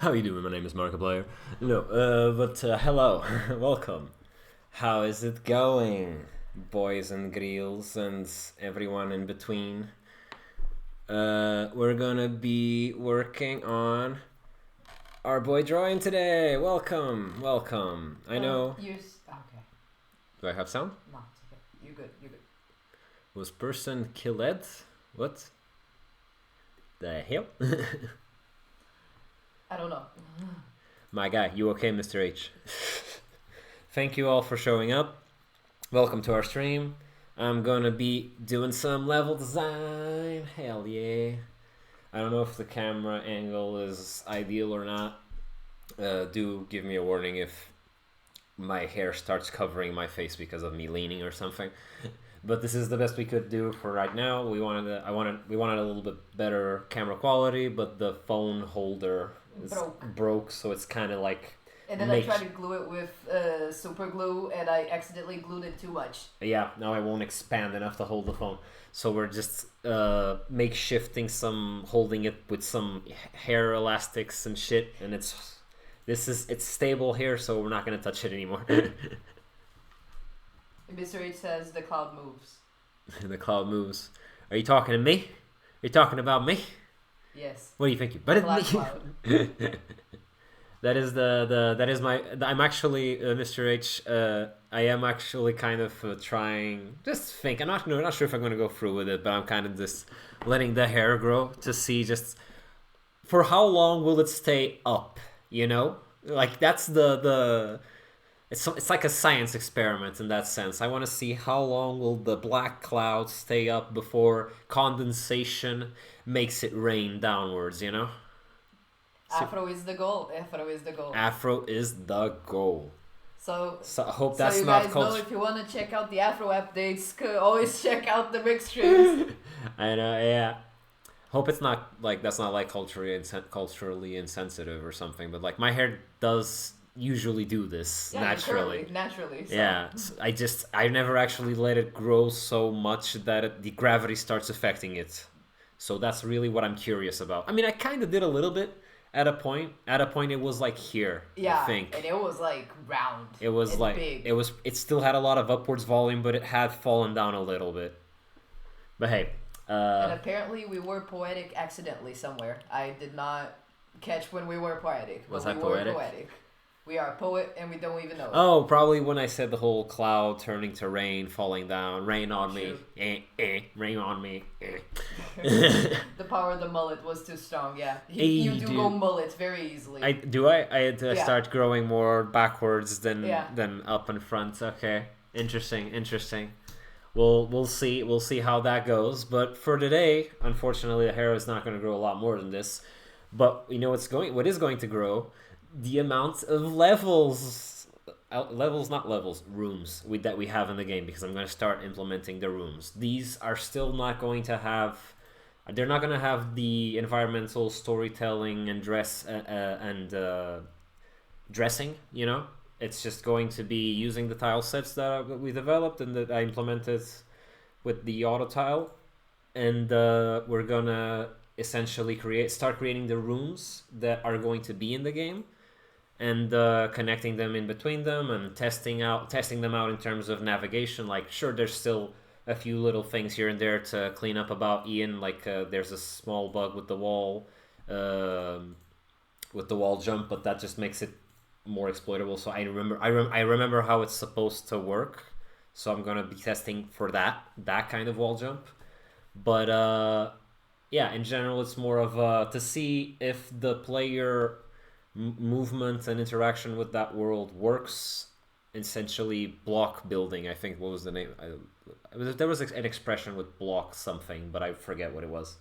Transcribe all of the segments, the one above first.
How you doing? My name is Markiplier. No, hello, welcome. How is it going, boys and girls and everyone in between? We're gonna be working on our boy Droian today. Welcome, welcome. I know. Okay. Do I have sound? No, it's okay. You're good. Was person killed? What? The hell? I don't know. My guy, you okay, Mr. H? Thank you all for showing up. Welcome to our stream. I'm gonna be doing some level design. Hell yeah. I don't know if the camera angle is ideal or not. Do give me a warning if my hair starts covering my face because of me leaning or something. But this is the best we could do for right now. We wanted a little bit better camera quality, but the phone holder broke, so it's kind of like. And then I tried to glue it with super glue, and I accidentally glued it too much. Yeah, now it won't expand enough to hold the phone. So we're just makeshifting holding it with some hair elastics and shit, and it's stable here, so we're not gonna touch it anymore. Mr. H says the cloud moves. The cloud moves. Are you talking to me? Are you talking about me? Yes. What do you think? You're better than me? Cloud. That is my. I'm actually Mr. H. I am actually kind of trying. Just think. I'm not sure if I'm gonna go through with it, but I'm kind of just letting the hair grow to see just for how long will it stay up. You know, like that's the. It's like a science experiment in that sense. I want to see how long will the black cloud stay up before condensation makes it rain downwards. You know. Afro is the goal. Afro is the goal. Afro is the goal. So I hope that's you not guys know if you want to check out the Afro updates, always check out the mix streams. I know, yeah. Hope it's not like that's not like culturally insensitive or something, but like my hair does usually do this naturally. Naturally. So. Yeah, I never actually let it grow so much that the gravity starts affecting it. So that's really what I'm curious about. I mean, I kind of did a little bit. At a point, it was like here. Yeah, I think. And it was like round. It was like big. It still had a lot of upwards volume, but it had fallen down a little bit. But hey. And apparently we were poetic accidentally somewhere. I did not catch when we were poetic. Was I poetic? We are a poet and we don't even know it. Oh, probably when I said the whole cloud turning to rain, falling down, rain on me, rain on me. The power of the mullet was too strong, yeah. You do go mullet very easily. I had to start growing more backwards than up in front. Okay, interesting. We'll see how that goes. But for today, unfortunately, the hair is not going to grow a lot more than this. But you know what is going to grow? The amount of rooms that we have in the game, because I'm going to start implementing the rooms. These are still not going to have, they're not going to have the environmental storytelling and dressing, you know. It's just going to be using the tile sets that we developed and that I implemented with the Autotile, and we're gonna essentially start creating the rooms that are going to be in the game. And connecting them in between them and testing them out in terms of navigation. Like, sure, there's still a few little things here and there to clean up about Ian. Like, there's a small bug with the wall jump, but that just makes it more exploitable. So I remember how it's supposed to work. So I'm gonna be testing for that kind of wall jump. But yeah, in general, it's more of to see if the player movement and interaction with that world works. Essentially block building, I think. What was the name? There was an expression with block something, but I forget what it was.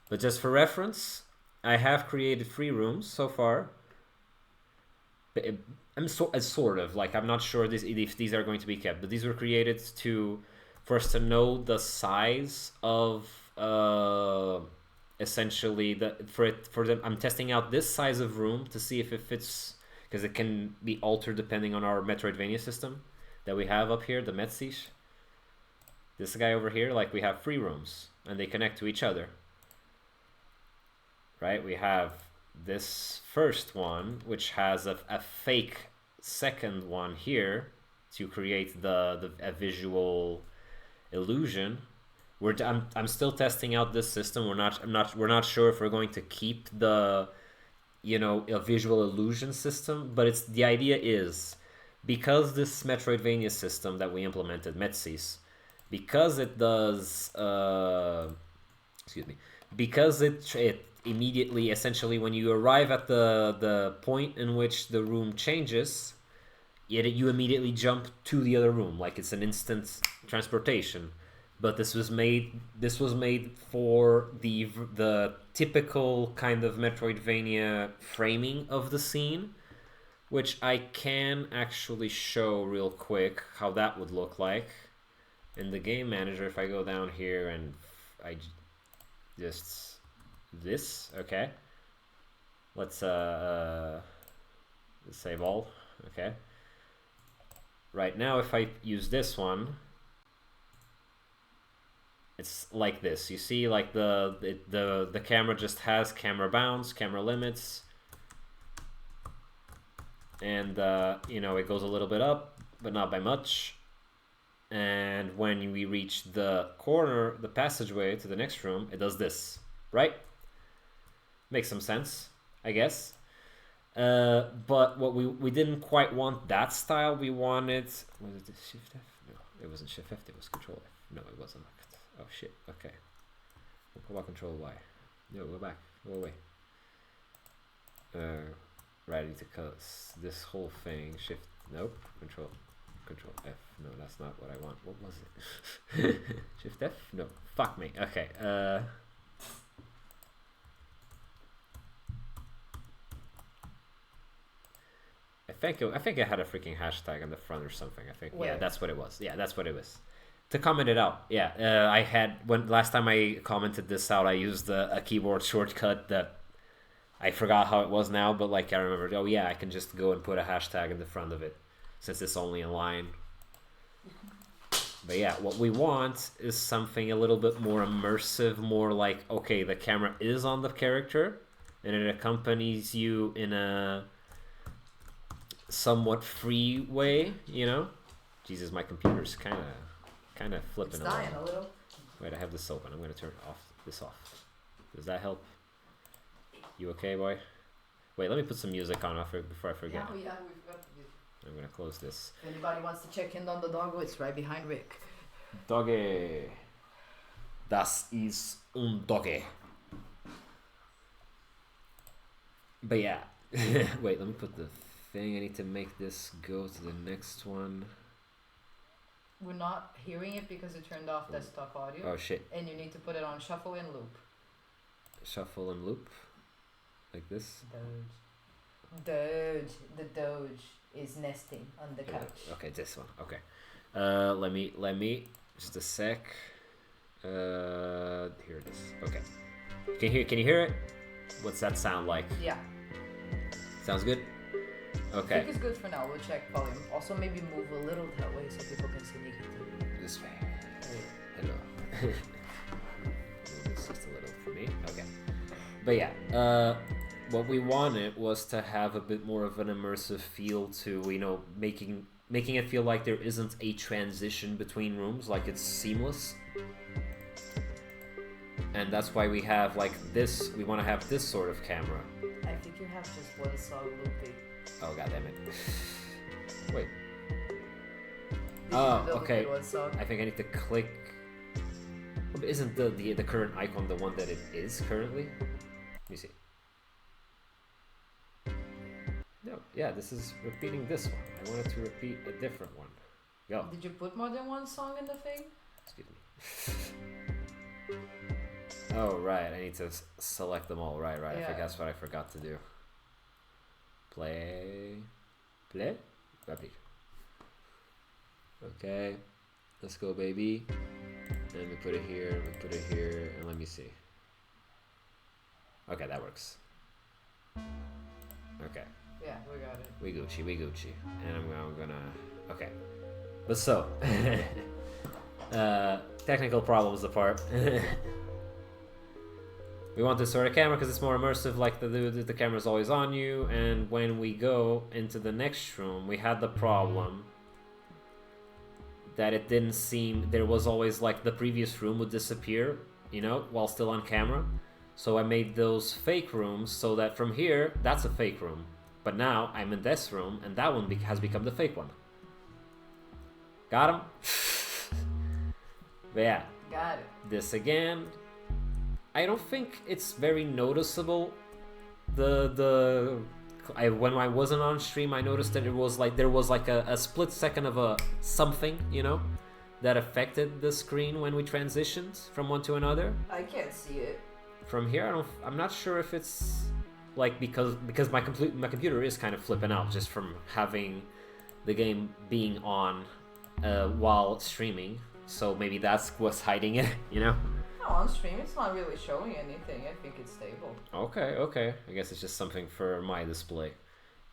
But just for reference, I have created 3 rooms so far. I'm sort of like, I'm not sure if these are going to be kept, but these were created for us to know the size of essentially I'm testing out this size of room to see if it fits, because it can be altered depending on our Metroidvania system that we have up here, the Metsys. This guy over here, like, we have 3 rooms and they connect to each other, right? We have this first one, which has a fake second one here to create a visual illusion. I'm still testing out this system. We're not sure if we're going to keep the, you know, a visual illusion system, but the idea is, because this Metroidvania system that we implemented, Metsys, because it does because it immediately, essentially, when you arrive at the point in which the room changes, you immediately jump to the other room, like it's an instant transportation. But this was made for the typical kind of Metroidvania framing of the scene, which I can actually show real quick how that would look like in the game manager. If I go down here and I just this, okay, let's save all. Okay, right now if I use this one, it's like this. You see, like the camera just has camera bounds, camera limits, and you know, it goes a little bit up, but not by much. And when we reach the corner, the passageway to the next room, it does this, right? Makes some sense, I guess. But what we didn't quite want that style. We wanted, was it Shift F? No, it wasn't Shift F. It was Control F. No, it wasn't. Oh shit. Okay. We'll go Control Y. No, go back. Go away. Right, I need to cut this whole thing. Shift. Nope. Control F. No, that's not what I want. What was it? Shift F? No. Fuck me. Okay. I think I had a freaking hashtag on the front or something. I think. Where? Yeah, that's what it was. Yeah, that's what it was. To comment it out. Yeah, I had, when last time I commented this out, I used a keyboard shortcut that I forgot how it was now, but like I remembered. Oh yeah, I can just go and put a hashtag in the front of it, since it's only a line. But yeah, what we want is something a little bit more immersive, more like, okay, the camera is on the character, and it accompanies you in a somewhat free way, you know? Jesus, my computer's kind of flipping a little. Wait, I have this open. I'm going to turn this off. Does that help? You okay, boy? Wait, let me put some music on before I forget. Yeah, we've got music. I'm going to close this. If anybody wants to check in on the doggo, it's right behind Rick. Doggy. Das ist Doggy. But yeah. Wait, let me put the thing. I need to make this go to the next one. We're not hearing it because it turned off desktop audio. Oh shit. And you need to put it on shuffle and loop. Shuffle and loop? Like this? Doge. The Doge is nesting on the couch. Okay, this one. Okay. Let me just a sec. Here it is. Okay. Can you hear it? What's that sound like? Yeah. Sounds good? Okay. I think it's good for now. We'll check volume. Also, maybe move a little that way so people can see Nikki too. This way. Hello. Move this just a little for me. Okay. But yeah, what we wanted was to have a bit more of an immersive feel to, you know, making it feel like there isn't a transition between rooms, like it's seamless. And that's why we have like this. We want to have this sort of camera. I think you have just one song looping. Oh god damn it! Wait. Oh, okay. I think I need to click. Oh, but isn't the current icon the one that it is currently? Let me see. No, yeah, this is repeating this one. I wanted to repeat a different one. Go. Did you put more than one song in the thing? Excuse me. Oh right, I need to select them all. Right. Yeah. I think that's what I forgot to do. Play. Copy. Okay, let's go, baby. And we put it here. And let me see. Okay, that works. Okay. Yeah, we got it. We Gucci. And I'm gonna. Okay. But so, technical problems apart. We want this sort of camera because it's more immersive, like the camera's always on you, and when we go into the next room, we had the problem that it didn't seem, there was always like the previous room would disappear, you know, while still on camera. So I made those fake rooms so that from here, that's a fake room. But now I'm in this room, and that one has become the fake one. Got him? But yeah. Got it. This again. I don't think it's very noticeable. When I wasn't on stream, I noticed that it was like there was like a split second of a something, you know, that affected the screen when we transitioned from one to another. I can't see it. From here, I'm not sure if it's like because my computer is kind of flipping out just from having the game being on while streaming. So maybe that's what's hiding it, you know. No, on stream it's not really showing anything. I think it's stable. Okay. I guess it's just something for my display.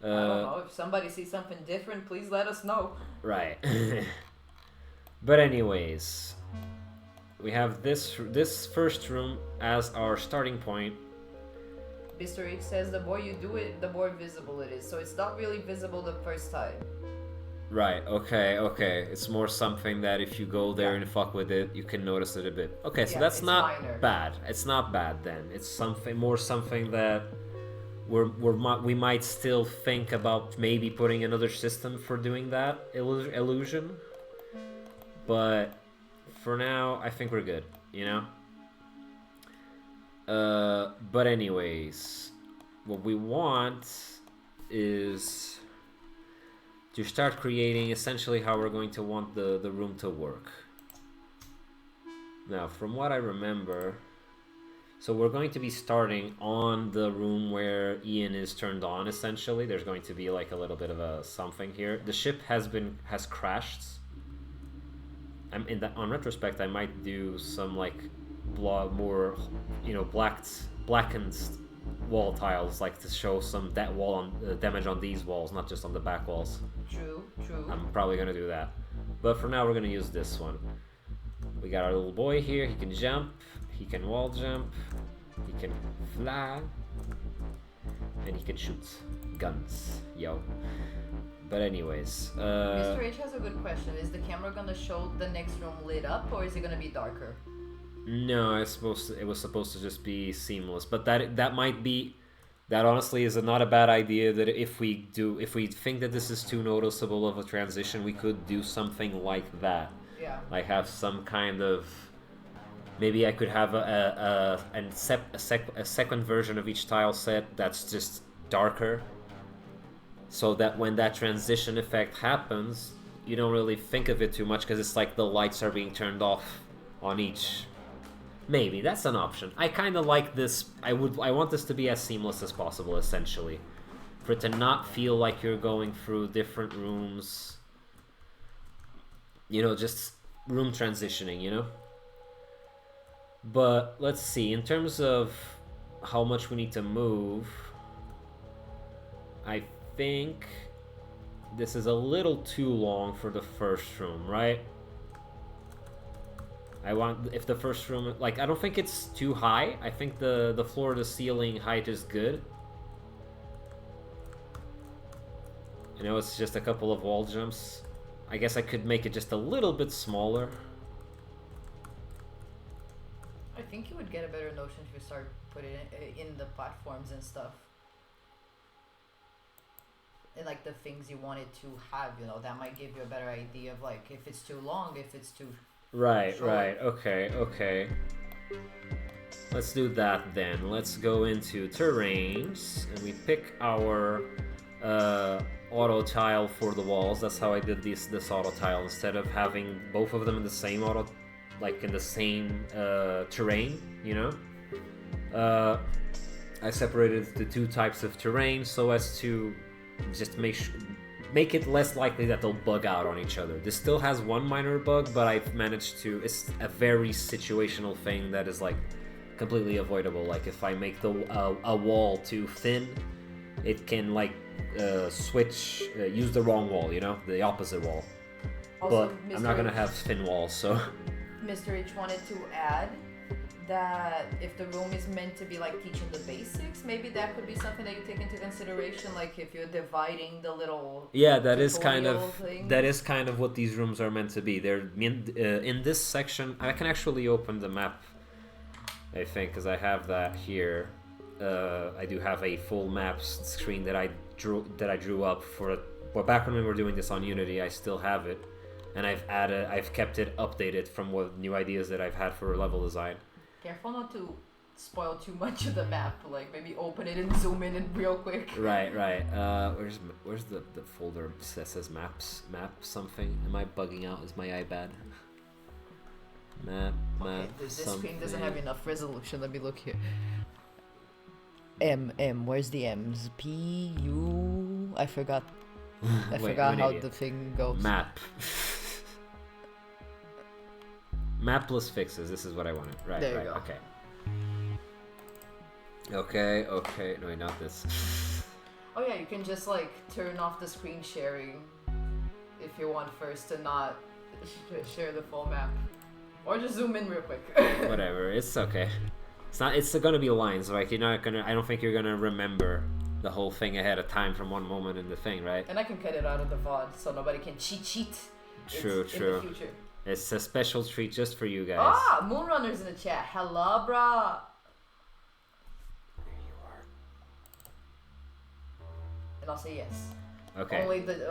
I don't know. If somebody sees something different, please let us know. Right. But anyways, we have this first room as our starting point. Mr. H says the more you do it, the more visible it is. So it's not really visible the first time. Right, okay. It's more something that if you go there and fuck with it, you can notice it a bit. Okay, so that's not minor. bad. It's not bad then. It's something that we might still think about maybe putting another system for doing that illusion. But for now, I think we're good, you know? But anyways, what we want is to start creating essentially how we're going to want the room to work. Now, from what I remember, so we're going to be starting on the room where Ian is turned on, essentially. There's going to be like a little bit of a something here. The ship has crashed. On retrospect, I might do some like more, you know, blackened wall tiles, like to show some damage on these walls, not just on the back walls. True. I'm probably gonna do that, but for now we're gonna use this one. We got our little boy here. He can jump, he can wall jump, he can fly, and he can shoot guns. Yo. But anyways, Mr. H has a good question. Is the camera gonna show the next room lit up, or is it gonna be darker? No, it was supposed to just be seamless, but that honestly is not a bad idea. That if we think that this is too noticeable of a transition, we could do something like that. Yeah. Like have some kind of, maybe I could have a second version of each tile set that's just darker, so that when that transition effect happens, you don't really think of it too much because it's like the lights are being turned off on each. Maybe that's an option. I kind of like this. I want this to be as seamless as possible, essentially, for it to not feel like you're going through different rooms. You know, just room transitioning, you know? But let's see, in terms of how much we need to move, I think this is a little too long for the first room, right? If the first room, like, I don't think it's too high. I think the floor to ceiling height is good. I know it's just a couple of wall jumps. I guess I could make it just a little bit smaller. I think you would get a better notion if you start putting it in the platforms and stuff. And like the things you wanted to have, you know, that might give you a better idea of like if it's too long, if it's too Right, short. right, okay. Let's do that then. Let's go into terrains and we pick our auto tile for the walls. That's how I did this auto tile instead of having both of them in the same in the same terrain, you know. I separated the two types of terrain so as to just make it less likely that they'll bug out on each other. This still has one minor bug, but I've managed to. It's a very situational thing that is like completely avoidable. Like if I make a wall too thin, it can like use the wrong wall, you know, the opposite wall. Also, but I'm not gonna have thin walls, so. Mr. H wanted to add that if the room is meant to be like teaching the basics, maybe that could be something that you take into consideration. Like if you're dividing the little that is kind of what these rooms are meant to be. They're in this section. I can actually open the map, I think, because I have that here. I do have a full maps screen that I drew up for. Well, back when we were doing this on Unity, I still have it, and I've kept it updated from what new ideas that I've had for level design. Careful not to spoil too much of the map. Like maybe open it and zoom in real quick. Right. Where's the folder that says map something? Am I bugging out? Is my eye bad? Map. This screen doesn't have enough resolution. Let me look here. Where's the M's? P U. I forgot. I forgot how the thing goes. Map. Map plus fixes. This is what I wanted. Right. There you go. Okay. No, not this. Oh yeah, you can just like turn off the screen sharing if you want first to not share the full map, or just zoom in real quick. Whatever. It's okay. It's gonna be lines. Like you're not gonna. I don't think you're gonna remember the whole thing ahead of time from one moment in the thing, right? And I can cut it out of the VOD so nobody can cheat. True. In the future. It's a special treat just for you guys. Ah, Moonrunner's in the chat. Hello, brah. There you are. And I'll say yes. Okay.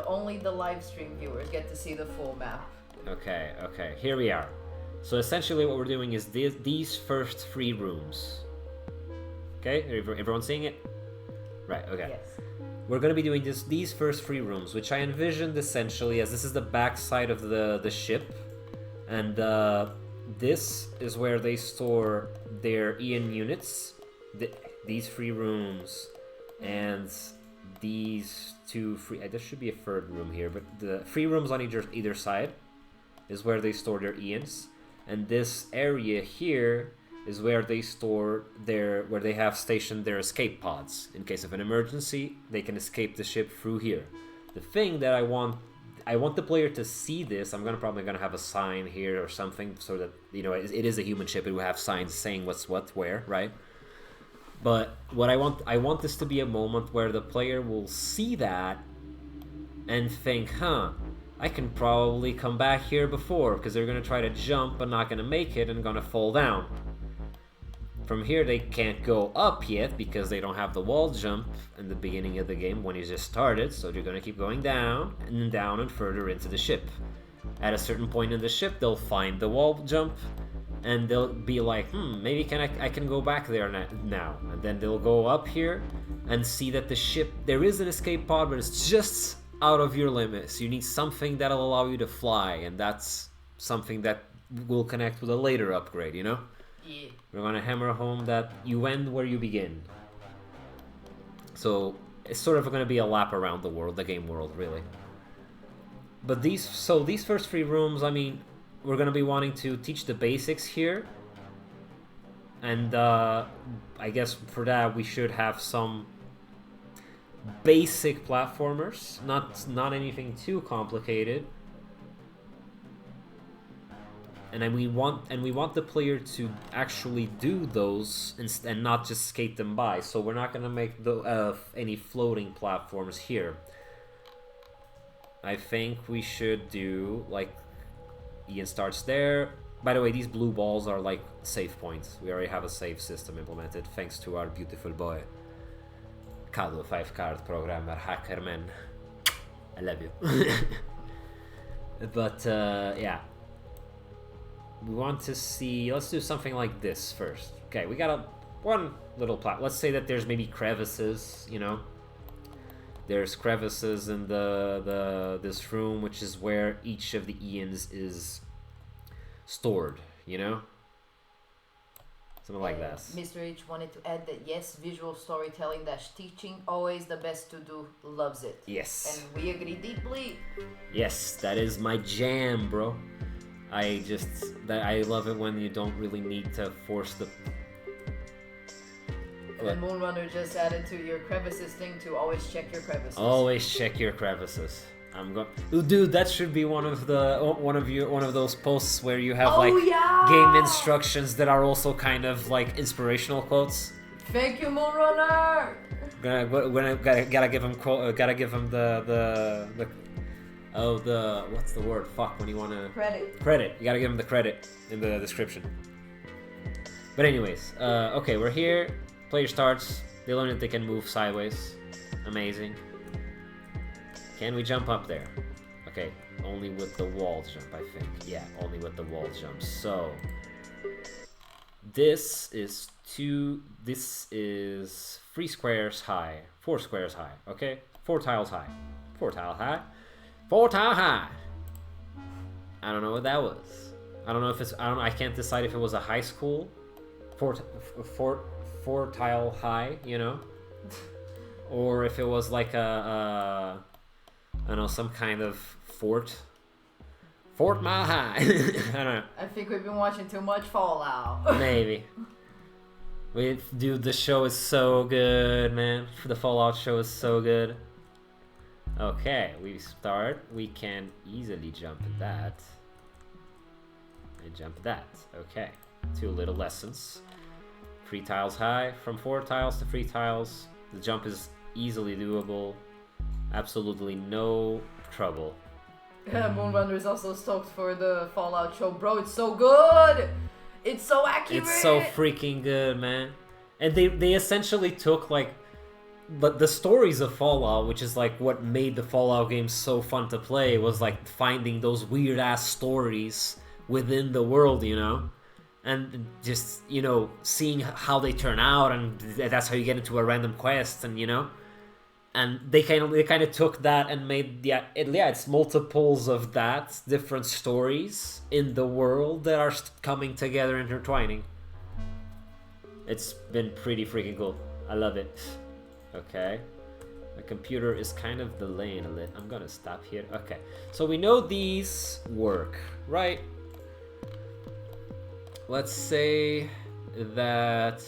Only the live stream viewers get to see the full map. Okay. Here we are. So essentially what we're doing is these first 3 rooms. Okay? Everyone seeing it? Right, okay. Yes. We're going to be doing these first 3 rooms, which I envisioned essentially as this is the back side of the ship. And this is where they store their Ian units. These 3 rooms and these 2 free... There should be a 3rd room here, but the 3 rooms on either side is where they store their Ians. And this area here is where they store where they have stationed their escape pods. In case of an emergency, they can escape the ship through here. The thing that I want the player to see this. I'm probably gonna have a sign here or something so that it is a human ship. It will have signs saying what's what where, right? But what I want this to be a moment where the player will see that and think, I can probably come back here before, because they're gonna try to jump but not gonna make it and gonna fall down. From here they can't go up yet because they don't have the wall jump in the beginning of the game when you just started, so they're gonna keep going down and further into the ship. At a certain point in the ship they'll find the wall jump and they'll be like, maybe I can go back there now. And then they'll go up here and see that the ship, there is an escape pod, but it's just out of your limits. You need something that'll allow you to fly, and that's something that will connect with a later upgrade, Yeah. We're gonna hammer home that you end where you begin. So it's sort of gonna be a lap around the world, the game world, really. But these first 3 rooms, we're gonna be wanting to teach the basics here. And I guess for that we should have some basic platformers, not anything too complicated. And we want the player to actually do those and not just skate them by. So we're not gonna make any floating platforms here. I think we should do like Ian starts there. By the way, these blue balls are like save points. We already have a save system implemented thanks to our beautiful boy, Godot 5-card programmer Hackerman. I love you. But yeah. We want to see, let's do something like this first. Okay, we got one little plot. Let's say that there's maybe crevices, There's crevices in this room, which is where each of the Ians is stored, Something like that. Mr. H wanted to add that yes, visual storytelling / teaching, always the best to do, loves it. Yes. And we agree deeply. Yes, that is my jam, bro. I love it when you don't really need to force the... And then Moonrunner just added to your crevices thing to always check your crevices. Always check your crevices. I'm going. Dude, that should be one of those posts where you have yeah! game instructions that are also kind of like inspirational quotes. Thank you, Moonrunner. Gotta give him the what's the word? Fuck, when you wanna credit. You gotta give him the credit in the description. But anyways, okay, we're here. Player starts. They learn that they can move sideways. Amazing. Can we jump up there? Okay, only with the wall jump, I think. Yeah, only with the wall jump. So this is 3 squares high, 4 squares high. Okay, 4 tiles high, 4 tile high, 4 tile high. I don't know what that was. I don't know if it's. I can't decide if it was a high school, 4 tile high, you know, or if it was like I don't know, some kind of Fort Mile High. I don't know. I think we've been watching too much Fallout. Maybe. Dude, the show is so good, man. The Fallout show is so good. Okay, we start. We can easily jump that. And jump that. Okay. 2 little lessons. 3 tiles high. From 4 tiles to 3 tiles. The jump is easily doable. Absolutely no trouble. Moonrunner is also stoked for the Fallout show. Bro, it's so good! It's so accurate! It's so freaking good, man. And they essentially took like the stories of Fallout, which is like what made the Fallout games so fun to play, was like finding those weird ass stories within the world, you know? And just, you know, seeing how they turn out, and that's how you get into a random quest, and you know? And they kind of took that and made it's multiples of that, different stories in the world that are coming together, intertwining. It's been pretty freaking cool. I love it. Okay, the computer is kind of delaying a little. I'm gonna stop here. Okay, so we know these work, right? Let's say that.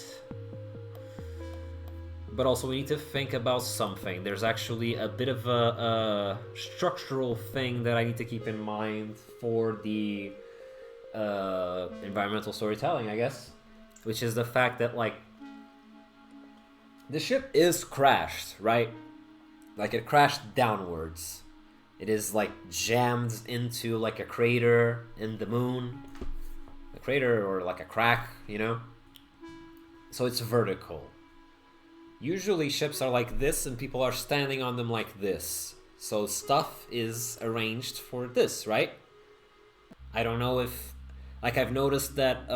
But also we need to think about something. There's actually a bit of a structural thing that I need to keep in mind for the environmental storytelling, I guess. Which is the fact that, like, the ship is crashed, right? Like, it crashed downwards. It is, like, jammed into, like, a crater in the moon. A crater or, like, a crack, you know? So it's vertical. Usually ships are like this and people are standing on them like this. So stuff is arranged for this, right? I don't know if... Like, I've noticed that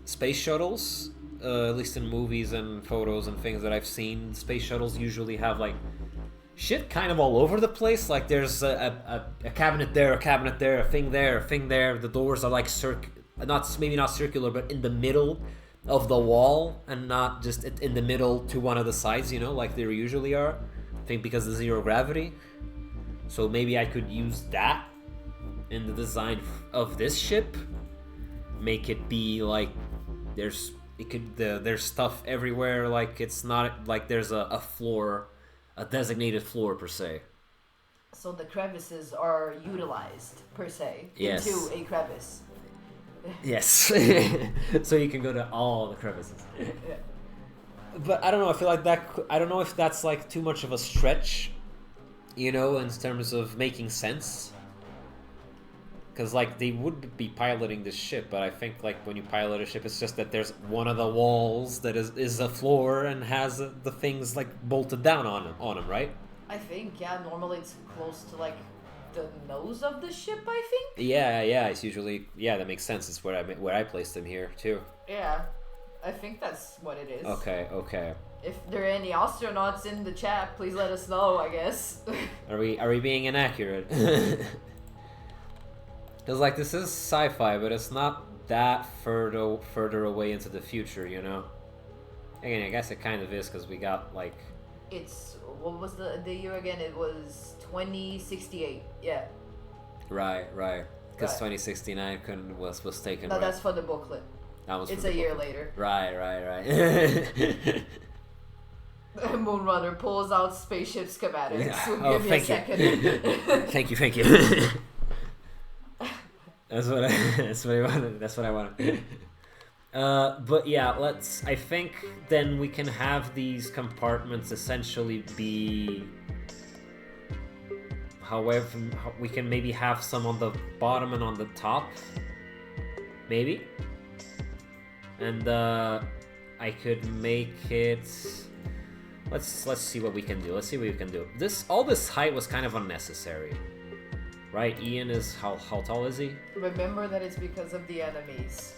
space shuttles, at least in movies and photos and things that I've seen, space shuttles usually have, like, shit kind of all over the place. Like, there's a cabinet there, a cabinet there, a thing there, a thing there. The doors are, like, maybe not circular, but in the middle of the wall, and not just in the middle to one of the sides, you know, like they usually are. I think because of 0 gravity. So maybe I could use that in the design of this ship. Make it be like there's stuff everywhere, like it's not like there's a floor, a designated floor per se. So the crevices are utilized per se yes. into a crevice. Yes. So you can go to all the crevices. Yeah. But I don't know, I feel like I don't know if that's like too much of a stretch, you know, in terms of making sense. Because like they would be piloting this ship, but I think like when you pilot a ship, it's just that there's one of the walls that is a floor and has the things like bolted down on them, right? I think, yeah, normally it's close to like the nose of the ship, I think. Yeah, it's usually, that makes sense. It's where I placed them here too. Yeah, I think that's what it is. Okay. If there are any astronauts in the chat, please let us know, I guess. Are we being inaccurate? Because like this is sci-fi, but it's not that further away into the future, you know. Again, I guess it kind of is because we got like. It's what was the year again? It was 2068. Yeah. Right. Because 2069 was taken. No, right? that's for the booklet. That was. It's a year later. Right. Moonrunner pulls out spaceship schematics. Yeah. So Oh, give me a second. Thank you. That's what I wanted. That's what I wanted. But yeah, I think then we can have these compartments essentially be. However, we can maybe have some on the bottom and on the top, maybe. And I could make it. Let's see what we can do. All this height was kind of unnecessary, right? Ian is how tall is he? Remember that it's because of the enemies.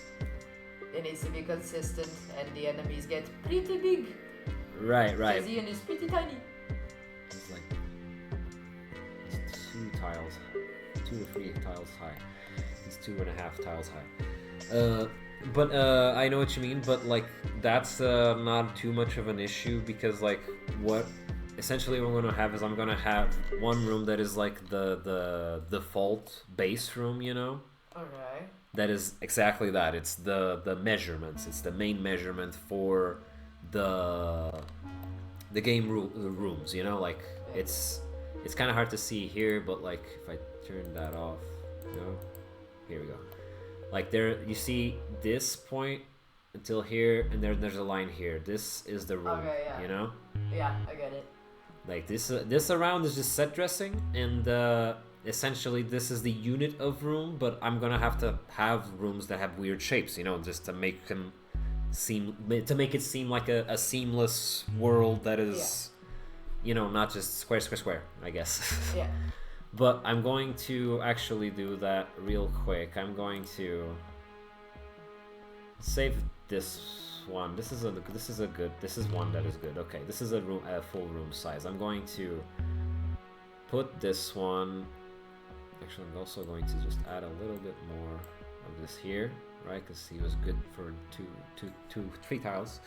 It needs to be consistent, and the enemies get pretty big. Right. Because Ian is pretty tiny. It's like 2 to 3 tiles high. He's 2.5 tiles high. But I know what you mean. But like that's not too much of an issue because like what essentially what I'm gonna have is I'm gonna have one room that is like the default base room, you know. Okay. That is exactly that. It's the measurements. It's the main measurement for the game rooms. You know, like it's kind of hard to see here, but like if I turn that off, you know, here we go. Like there, you see this point until here, and there's a line here. This is the room. Okay, yeah. You know. Yeah, I get it. Like this around is just set dressing, and essentially this is the unit of room, but I'm gonna have to have rooms that have weird shapes, you know, just to make them make it seem like a seamless world that is, you know, not just square, I guess. Yeah. But I'm going to actually do that real quick. I'm going to save this one. This is one that is good. Okay, this is a full room size. I'm going to put this one. Actually, I'm also going to just add a little bit more of this here, right? Because he was good for 3 tiles.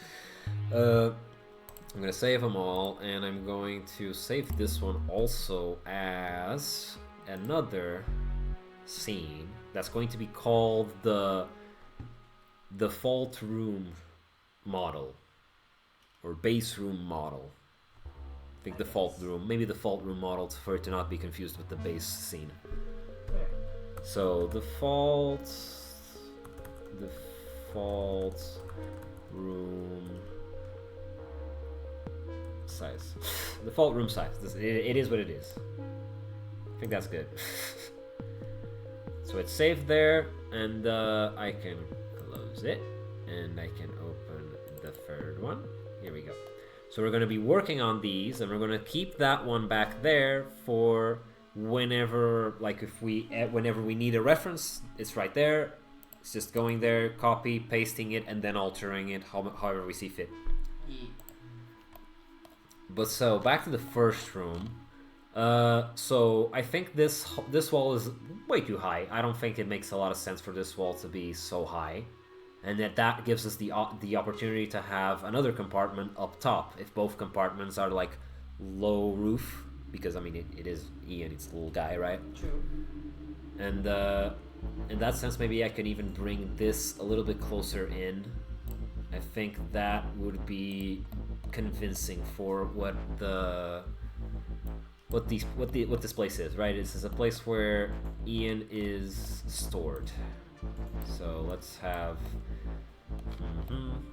I'm gonna save them all, and I'm going to save this one also as another scene that's going to be called the default room model or base room model. I think default room model for it to not be confused with the base scene. So default room size. Default room size. It is what it is. I think that's good. So it's saved there, and I can close it, and I can open the third one. Here we go. So we're going to be working on these, and we're going to keep that one back there for whenever, like whenever we need a reference, it's right there. It's just going there, copy, pasting it, and then altering it however we see fit. Yeah. But so back to the first room. So I think this wall is way too high. I don't think it makes a lot of sense for this wall to be so high, and that gives us the opportunity to have another compartment up top if both compartments are like low roof, because I mean it is Ian, it's a little guy, right? True. And in that sense, maybe I could even bring this a little bit closer in. I think that would be convincing for what this place is, right? This is a place where Ian is stored. So let's have.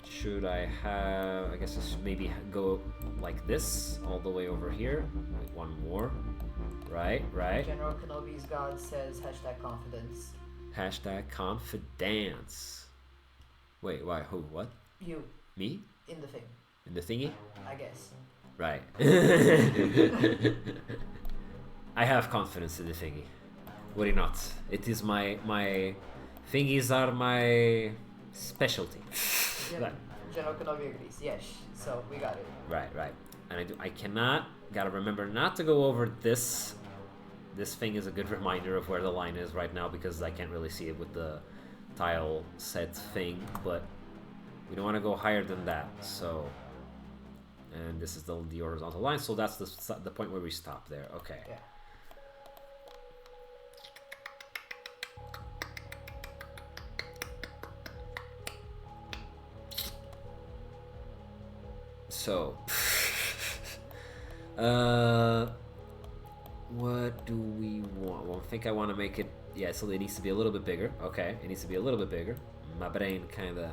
Should I have? I guess I should maybe go like this all the way over here. Wait, one more. Right. General Kenobi's God says #confidence. #confidence. Wait, why? Who? What? You. Me? In the thing. In the thingy? I guess. Right. I have confidence in the thingy. Worry not. It is my thingies are my specialty. Yeah. General Kenobi agrees. Yes. So we got it. Right. And I cannot. Gotta remember not to go over this. This thing is a good reminder of where the line is right now because I can't really see it with the tile set thing, but we don't want to go higher than that. So, and this is the horizontal line, so that's the point where we stop there. Okay. Yeah. So, What do we want? Well, I think I want to make it... Yeah, so it needs to be a little bit bigger. Okay, it needs to be a little bit bigger. My brain kind of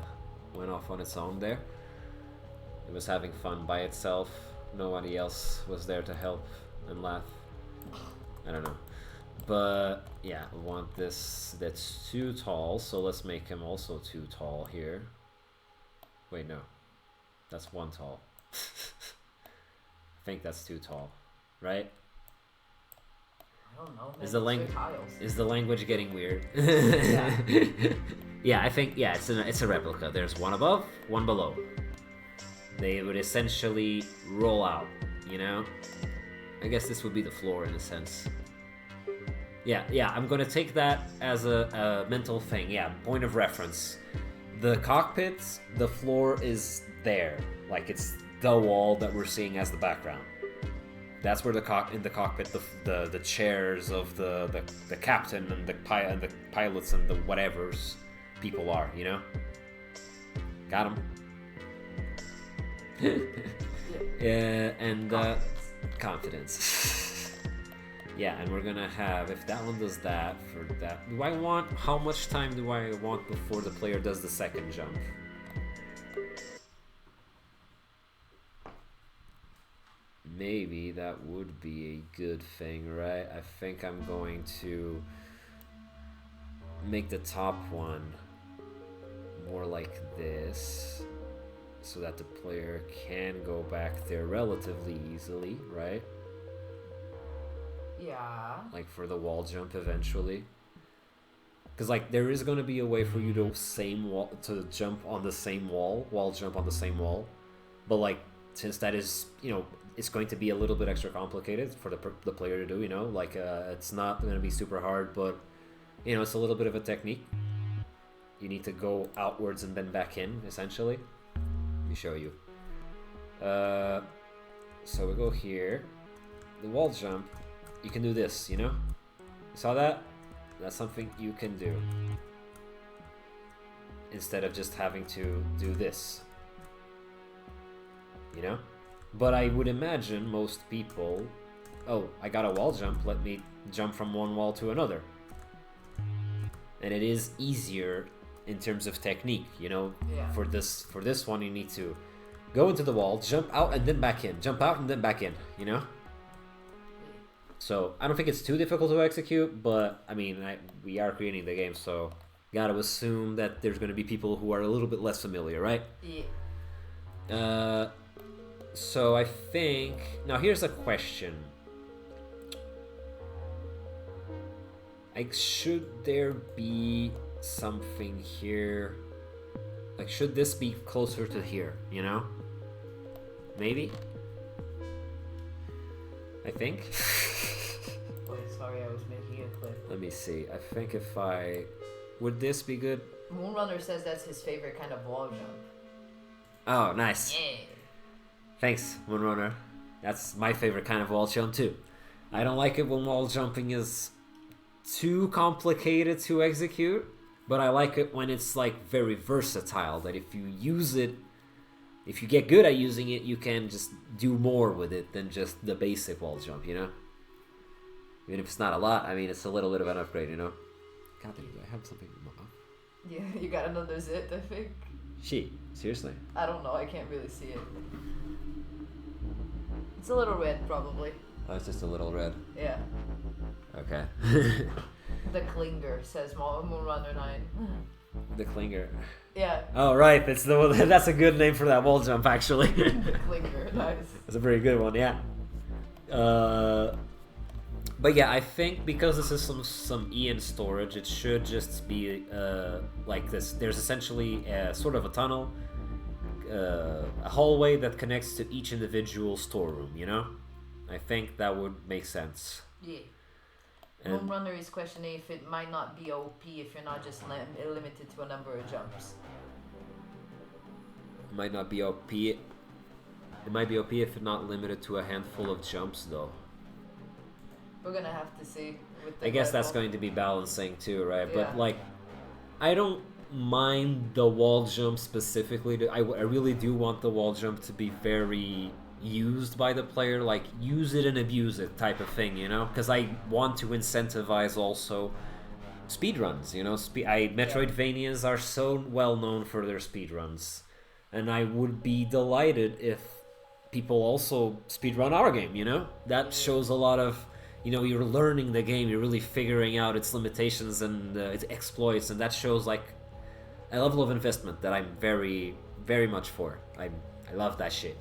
went off on its own there. It was having fun by itself. Nobody else was there to help and laugh. I don't know. But, yeah, I want this... That's too tall, so let's make him also too tall here. Wait, no. That's one tall. I think that's too tall, right? I don't know. Is the language getting weird? Yeah. Yeah, I think it's a replica. There's one above, one below. They would essentially roll out, you know? I guess this would be the floor in a sense. Yeah, I'm gonna take that as a mental thing. Yeah, point of reference. The cockpit, the floor is there. Like, it's the wall that we're seeing as the background. That's where in the cockpit, the chairs of the captain and the pilots and the whatevers people are, you know? Got him. And confidence. Yeah, and we're gonna have, if that one does that, for that, how much time do I want before the player does the second jump? Maybe that would be a good thing, right? I think I'm going to make the top one more like this, so that the player can go back there relatively easily, right? Yeah. Like for the wall jump eventually. Because like there is going to be a way for you to jump on the same wall jump on the same wall. But like, since that is, you know, it's going to be a little bit extra complicated for the player to do, you know? Like, it's not going to be super hard, but, you know, it's a little bit of a technique. You need to go outwards and then back in, essentially. Let me show you. So we go here. The wall jump, you can do this, you know? You saw that? That's something you can do. Instead of just having to do this. You know? But I would imagine most people, oh, I got a wall jump, let me jump from one wall to another. And it is easier in terms of technique, you know? Yeah. For this one, you need to go into the wall, jump out and then back in, jump out and then back in, you know? So I don't think it's too difficult to execute, but I mean, we are creating the game, so gotta assume that there's going to be people who are a little bit less familiar, right? Yeah. So I think now here's a question. Like, should there be something here? Like, should this be closer to here? You know? Maybe. I think. Wait, sorry, I was making a clip. Let me see. I think if I... Would this be good? Moonrunner says that's his favorite kind of wall jump. Oh, nice. Yeah. Thanks, Moonrunner. That's my favorite kind of wall jump too. I don't like it when wall jumping is too complicated to execute, but I like it when it's like very versatile, that if you use it, if you get good at using it, you can just do more with it than just the basic wall jump, you know? Even if it's not a lot, I mean, it's a little bit of an upgrade, you know? God damn, do I have something in my mouth? Yeah, you got another zit, I think. Seriously? I don't know, I can't really see it. It's a little red, probably. Oh, it's just a little red. Yeah. Okay. The Klinger, says Moonrunner 9. The Klinger. Yeah. Oh, right. That's a good name for that wall jump, actually. The Klinger, nice. That's a very good one, yeah. But yeah, I think because this is some Ian storage, it should just be like this. There's essentially sort of a tunnel, a hallway that connects to each individual storeroom, you know? I think that would make sense. Yeah. Moonrunner is questioning if it might not be OP if you're not just limited to a number of jumps. It might not be OP. It might be OP if it's not limited to a handful of jumps, though. We're gonna have to see. With the I guess level. that's going to be balancing too, right? Yeah. But like, I don't mind the wall jump specifically. I really do want the wall jump to be very used by the player, like use it and abuse it type of thing, you know? Because I want to incentivize also speedruns, you know? Metroidvanias are so well known for their speedruns, and I would be delighted if people also speedrun our game, you know? That shows a lot of, you know, you're learning the game, you're really figuring out its limitations and its exploits, and that shows like a level of investment that I'm very, very much for. I love that shit.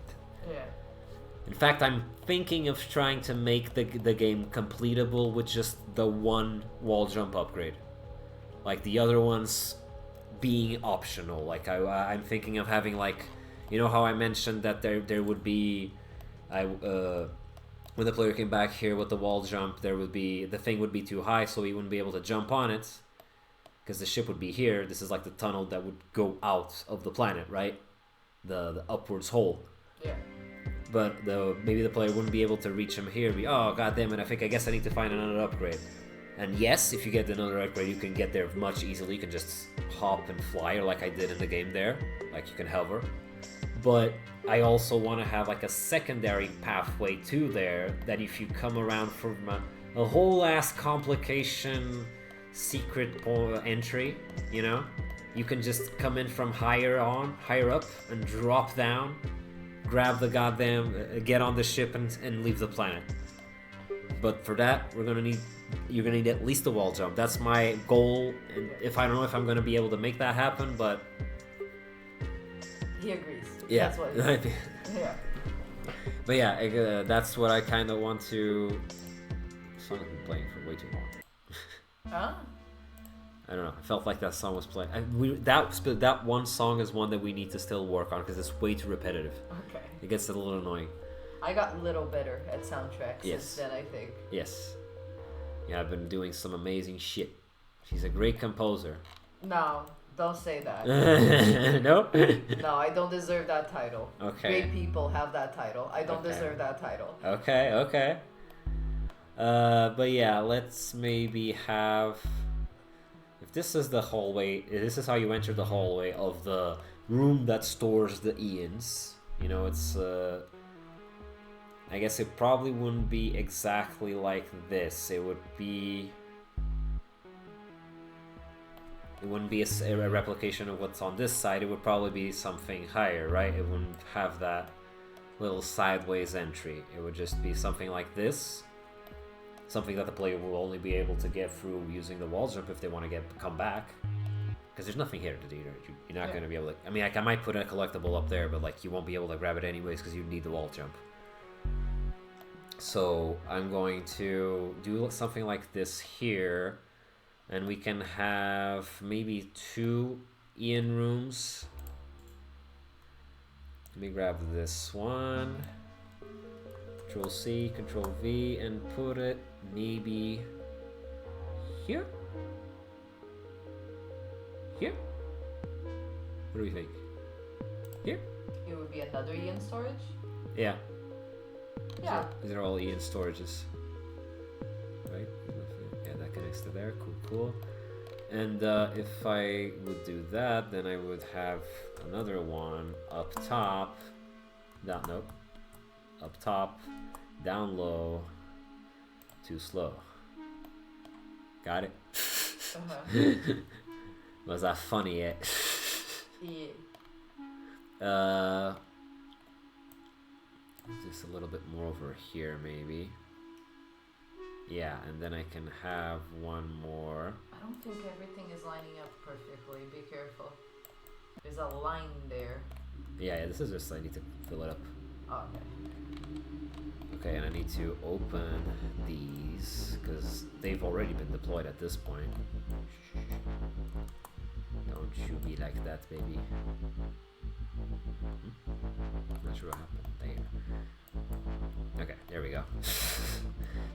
Yeah. In fact, I'm thinking of trying to make the game completable with just the one wall jump upgrade. Like the other ones being optional. Like I'm thinking of having like, you know how I mentioned that there would be, when the player came back here with the wall jump, the thing would be too high, so he wouldn't be able to jump on it, because the ship would be here. This is like the tunnel that would go out of the planet, right? The upwards hole. Yeah. But maybe the player wouldn't be able to reach him here. Oh, goddammit, I guess I need to find another upgrade. And yes, if you get another upgrade, you can get there much easily. You can just hop and fly, or like I did in the game there. Like you can hover. But I also want to have like a secondary pathway to there, that if you come around from a whole ass complication secret entry, you know, you can just come in from higher up and drop down, grab the goddamn, get on the ship and leave the planet. But for that, you're gonna need at least a wall jump. That's my goal, and I don't know if I'm gonna be able to make that happen, but he agrees. Yeah. That's what he said. Yeah. But yeah, that's what I kind of want to. The song has been playing for way too long. Huh? I don't know. I felt like that song was playing. That one song is one that we need to still work on, because it's way too repetitive. Okay. It gets a little annoying. I got a little better at soundtracks since then, I think. Yes. Yeah, I've been doing some amazing shit. She's a great composer. No, don't say that. No? No, I don't deserve that title. Okay. Great people have that title. I don't deserve that title. Okay. But yeah, let's maybe have... If this is the hallway, this is how you enter the hallway of the room that stores the Ians. You know, it's... I guess it probably wouldn't be exactly like this. It would be... It wouldn't be a replication of what's on this side. It would probably be something higher, right? It wouldn't have that little sideways entry. It would just be something like this. Something that the player will only be able to get through using the wall jump if they want to come back. Because there's nothing here to do. You're not going to be able to... I mean, I might put a collectible up there, but like you won't be able to grab it anyways because you need the wall jump. So I'm going to do something like this here. And we can have maybe 2 Ian rooms. Let me grab this one. Control C, Control V, and put it maybe here? Here? What do we think? Here? It would be another Ian storage? Yeah. Yeah. These are all Ian storages. Right? Yeah, that connects to there. Cool. And if I would do that, then I would have another one up top. Nope. Up top, down low, too slow. Got it? Uh-huh. Was that funny yet? Yeah. Just a little bit more over here, maybe. Yeah, and then I can have one more. I don't think everything is lining up perfectly. Be careful. There's a line there. Yeah, this is just, I need to fill it up. Oh, okay. Okay, and I need to open these, because they've already been deployed at this point. Don't you be like that, baby. Not sure what happened there. Okay, there we go.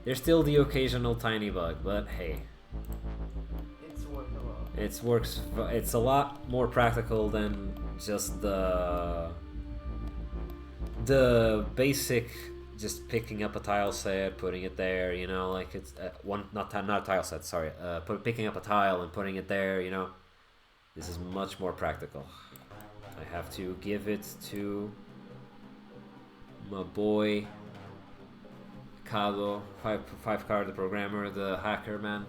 There's still the occasional tiny bug, but hey. It's workable. It's a lot more practical than just the basic, just picking up a tile set, putting it there, you know, like it's not a tile set, sorry, picking up a tile and putting it there, you know. This is much more practical. I have to give it to my boy Godot, five card, the programmer, the hacker man,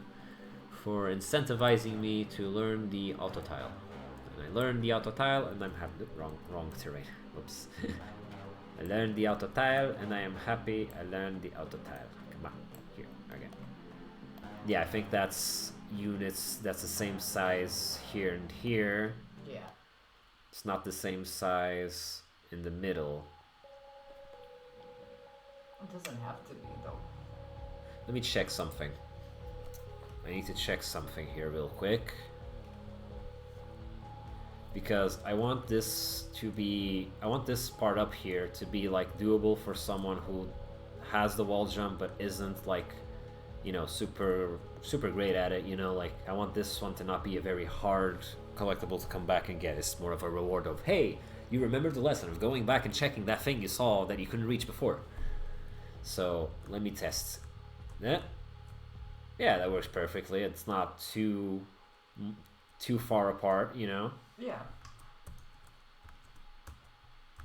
for incentivizing me to learn the autotile. And I learned the autotile, and I'm happy. Wrong terrain. Whoops. I learned the autotile, and I am happy I learned the autotile. Come on, here, okay. Yeah, I think that's units. That's the same size here and here. Yeah. It's not the same size in the middle. It doesn't have to be though. Let me check something. I need to check something here real quick. Because I want this to be... I want this part up here to be like doable for someone who has the wall jump but isn't like, you know, super great at it, you know, like I want this one to not be a very hard collectible to come back and get. It's more of a reward of, hey, you remembered the lesson of going back and checking that thing you saw that you couldn't reach before. So let me test. Yeah, that works perfectly. It's not too far apart, you know. Yeah.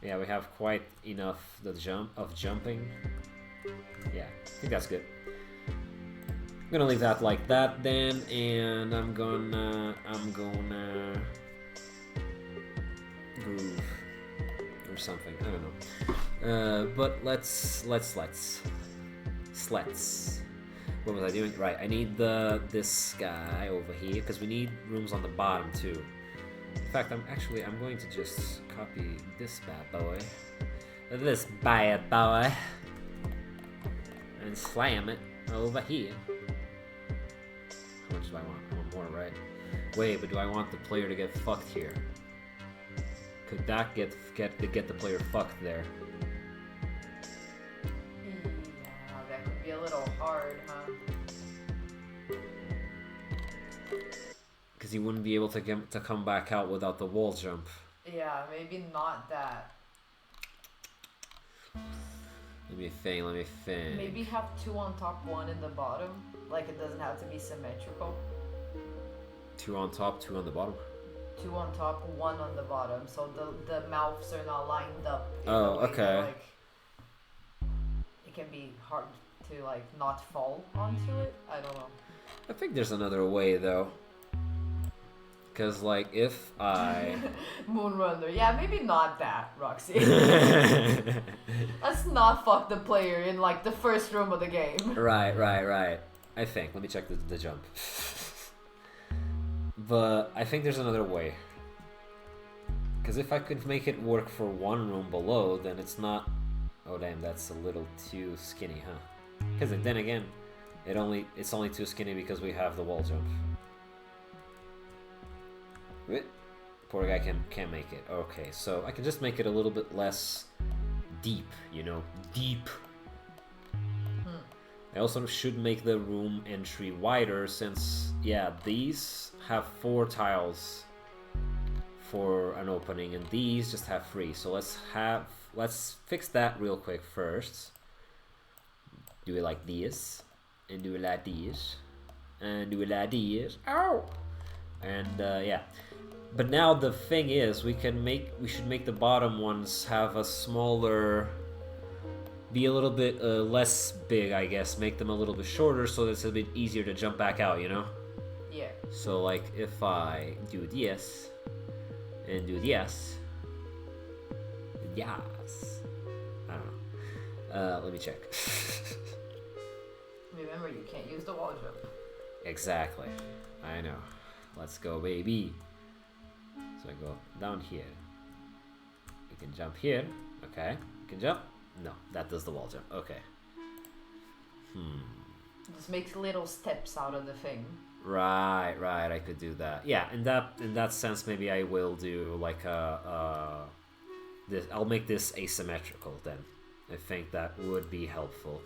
Yeah, we have quite enough jumping. Yeah, I think that's good. I'm gonna leave that like that then, and I'm gonna groove or something. I don't know. But let's. What was I doing? Right, I need this guy over here because we need rooms on the bottom too. In fact, I'm going to just copy this bad boy, and slam it over here. How much do I want? I want more, right? Wait, but do I want the player to get fucked here? Could that get the player fucked there? Yeah, that could be a little hard, huh? Because he wouldn't be able to come back out without the wall jump. Yeah, maybe not that. Let me think. Maybe have 2 on top, 1 in the bottom. Like it doesn't have to be symmetrical. 2 on top, 2 on the bottom. 2 on top, 1 on the bottom, so the mouths are not lined up. Oh, okay. That, like, it can be hard to like not fall onto it. I don't know. I think there's another way though. Cause like if I Moonrunner, yeah, maybe not that, Roxy. Let's not fuck the player in like the first room of the game. Right. I think. Let me check the jump. But I think there's another way. Because if I could make it work for 1 room below, then it's not... Oh damn, that's a little too skinny, huh? Because then again, it's only too skinny because we have the wall jump. Poor guy can't make it. Okay, so I can just make it a little bit less deep, you know? Deep. I also should make the room entry wider since, yeah, these have 4 tiles for an opening and these just have 3. So let's fix that real quick first. Do it like this, and do it like this, and do it like this. Ow! And yeah. But now the thing is, we should make the bottom ones have a smaller... Be a little bit less big, I guess. Make them a little bit shorter so that it's a bit easier to jump back out, you know? Yeah. So, like, if I do this, and do this, yes. I don't know. Let me check. Remember, you can't use the wall jump. Exactly. I know. Let's go, baby. So I go down here. You can jump here. Okay. You can jump. No, that does the wall jump. Okay. Just makes little steps out of the thing. Right. I could do that. Yeah, in that sense, maybe I will do like this. I'll make this asymmetrical then. I think that would be helpful.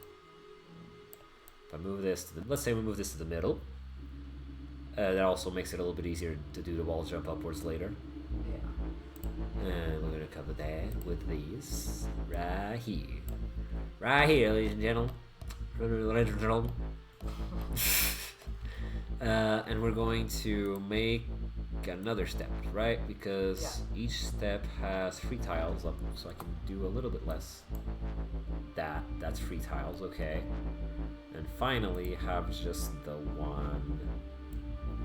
If I move this to let's say we move this to the middle. That also makes it a little bit easier to do the wall jump upwards later. Yeah. And we're gonna cover that with these right here. Right here, ladies and gentlemen. And we're going to make another step, right? Because each step has 3 tiles up, so I can do a little bit less. that. That's 3 tiles, okay. And finally have just the one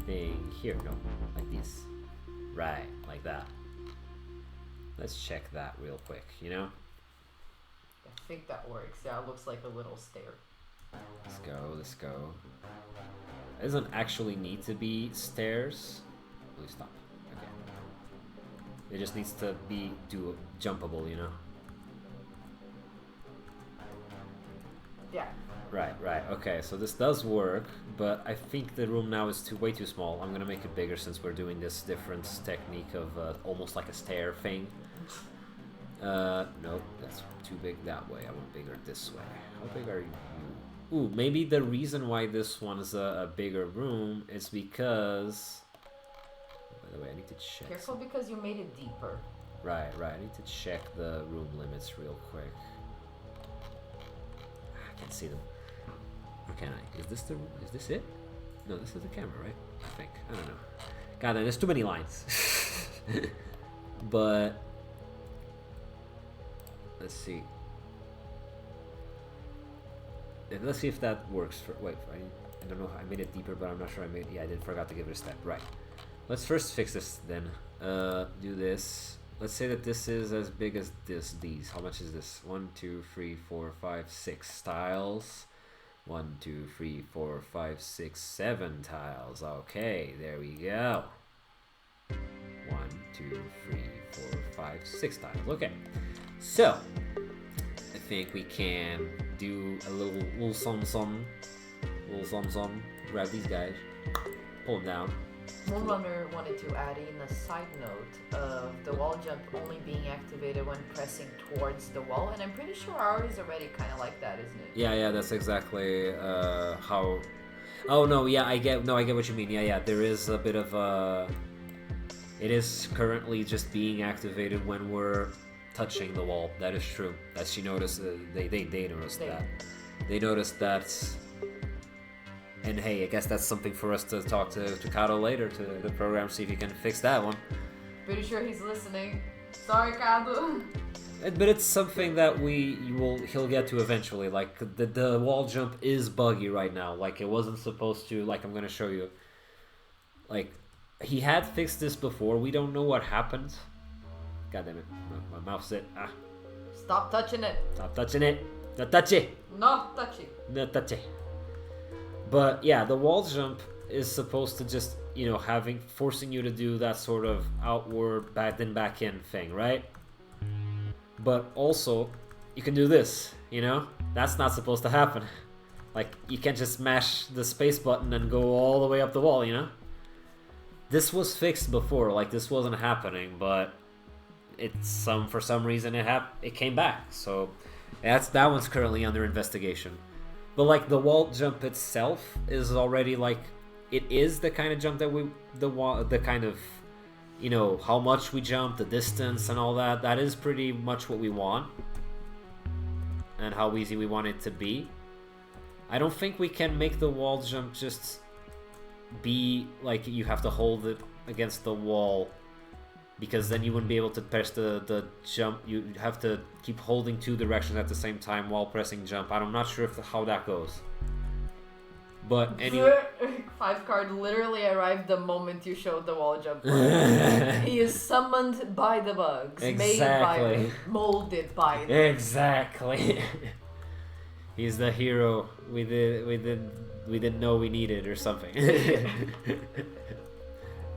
thing here. No, like this. Right, like that. Let's check that real quick, you know? I think that works. Yeah, it looks like a little stair. Let's go, let's go. It doesn't actually need to be stairs. Please stop. Okay. It just needs to be jumpable, you know? Yeah. Right, okay, so this does work, but I think the room now is way too small. I'm gonna make it bigger since we're doing this different technique of almost like a stair thing. Nope, that's too big that way. I want bigger this way. How big are you? Ooh, maybe the reason why this one is a bigger room is because... By the way, I need to check. Careful because you made it deeper. Right, I need to check the room limits real quick. I can't see them. Or can I? Is this it? No, this is the camera, right? I think. I don't know. God, there's too many lines. But let's see. Let's see if that works. Wait, I don't know. I made it deeper, but I'm not sure I made. Yeah, I did forgot to give it a step. Right. Let's first fix this then. Do this. Let's say that this is as big as these. How much is this? 1, 2, 3, 4, 5, 6 tiles. 1, 2, 3, 4, 5, 6, 7 tiles. Okay, there we go. 1, 2, 3, 4, 5, 6 tiles. Okay. So, I think we can do a little some. Grab these guys, pull them down. Moonrunner wanted to add in a side note of the wall jump only being activated when pressing towards the wall, and I'm pretty sure ours is already kind of like that, isn't it? Yeah, that's exactly how. Oh no, yeah, I get what you mean. Yeah, there is a bit of a. It is currently just being activated when we're touching the wall. That is true. That she noticed. They noticed that. They noticed that. And hey, I guess that's something for us to talk to Godot later, to the program, see if he can fix that one. Pretty sure he's listening. Sorry, Godot. But it's something that he'll get to eventually. Like the wall jump is buggy right now. Like it wasn't supposed to. Like I'm gonna show you. Like he had fixed this before. We don't know what happened. God damn it, my mouth's it. Ah. Stop touching it. Stop touching it. Not touch it. No touch it. No touch it. But yeah, the wall jump is supposed to just, forcing you to do that sort of outward back in thing, right? But also, you can do this, That's not supposed to happen. Like, you can't just smash the space button and go all the way up the wall, This was fixed before, like this wasn't happening, but for some reason it came back. So that one's currently under investigation. But like the wall jump itself is already like, it is the kind of jump that the kind of, how much we jump, the distance and all that. That is pretty much what we want. And how easy we want it to be. I don't think we can make the wall jump just be like you have to hold it against the wall, because then you wouldn't be able to press the jump. You have to keep holding 2 directions at the same time while pressing jump. I'm not sure how that goes. But anyway, 5 card literally arrived the moment you showed the wall jump. He is summoned by the bugs, exactly. Made by, molded by them. Exactly. He's the hero we didn't know we needed or something.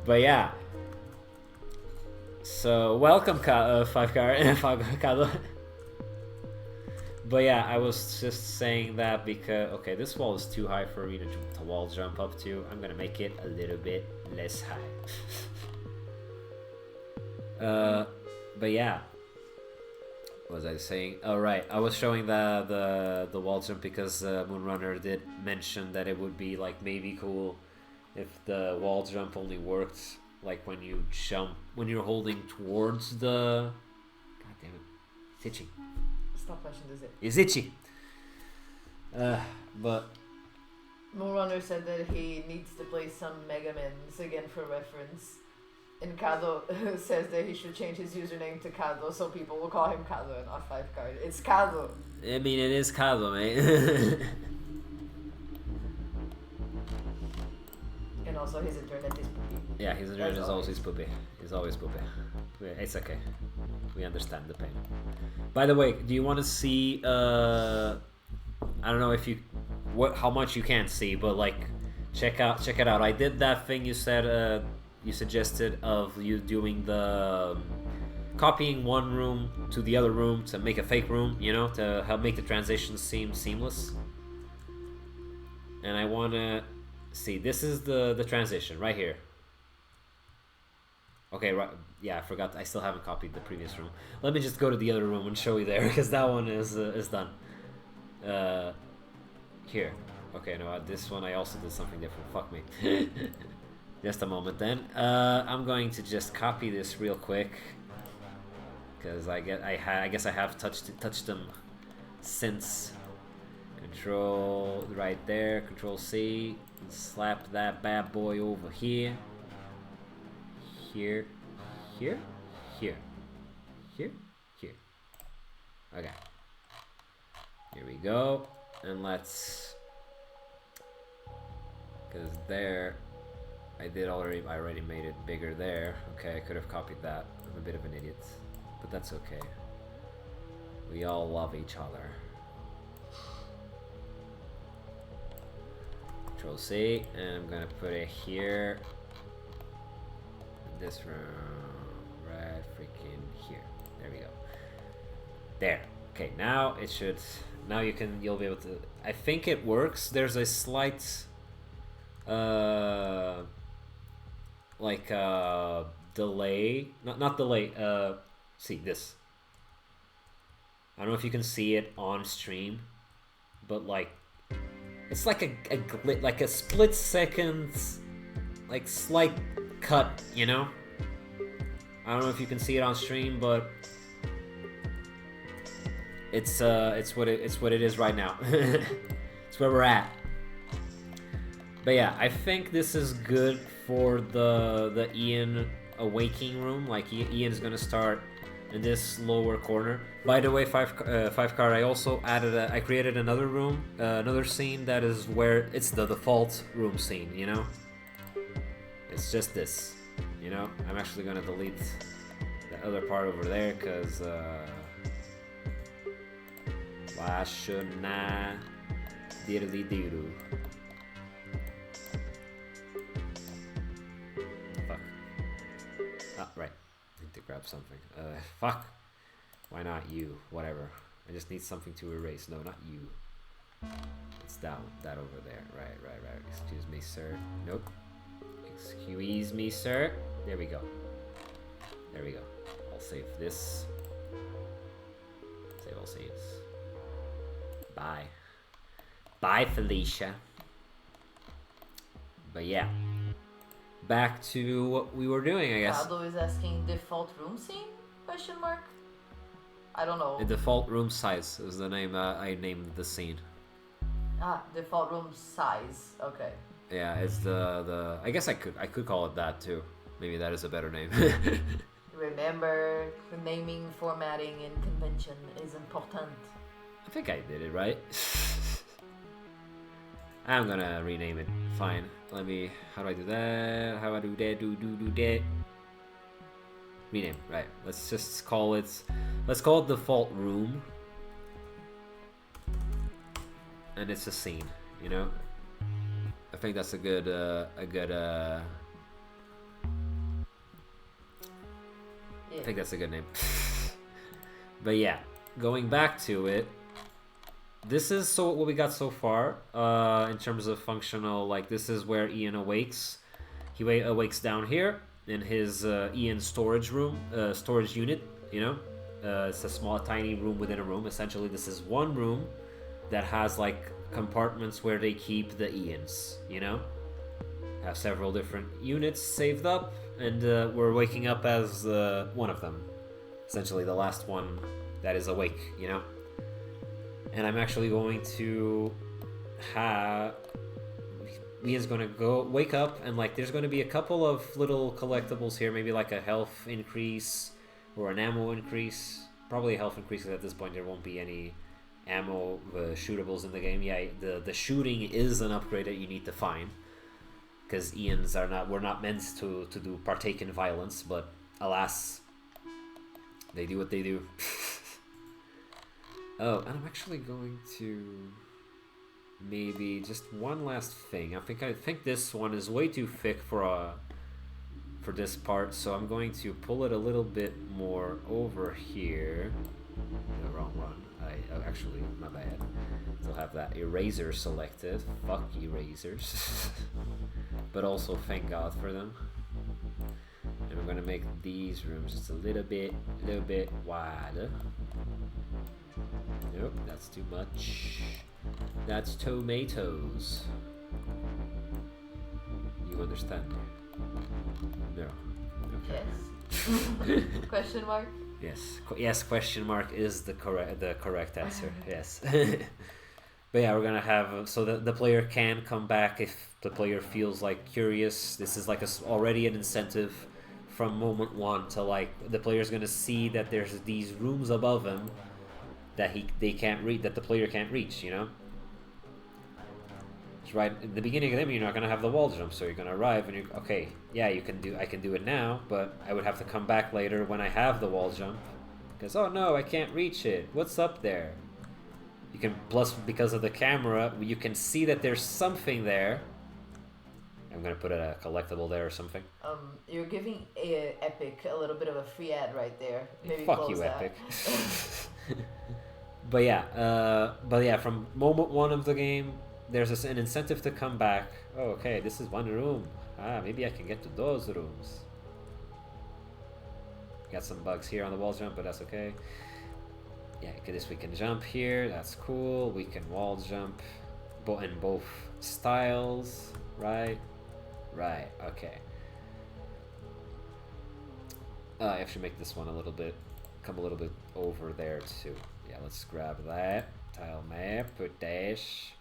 But yeah. So welcome, 5 card. But yeah, I was just saying that because this wall is too high for me to wall jump up to. I'm gonna make it a little bit less high. But yeah, what was I saying? Oh right, I was showing the wall jump because Moonrunner did mention that it would be like maybe cool if the wall jump only worked like when you jump, when you're holding towards the... God damn it. It's itchy. Stop touching the zip. It's itchy. But... Moonrunner said that he needs to play some Mega Mans again for reference. And Kado says that he should change his username to Kado so people will call him Kado and not 5card. It's Kado. I mean, it is Kado, mate. And also his internet is poopy. Yeah, his internet is always poopy. He's always poopy. It's okay. We understand the pain. By the way, do you want to see? I don't know if you, how much you can see, but like, check it out. I did that thing you said. You suggested of you doing the copying one room to the other room to make a fake room. You know, to help make the transition seem seamless. And I wanna see. This is the transition right here. Okay, right. Yeah, I forgot. I still haven't copied the previous room. Let me just go to the other room and show you there, because that one is done. Here. Okay, no, this one I also did something different. Fuck me. Just a moment then. I'm going to just copy this real quick, because I guess I have touched them since. Control right there. Control C. Slap that bad boy over here. Here, here, here, here, here. Okay. Here we go. And let's, because there, I already made it bigger there. Okay, I could have copied that. I'm a bit of an idiot, but that's okay. We all love each other. Control C, and I'm gonna put it here. This room, right freaking here. There we go. There. Okay, now it should. Now you'll be able to. I think it works. There's a slight, like delay. Not delay. See this. I don't know if you can see it on stream, but like, it's like like a split second, like slight cut, you know. I don't know if you can see it on stream, but it's what it is right now. It's where we're at. But yeah, I think this is good for the Ian awakening room. Like Ian's gonna start in this lower corner. By the way, 5card, I also added I created another room, another scene that is where it's the default room scene, you know. It's just this, you know. I'm actually gonna delete the other part over there, because why shouldn't I? Diddly doo. Fuck. Ah, right. I need to grab something. Fuck. Why not you? Whatever. I just need something to erase. No, not you. It's that over there. Right. Excuse me, sir. Nope. Excuse me, sir. There we go. I'll save this. Save all saves. Bye, Felicia. But yeah. Back to what we were doing, I guess. Godot is asking default room scene? Question mark. I don't know. The default room size is the name I named the scene. Ah, default room size. Okay. Yeah, it's the I guess I could call it that too. Maybe that is a better name. Remember, naming, formatting, and convention is important. I think I did it right. I'm gonna rename it. Fine. Let me. How do I do that? How do I do that? Do that. Rename. Right. Let's just call it. Let's call it default room. And it's a scene. You know. I think that's a good. Yeah. I think that's a good name. But yeah, going back to it. This is what we got so far in terms of functional. Like, this is where Ian awakes. He awakes down here in his Ian storage room, storage unit. You know, it's a small, tiny room within a room. Essentially, this is one room that has like compartments where they keep the Ians. You know, have several different units saved up, and we're waking up as one of them. Essentially, the last one that is awake. You know. And I'm actually going to Ian's gonna go wake up, and like there's gonna be a couple of little collectibles here, maybe like a health increase or an ammo increase. Probably a health increase, because at this point there won't be any ammo shootables in the game. Yeah, the shooting is an upgrade that you need to find, because Ians we're not meant to partake in violence, but alas, they do what they do. Oh, and I'm actually going to maybe just one last thing. I think this one is way too thick for this part, so I'm going to pull it a little bit more over here. The wrong one. Actually, my bad. Still have that eraser selected. Fuck erasers. But also thank God for them. And we're gonna make these rooms just a little bit wider. Nope, that's too much. That's tomatoes. You understand? No. Okay. Yes. Question mark? Yes, question mark is the correct answer. Yes. But yeah, we're gonna have so the player can come back if the player feels like curious. This is like already an incentive from moment one to like the player's gonna see that there's these rooms above him that they can't read, that the player can't reach. You know. Right in the beginning of the game, you're not gonna have the wall jump, so you're gonna arrive and you're okay. Yeah, I can do it now, but I would have to come back later when I have the wall jump, because oh no, I can't reach it. What's up there? You can plus because of the camera, you can see that there's something there. I'm gonna put a collectible there or something. You're giving Epic a little bit of a free ad right there. Maybe fuck you, that. Epic. But yeah, from moment one of the game, there's an incentive to come back. Oh, okay, this is one room. Maybe I can get to those rooms. Got some bugs here on the wall jump, but that's okay. Yeah, we can jump here. That's cool. We can wall jump in both styles. Right. Okay. I should make this one come a little bit over there too. Yeah, let's grab that tile map. Put dash.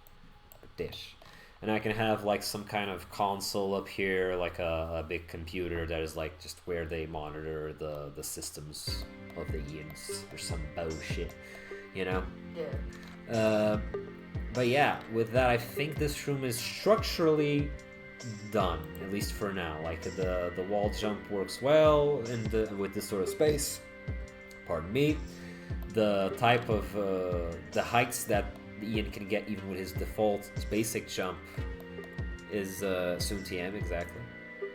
And I can have like some kind of console up here, like a big computer that is like just where they monitor the systems of the Yeets or some bullshit, you know? Yeah. But yeah, with that, I think this room is structurally done, at least for now. Like the wall jump works well with this sort of space. Pardon me. The type of the heights that Ian can get even with his default basic jump is soon TM, exactly.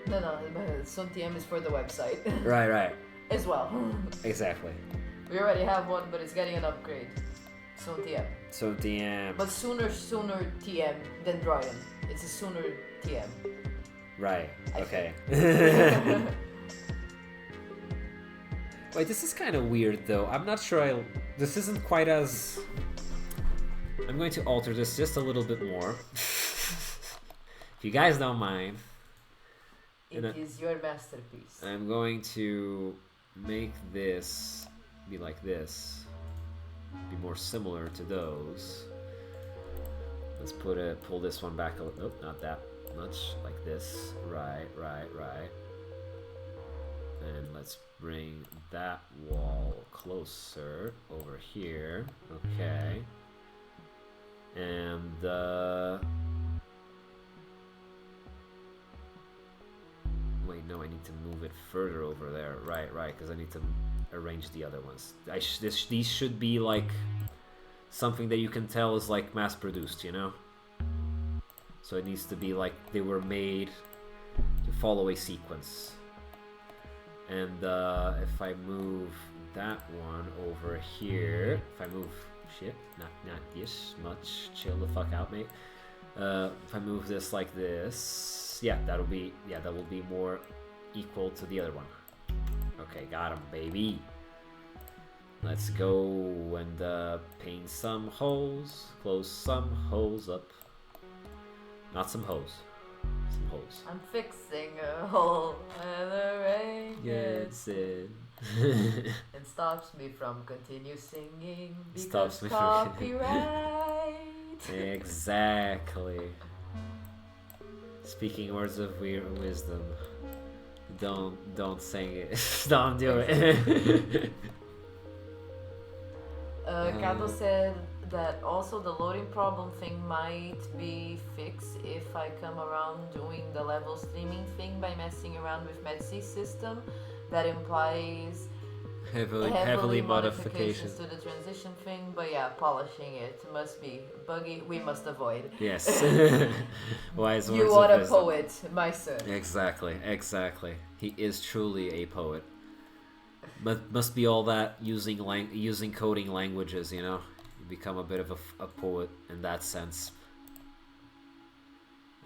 No, soon TM is for the website. Right. As well. Exactly. We already have one, but it's getting an upgrade. Soon TM. Soon TM. But sooner TM than Droian. It's a sooner TM. Right. Okay. Wait, this is kind of weird though. I'm not sure this isn't quite as... I'm going to alter this just a little bit more. If you guys don't mind. It is your masterpiece. I'm going to make this be like this. Be more similar to those. Let's pull this one back a little. Nope, not that much. Like this. Right. And let's bring that wall closer over here. Okay. And wait, no, I need to move it further over there. Right, because I need to arrange the other ones. These should be like something that you can tell is like mass produced, you know? So it needs to be like they were made to follow a sequence. And if I move that one over here, if I move not this much, chill the fuck out, mate. If I move this like this, that will be more equal to the other one. Okay, got him, baby. Let's go and paint some holes, close some holes up. Not some holes. Some holes. I'm fixing a hole and the rain gets in. And stops me from continue singing because copyright. Exactly. Speaking words of wisdom. Don't sing it. Don't do it. Kato said that also the loading problem thing might be fixed if I come around doing the level streaming thing by messing around with Metsys system. That implies heavily modifications to the transition thing, but yeah, polishing it must be buggy. We must avoid. Yes. Wise words You are of a wisdom. poet, my son. Exactly. He is truly a poet. But must be all that using coding languages, you know? You become a bit of a poet in that sense.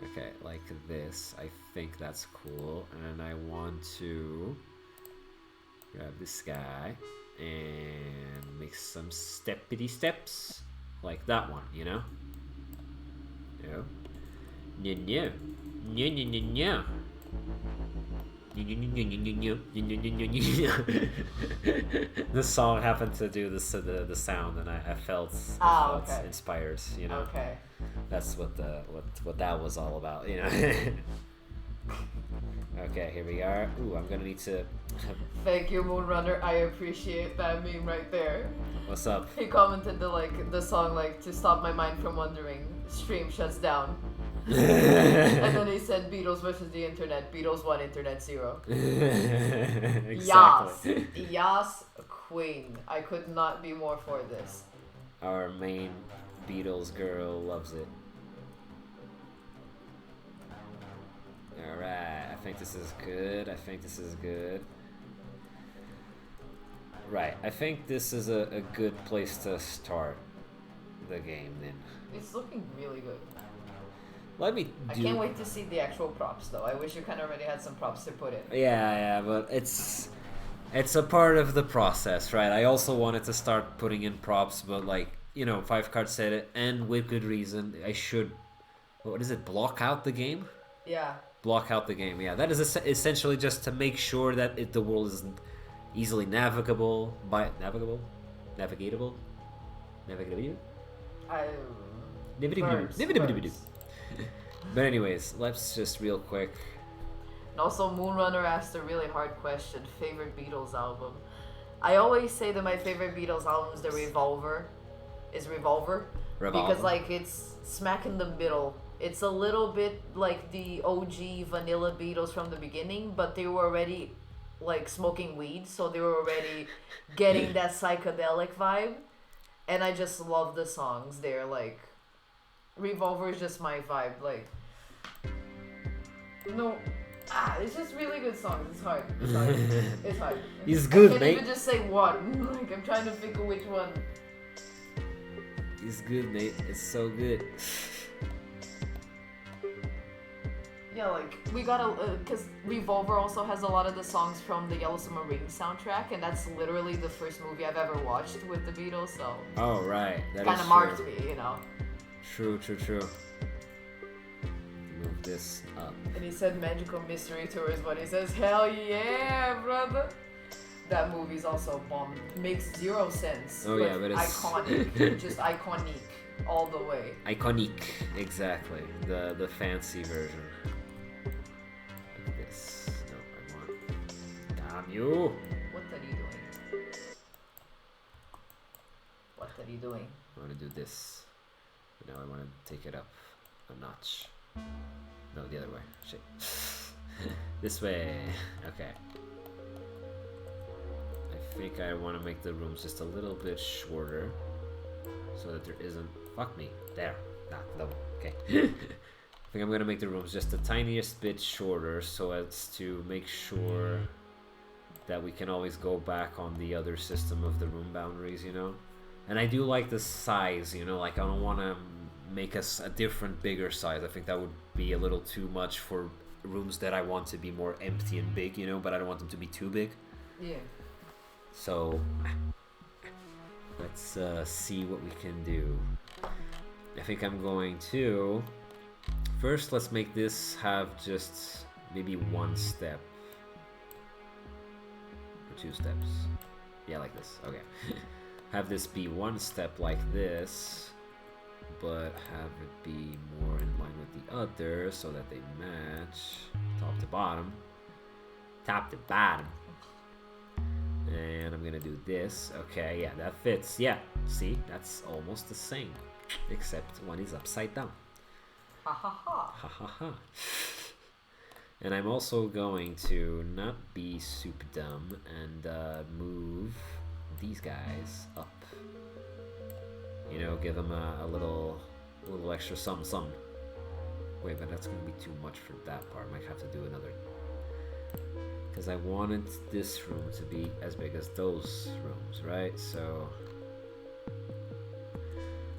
Okay, like this. I think that's cool. And I want to grab this guy and make some steppity steps. Like that one, you know? No. No. This song happened to do the sound, and I felt okay. inspired. You know, Okay. that's what that was all about. You know. Okay, here we are. Ooh, I'm gonna need to. Thank you, Moonrunner. I appreciate that meme right there. What's up? He commented the song to stop my mind from wandering. Stream shuts down. And then he said Beatles versus the internet. Beatles 1, internet 0. Exactly. Yas queen. I could not be more for this. Our main Beatles girl loves it. Alright, I think this is good. Right, I think this is a good place to start the game then. It's looking really good. Let me I can't wait to see the actual props though. I wish you kind of already had some props to put in. Yeah, but it's a part of the process, right? I also wanted to start putting in props, but like, you know, 5card said it, and with good reason. I should, what is it, block out the game? Yeah. Block out the game, yeah. That is essentially just to make sure that the world is easily navigatable. Verbs. But anyways, let's just real quick. And also, Moonrunner asked a really hard question. Favorite Beatles album? I always say that my favorite Beatles album is Revolver. Because like it's smack in the middle. It's a little bit like the OG vanilla Beatles from the beginning, but they were already like smoking weed, so they were already getting that psychedelic vibe. And I just love the songs. They're like, Revolver is just my vibe. Like, no, it's just really good songs. It's hard. It's hard. He's good, I can't mate. even just say one. Like, I'm trying to think of which one. He's good, mate. It's so good. Yeah, like, we gotta, because Revolver also has a lot of the songs from the Yellow Submarine soundtrack, and that's literally the first movie I've ever watched with the Beatles, so... Oh, right. That kind of marked me, you know? True. Move this up. And he said Magical Mystery Tours, but he says, hell yeah, brother! That movie's also bomb. Makes zero sense. Oh, yeah, but it's... iconic. Just iconic. All the way. Iconic. Exactly. The fancy version. Damn you! What are you doing? I want to do this. But now I want to take it up a notch. No, the other way. Shit. This way. Okay. I think I want to make the rooms just a little bit shorter. So that there isn't... Fuck me. There. No. Okay. I think I'm going to make the rooms just the tiniest bit shorter so as to make sure that we can always go back on the other system of the room boundaries, you know? And I do like the size, you know? Like, I don't want to make us a different, bigger size. I think that would be a little too much for rooms that I want to be more empty and big, you know? But I don't want them to be too big. Yeah. So, let's see what we can do. I think I'm going to... First, let's make this have just maybe one step. Or 2 steps. Yeah, like this. Okay. Have this be 1 step like this. but have it be more in line with the others so that they match top to bottom. Top to bottom. And I'm gonna do this. Okay, yeah, that fits. Yeah, see, that's almost the same, except one is upside down. Ha ha ha. Ha ha ha. And I'm also going to not be super dumb and move these guys up. You know, give them a little extra something. Wait, but that's gonna be too much for that part. Might have to do another. Because I wanted this room to be as big as those rooms, right? So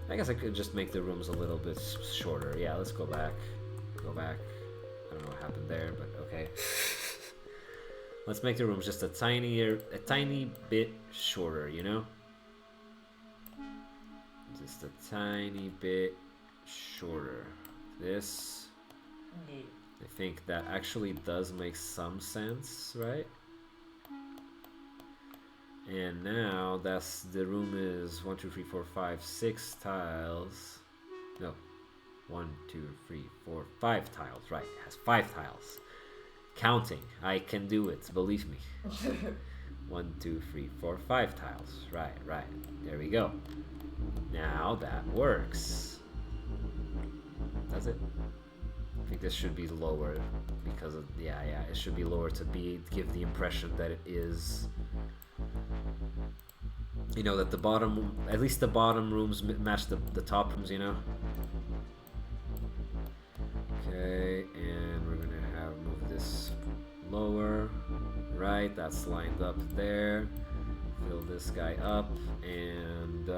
I guess I could just make the rooms a little bit shorter. Yeah, let's go back. Go back. I don't know what happened there, but okay. Let's make the rooms just a tiny bit shorter, you know? Just a tiny bit shorter. This, Yeah. I think that actually does make some sense, right? And now that's the room is 1, 2, 3, 4, 5, 6 tiles. No, 1, 2, 3, 4, 5 tiles. Right, it has 5 tiles. Counting, I can do it. Believe me. 1, 2, 3, 4, 5 tiles. Right. There we go. Now that works. Does it? I think this should be lower because of yeah. It should be lower to give the impression that it is. You know that the bottom, at least the bottom rooms match the top rooms. You know. Okay, and we're gonna have move this lower. Right, that's lined up there. Fill this guy up and.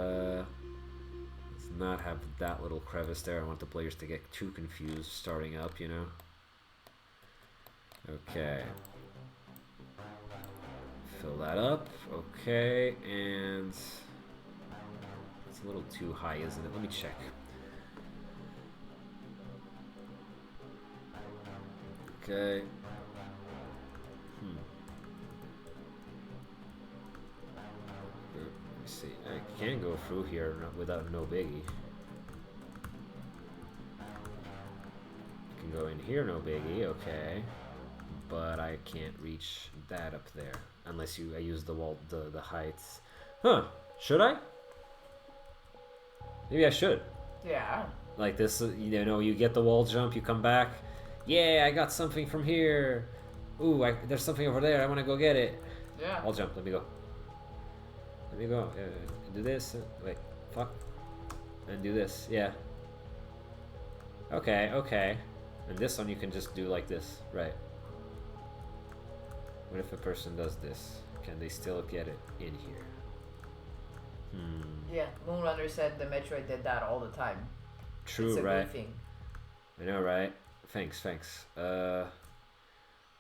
Not have that little crevice there. I want the players to get too confused starting up, you know. Okay. Fill that up. Okay, and it's a little too high, isn't it? Let me check. Okay. See, I can go through here without no biggie. I can go in here, no biggie, okay. But I can't reach that up there unless I use the wall, the heights. Huh? Should I? Maybe I should. Yeah. Like this, you know, you get the wall jump, you come back. Yeah, I got something from here. Ooh, there's something over there. I want to go get it. Yeah. Wall jump. Let me go. Let me go. Do this. Wait. Fuck. And do this. Yeah. Okay. And this one you can just do like this. Right. What if a person does this? Can they still get it in here? Yeah. Moonrunner said the Metroid did that all the time. True, it's a right? good thing. I know, right? Thanks. But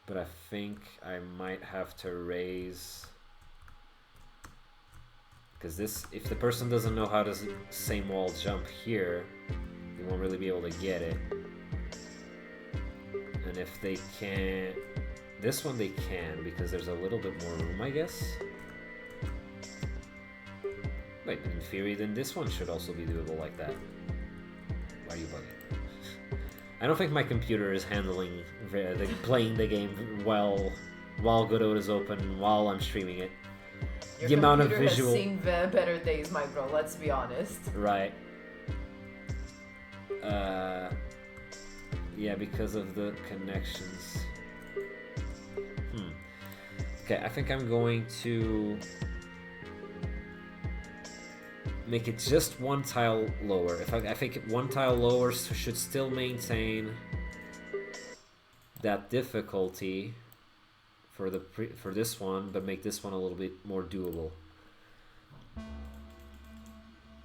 I think I might have to raise... Because this, if the person doesn't know how to same wall jump here, they won't really be able to get it. And if they can't, this one they can because there's a little bit more room, I guess. Wait, in theory, then this one should also be doable like that. Why are you bugging? I don't think my computer is handling playing the game well while Godot is open while I'm streaming it. Your the amount of computer visual has seen better days, my bro. Let's be honest. Right. Yeah, because of the connections. Okay, I think I'm going to make it just one tile lower. I think one tile lower should still maintain that difficulty for this one, but make this one a little bit more doable.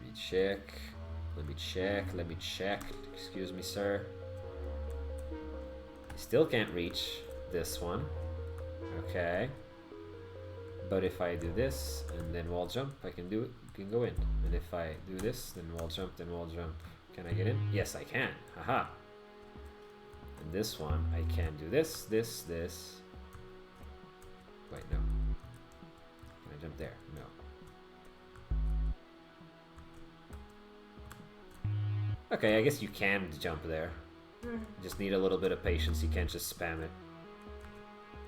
Let me check. Excuse me, sir. I still can't reach this one. Okay. But if I do this and then wall jump, I can do it. Can go in. And if I do this, then wall jump. Can I get in? Yes, I can. Haha. And this one, I can do this. Wait, no. Can I jump there? No. Okay, I guess you can jump there. You just need a little bit of patience. You can't just spam it.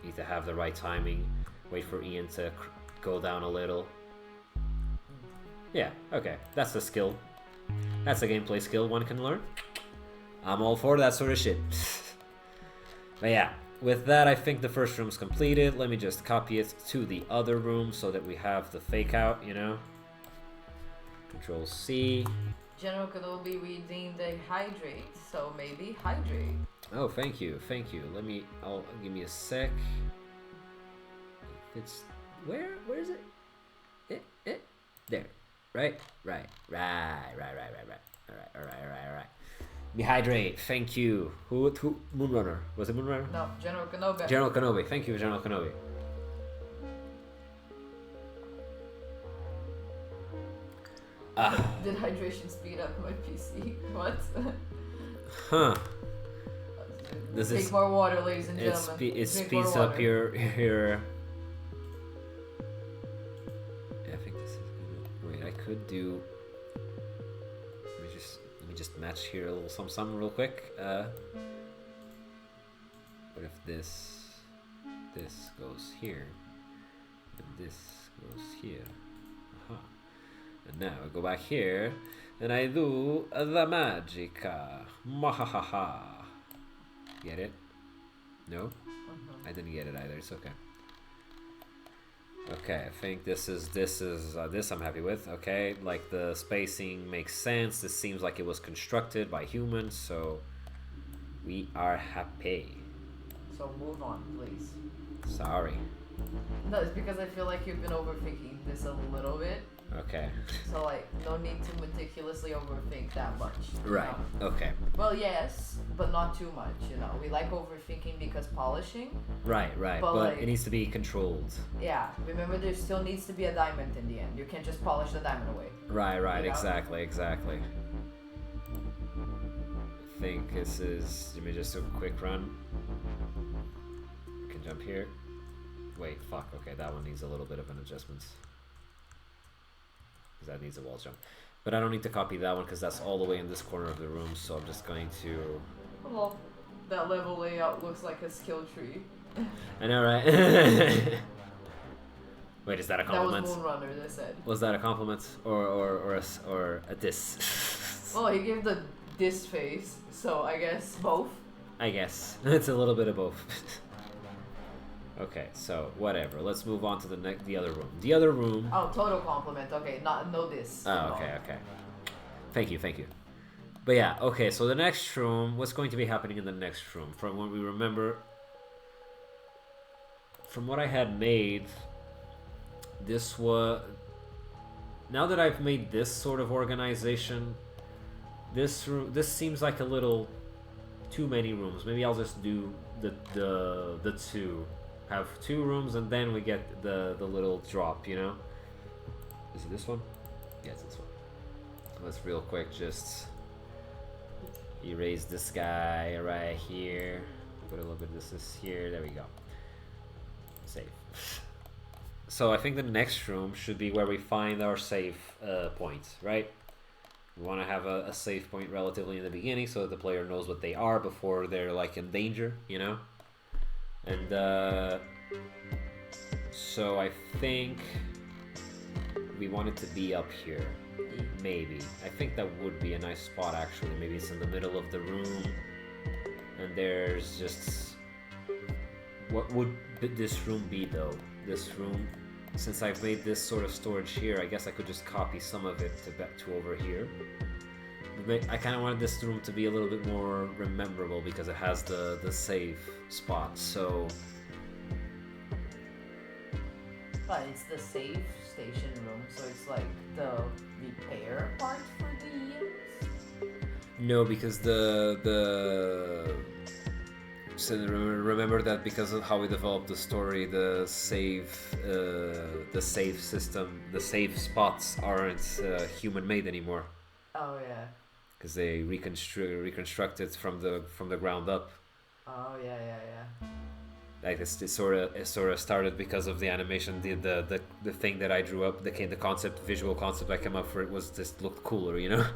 You need to have the right timing. Wait for Ian to go down a little. Yeah, okay. That's a skill. That's a gameplay skill one can learn. I'm all for that sort of shit. But yeah, with that, I think the first room's completed. Let me just copy it to the other room so that we have the fake out, you know? Control C. General Kenobi reading the hydrate, so maybe hydrate. Oh, thank you. Give me a sec. It's where is it? There. Right. All right. Dehydrate. Thank you. Who? Moonrunner. Was it Moonrunner? No, General Kenobi. General Kenobi. Thank you, General Kenobi. Did hydration speed up my PC? What? Huh. Take more water, ladies and gentlemen. It speeds up your. Yeah, I think this is good. Wait, I could do. Let me just match here a little some real quick. What if this goes here, and this goes here? Aha. And now I go back here, and I do the magica. Mahahaha. Get it? No? I didn't get it either. It's okay. Okay, I think this I'm happy with. Okay, like the spacing makes sense. This seems like it was constructed by humans, so we are happy. So move on, please. Sorry. No, it's because I feel like you've been overthinking this a little bit. Okay. So like, no need to meticulously overthink that much. Right. Okay. Well, yes, but not too much. You know, we like overthinking because polishing. Right. But like, it needs to be controlled. Yeah. Remember, there still needs to be a diamond in the end. You can't just polish the diamond away. Right. You know? Exactly. I think this is. Let me just do a quick run. We can jump here. Wait. Fuck. Okay, that one needs a little bit of an adjustment. That needs a wall jump, but I don't need to copy that one because that's all the way in this corner of the room, so I'm just going to. Well, that level layout looks like a skill tree. I know, right? Wait, is that a compliment? That was Moonrunner, they said. Was that a compliment or a diss? Well, he gave the diss face, so I guess both. I guess it's a little bit of both. Okay, so whatever. Let's move on to the other room. The other room. Oh, total compliment. Okay, no this. Oh, okay. Thank you. But yeah, okay. So the next room. What's going to be happening in the next room? From what we remember, from what I had made, this was. Now that I've made this sort of organization, this room. This seems like a little too many rooms. Maybe I'll just do the two. Have two rooms and then we get the little drop, you know? Is it this one? Yeah, it's this one. Let's real quick just erase this guy right here. Put a little bit of this here. There we go. Save. So I think the next room should be where we find our save points, right? We want to have a save point relatively in the beginning so that the player knows what they are before they're like in danger, you know? And so I think we want it to be up here. Maybe. I think that would be a nice spot actually. Maybe it's in the middle of the room and there's just... What would this room be though? This room, since I've made this sort of storage here, I guess I could just copy some of it to over here. I kind of wanted this room to be a little bit more rememberable because it has the save spot, so... But it's the save station room, so it's like the repair part for the Yeets? No, because so remember that because of how we developed the story, the save system, the save spots aren't human-made anymore. Oh yeah. Because they reconstructed from the ground up. Oh yeah. Like it sort of started because of the animation. The thing that I drew up, the visual concept I came up for it was just looked cooler, you know.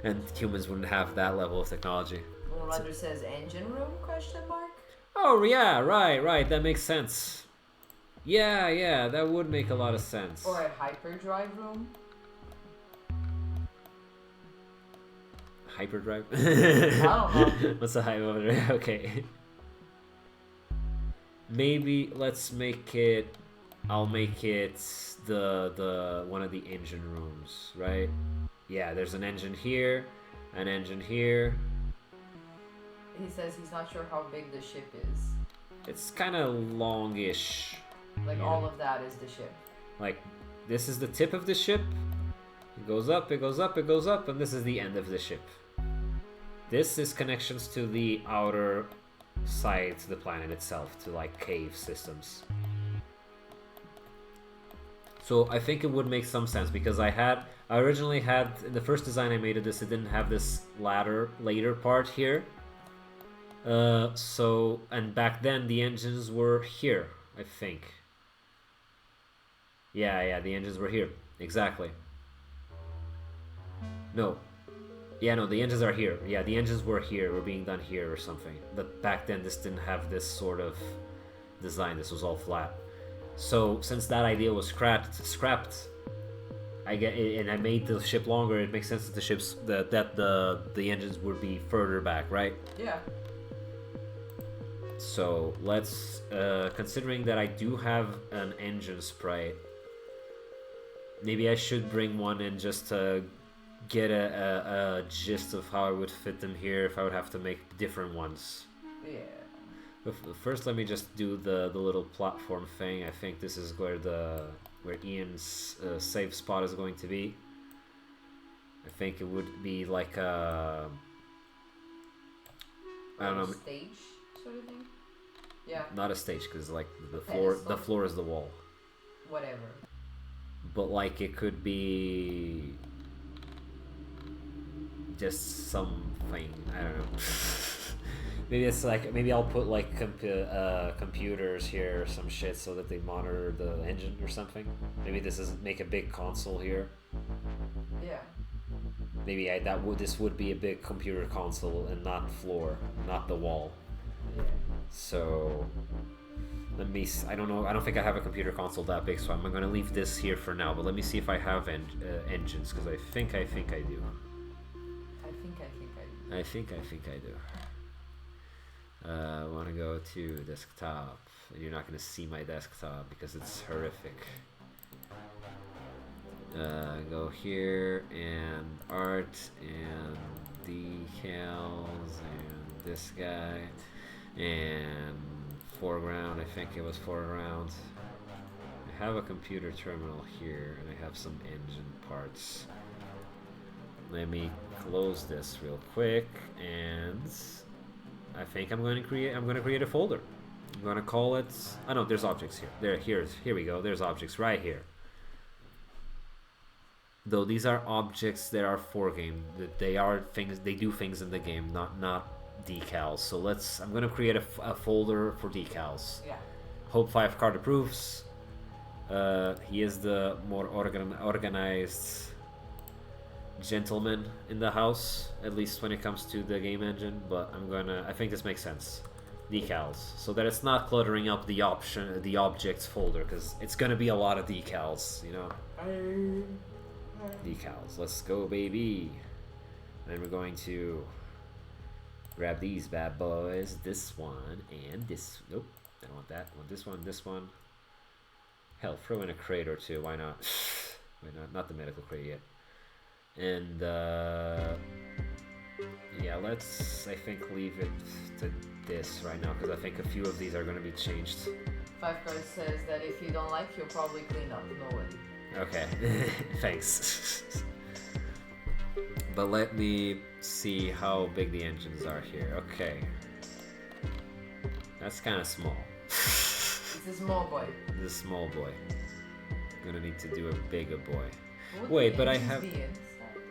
And humans wouldn't have that level of technology. Roger says engine room question mark. Oh yeah, right. That makes sense. Yeah, that would make a lot of sense. Or a hyperdrive room. Hyperdrive? I don't know. What's a hyperdrive? Okay. Maybe let's make it. I'll make it the one of the engine rooms, right? Yeah, there's an engine here, an engine here. He says he's not sure how big the ship is. It's kind of longish. Like all of that is the ship. Like this is the tip of the ship. It goes up, it goes up, it goes up, and this is the end of the ship. This is connections to the outer side, to the planet itself, to like cave systems. So I think it would make some sense because I originally had, in the first design I made of this, it didn't have this later part here. And back then the engines were here, I think. Yeah, the engines were here, exactly. No, the engines are here. Yeah, the engines were here, were being done here or something. But back then this didn't have this sort of design, this was all flat. So since that idea was scrapped, and I made the ship longer, it makes sense that the engines would be further back, right? Yeah. So let's, considering that I do have an engine sprite, maybe I should bring one in just to get a gist of how I would fit them here if I would have to make different ones. Yeah. But first, let me just do the little platform thing. I think this is where Ian's safe spot is going to be. I think it would be like a, I don't know, stage sort of thing. Yeah. not a stage because like the floor is the wall. Whatever. But like it could be just something, I don't know. Maybe I'll put like computers here or some shit so that they monitor the engine or something. Maybe make a big console here. Yeah. Maybe this would be a big computer console and not floor, not the wall. Yeah. So let me. I don't know. I don't think I have a computer console that big, so I'm gonna leave this here for now. But let me see if I have engines, because I think I do. I think I do. I think I do. I want to go to desktop, and you're not going to see my desktop because it's horrific. Go here and art and decals and this guy and foreground. I think it was foreground. I have a computer terminal here and I have some engine parts. Let me close this real quick, and I think I'm going to create a folder. I'm going to call it. Oh no, there's objects here. Here we go. There's objects right here. Though these are objects that are for game. They are things. They do things in the game, not decals. So I'm going to create a folder for decals. Yeah. Hope 5 card approves. He is the more organized gentleman in the house, at least when it comes to the game engine, but I think this makes sense. Decals, so that it's not cluttering up the objects folder, because it's gonna be a lot of decals, you know. Decals, let's go, baby. Then we're going to grab these bad boys, this one and this. Nope, I don't want that one. This one. Hell, throw in a crate or two. Why not? Why not? Not the medical crate yet. And yeah, let's, I think, leave it to this right now, because I think a few of these are going to be changed. 5 Card says that if you don't like, you'll probably clean up. No way. Okay, thanks. But let me see how big the engines are here. Okay, that's kind of small. It's a small boy. It's a small boy. Gonna need to do a bigger boy. Would Wait, the but I engines have. be inside?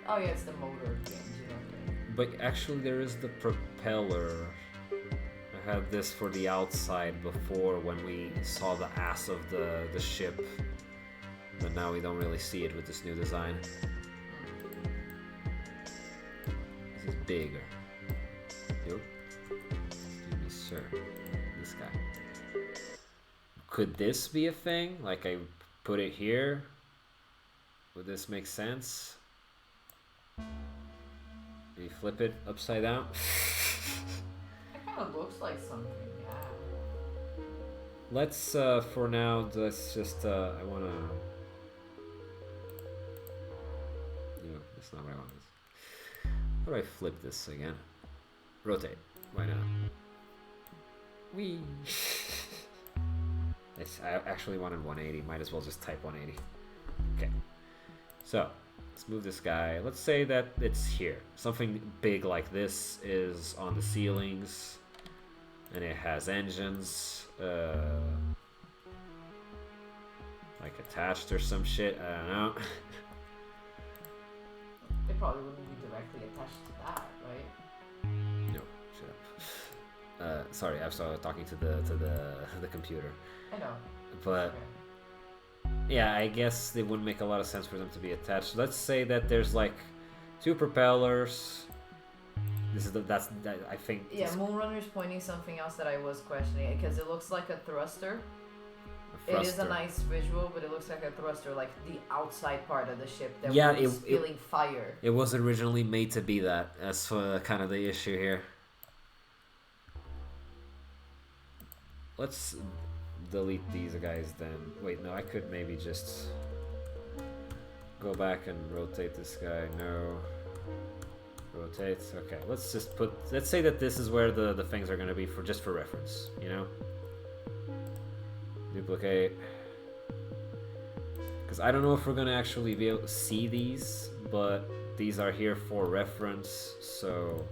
Oh yeah, it's the motor of the engine. Okay. But actually, there is the propeller. I had this for the outside before when we saw the ass of the ship. But now we don't really see it with this new design. This is bigger. Yo. Excuse me, sir. This guy. Could this be a thing? Like I put it here? Would this make sense? Maybe flip it upside down? It kind of looks like something, yeah. Let's, for now, let's just, I want to... No, that's not what I want. How do I flip this again? Rotate. Why not? Whee! I actually wanted 180. Might as well just type 180. Okay. So, let's move this guy. Let's say that it's here. Something big like this is on the ceilings. And it has engines. Like attached or some shit. I don't know. They probably wouldn't be directly attached to that, right? No, shut up. Sorry, I was talking to the computer. I know. But yeah, I guess it wouldn't make a lot of sense for them to be attached. Let's say that there's like 2 propellers. This is I think. Yeah, Moonrunner's pointing something else that I was questioning because it looks like a thruster. It is a nice visual, but it looks like a thruster, like the outside part of the ship that was spilling fire. It was originally made to be that. That's kind of the issue here. Let's delete these guys then. Wait, no, I could maybe just go back and rotate this guy. No. Rotate. Okay, let's just let's say that this is where the things are going to be for just for reference, you know? Duplicate. Because I don't know if we're going to actually be able to see these, but these are here for reference, so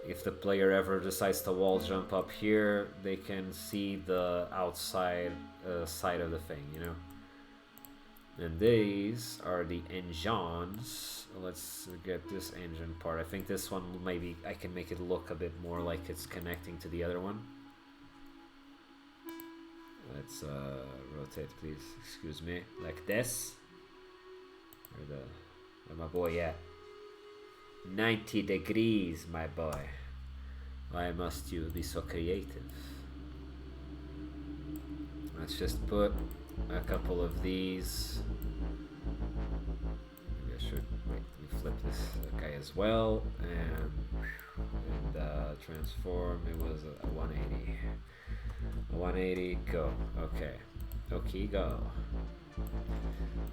if the player ever decides to wall jump up here, they can see the outside side of the thing, you know? And these are the engines. Let's get this engine part. I think this one, maybe I can make it look a bit more like it's connecting to the other one. Let's rotate, please. Excuse me. Like this. Where my boy at? 90 degrees, my boy. Why must you be so creative? Let's just put a couple of these. Maybe I should wait. Let me flip this guy as well, and transform. It was a 180. A 180. Go. Okay. Okay. Go.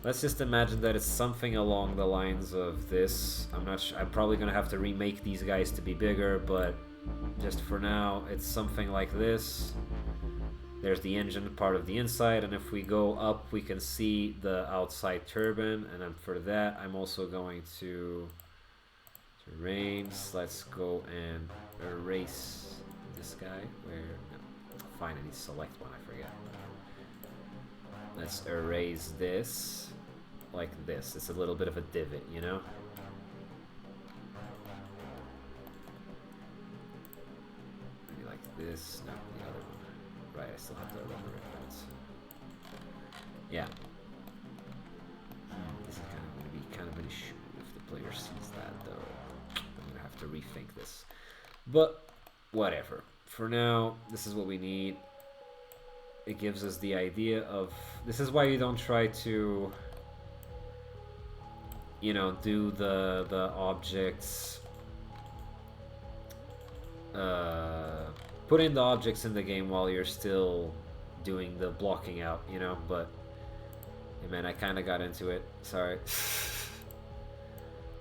Let's just imagine that it's something along the lines of this. I'm not sure. I'm probably gonna have to remake these guys to be bigger, but just for now, it's something like this. There's the engine part of the inside, and if we go up, we can see the outside turbine. And then for that, I'm also going to terrains. Let's go and erase this guy. Where? No. Fine, I need to select one. I forget. Let's erase this like this. It's a little bit of a divot, you know? Maybe like this. No, the other one. Right, I still have the rubber ribbons. Yeah. This is kind of going to be kind of an issue if the player sees that, though. I'm going to have to rethink this. But, whatever. For now, this is what we need. It gives us the idea of... This is why you don't try to... You know, do the objects... put in the objects in the game while you're still doing the blocking out, you know, but... Hey man, I kind of got into it. Sorry.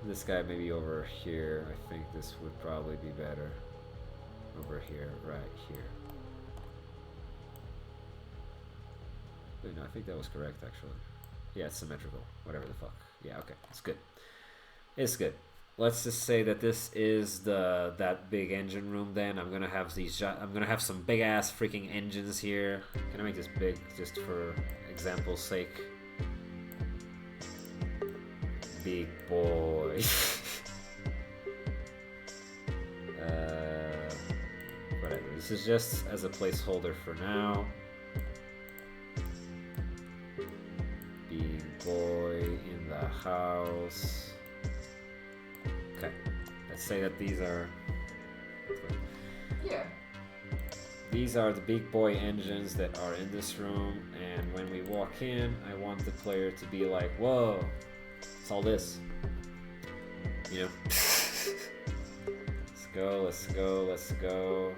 This guy maybe over here. I think this would probably be better. Over here, right here. Wait, no, I think that was correct, actually. Yeah, it's symmetrical. Whatever the fuck. Yeah, okay. It's good. It's good. Let's just say that this is that big engine room then. I'm gonna have some big ass freaking engines here. Can I make this big just for example's sake? Big boy. This is just as a placeholder for now. Big boy in the house. Okay, let's say that these are... Yeah. These are the big boy engines that are in this room, and when we walk in, I want the player to be like, whoa, it's all this. You know? Let's go, let's go, let's go.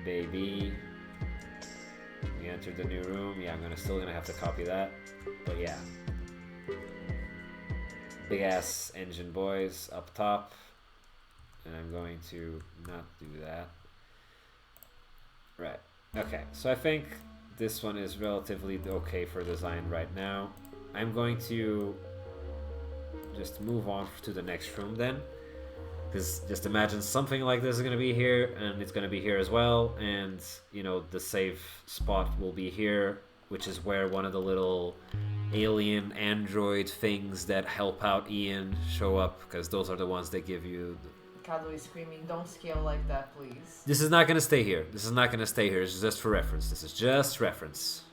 Baby. We entered the new room. Yeah, I'm still gonna have to copy that. But yeah. Big ass engine boys up top. And I'm going to not do that. Right. Okay, so I think this one is relatively okay for design right now. I'm going to just move on to the next room then. Because just imagine something like this is going to be here, and it's going to be here as well, and you know, the save spot will be here, which is where one of the little alien android things that help out Ian show up, because those are the ones that give you... Godot is screaming, don't scale like that, please. This is not going to stay here. This is not going to stay here. It's just for reference. This is just reference.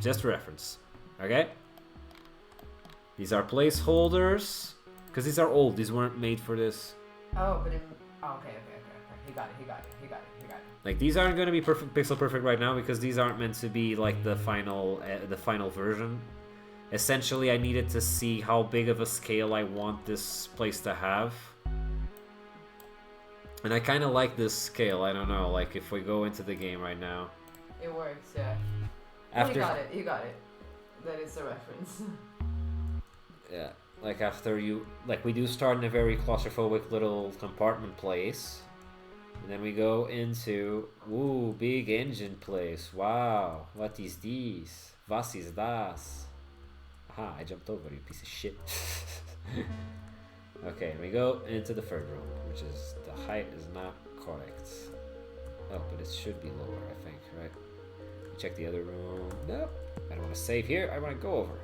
Just reference. Okay? These are placeholders. Because these are old. These weren't made for this. Oh, but okay. He got it. Like, these aren't going to be perfect, pixel perfect right now, because these aren't meant to be like the final version. Essentially, I needed to see how big of a scale I want this place to have. And I kind of like this scale. I don't know, like if we go into the game right now. It works, yeah. After... You got it. That is a reference. Yeah, like after you... Like, we do start in a very claustrophobic little compartment place. And then we go into... Ooh, big engine place. Wow, what is this? Was is das? Aha, I jumped over, you piece of shit. Okay, we go into the third room, which is... The height is not correct. Oh, but it should be lower, I think, right? Check the other room. Nope. I don't want to save here. I want to go over.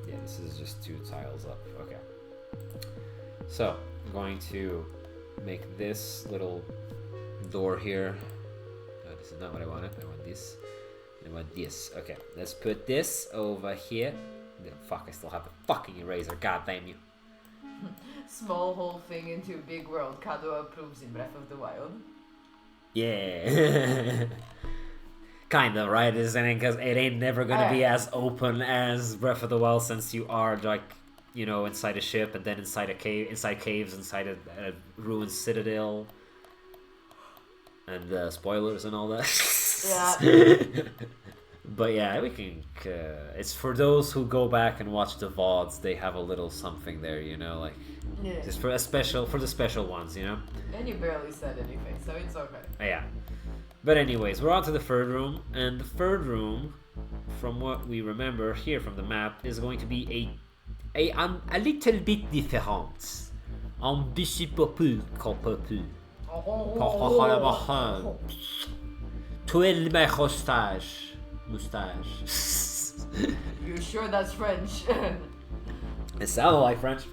Yeah, this is just 2 tiles up. Okay. So, I'm going to make this little door here. No, this is not what I wanted. I want this. I want this. Okay, let's put this over here. No, fuck, I still have the fucking eraser. God damn you. Small whole thing into big world. Godot approves in Breath of the Wild. Yeah. Kinda, right? Isn't it? Because it ain't never gonna be as open as Breath of the Wild, since you are, like, you know, inside a ship and then inside a cave, inside caves, inside a ruined citadel. And spoilers and all that. Yeah. But yeah, we can... it's for those who go back and watch the VODs, they have a little something there, you know, like... Yeah. Just for the special ones, you know? And you barely said anything, so it's okay. Yeah. But anyways, we're on to the third room, and the third room, from what we remember here from the map, is going to be a little bit different. Un petit peu plus compliqué. Twirl my moustache. You sure that's French? It sounds like French.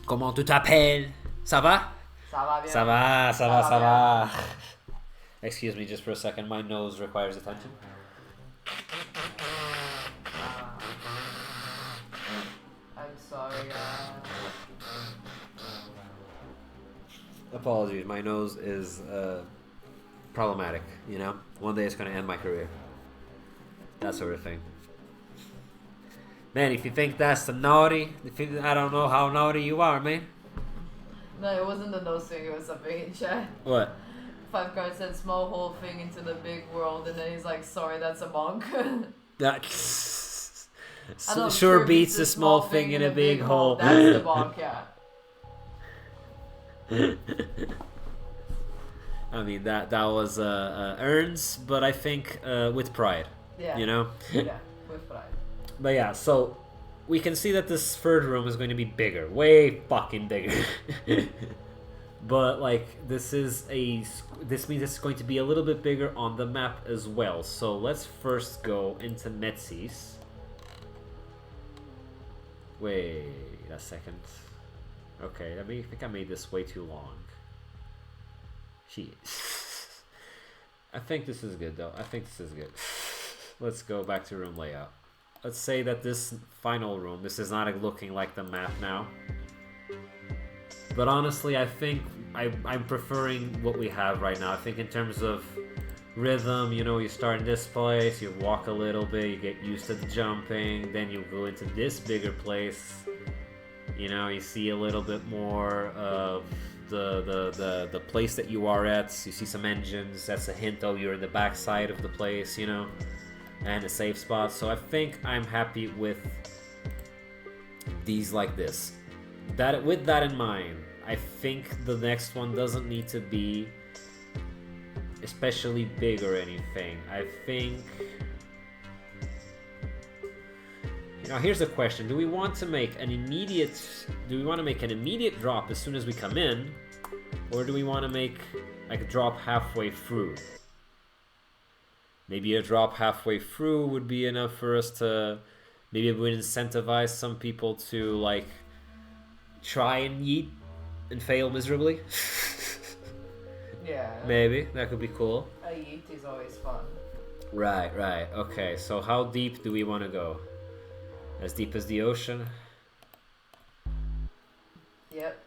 Comment tu t'appelles? Ça va? Ça va bien. Ça va. Excuse me just for a second, my nose requires attention. I'm sorry. Apologies, my nose is problematic, you know? One day it's gonna end my career. That sort of thing. Man, if you think that's the naughty, I don't know how naughty you are, man. No, it wasn't the nose thing, it was something in chat. What? 5 cards said small whole thing into the big world, and then he's like, sorry, that's a monk. That sure beats a small thing in a big hole. That's the monk, yeah. I mean, that was earns, but I think with pride. Yeah. You know? Yeah, with pride. But yeah, so we can see that this third room is going to be bigger. Way fucking bigger. But like, this means it's going to be a little bit bigger on the map as well. So let's first go into Metsys. Wait a second. Okay, I think I made this way too long. Gee. I think this is good though. I think this is good. Let's go back to room layout. Let's say that this final room, this is not looking like the map now. But honestly, I think I'm preferring what we have right now. I think in terms of rhythm, you know, you start in this place, you walk a little bit, you get used to the jumping, then you go into this bigger place. You know, you see a little bit more of the place that you are at. You see some engines. That's a hint though you're in the back side of the place, you know, and a safe spot. So I think I'm happy with these like this. That with that in mind, I think the next one doesn't need to be especially big or anything. I think. Now here's the question: do we want to make an immediate drop as soon as we come in, or do we want to make like a drop halfway through? Maybe a drop halfway through would be enough for us to maybe it would incentivize some people to like try and yeet and fail miserably. Yeah. Maybe that could be cool. A yeet is always fun. Right. Okay, so how deep do we want to go? As deep as the ocean? Yep.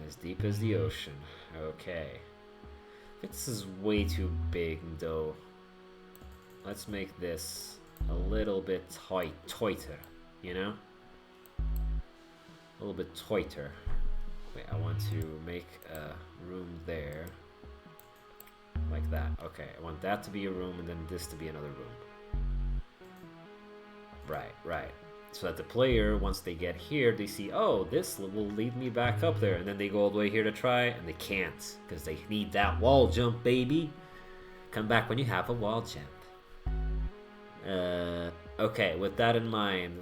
As deep as the ocean. Okay. I think this is way too big though. Let's make this a little bit tighter, you know? A little bit tighter. Wait, I want to make a room there. Like that. Okay, I want that to be a room and then this to be another room. Right. So that the player, once they get here, they see, oh, this will lead me back up there. And then they go all the way here to try, and they can't. Because they need that wall jump, baby. Come back when you have a wall jump. Okay, with that in mind,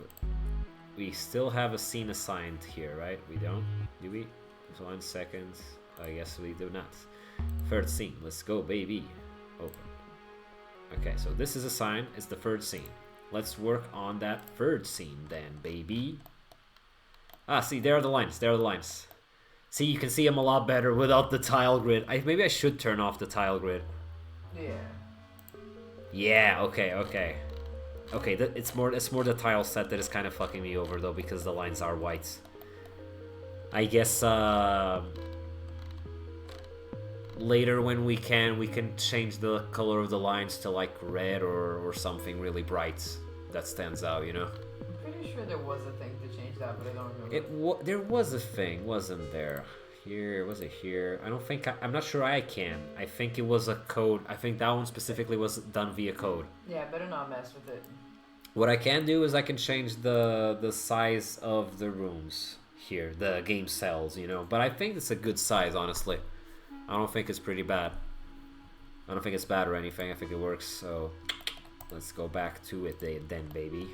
we still have a scene assigned here, right? We don't? Do we? 1 second. I guess we do not. Third scene. Let's go, baby. Open. Okay, so this is assigned. It's the third scene. Let's work on that third scene then, baby. Ah, see, there are the lines. See, you can see them a lot better without the tile grid. Maybe I should turn off the tile grid. Yeah, okay. Okay, it's more the tile set that is kind of fucking me over though, because the lines are white. I guess later when we can change the color of the lines to like red or something really bright that stands out, you know. I'm pretty sure there was a thing to change that, but I don't remember. There was a thing, wasn't there? Here, was it here? I don't think I'm not sure I can. I think it was a code. I think that one specifically was done via code. Yeah, better not mess with it. What I can do is I can change the size of the rooms here, the game cells, you know. But I think it's a good size, honestly. I don't think it's pretty bad. I don't think it's bad or anything. I think it works. So let's go back to it then, baby.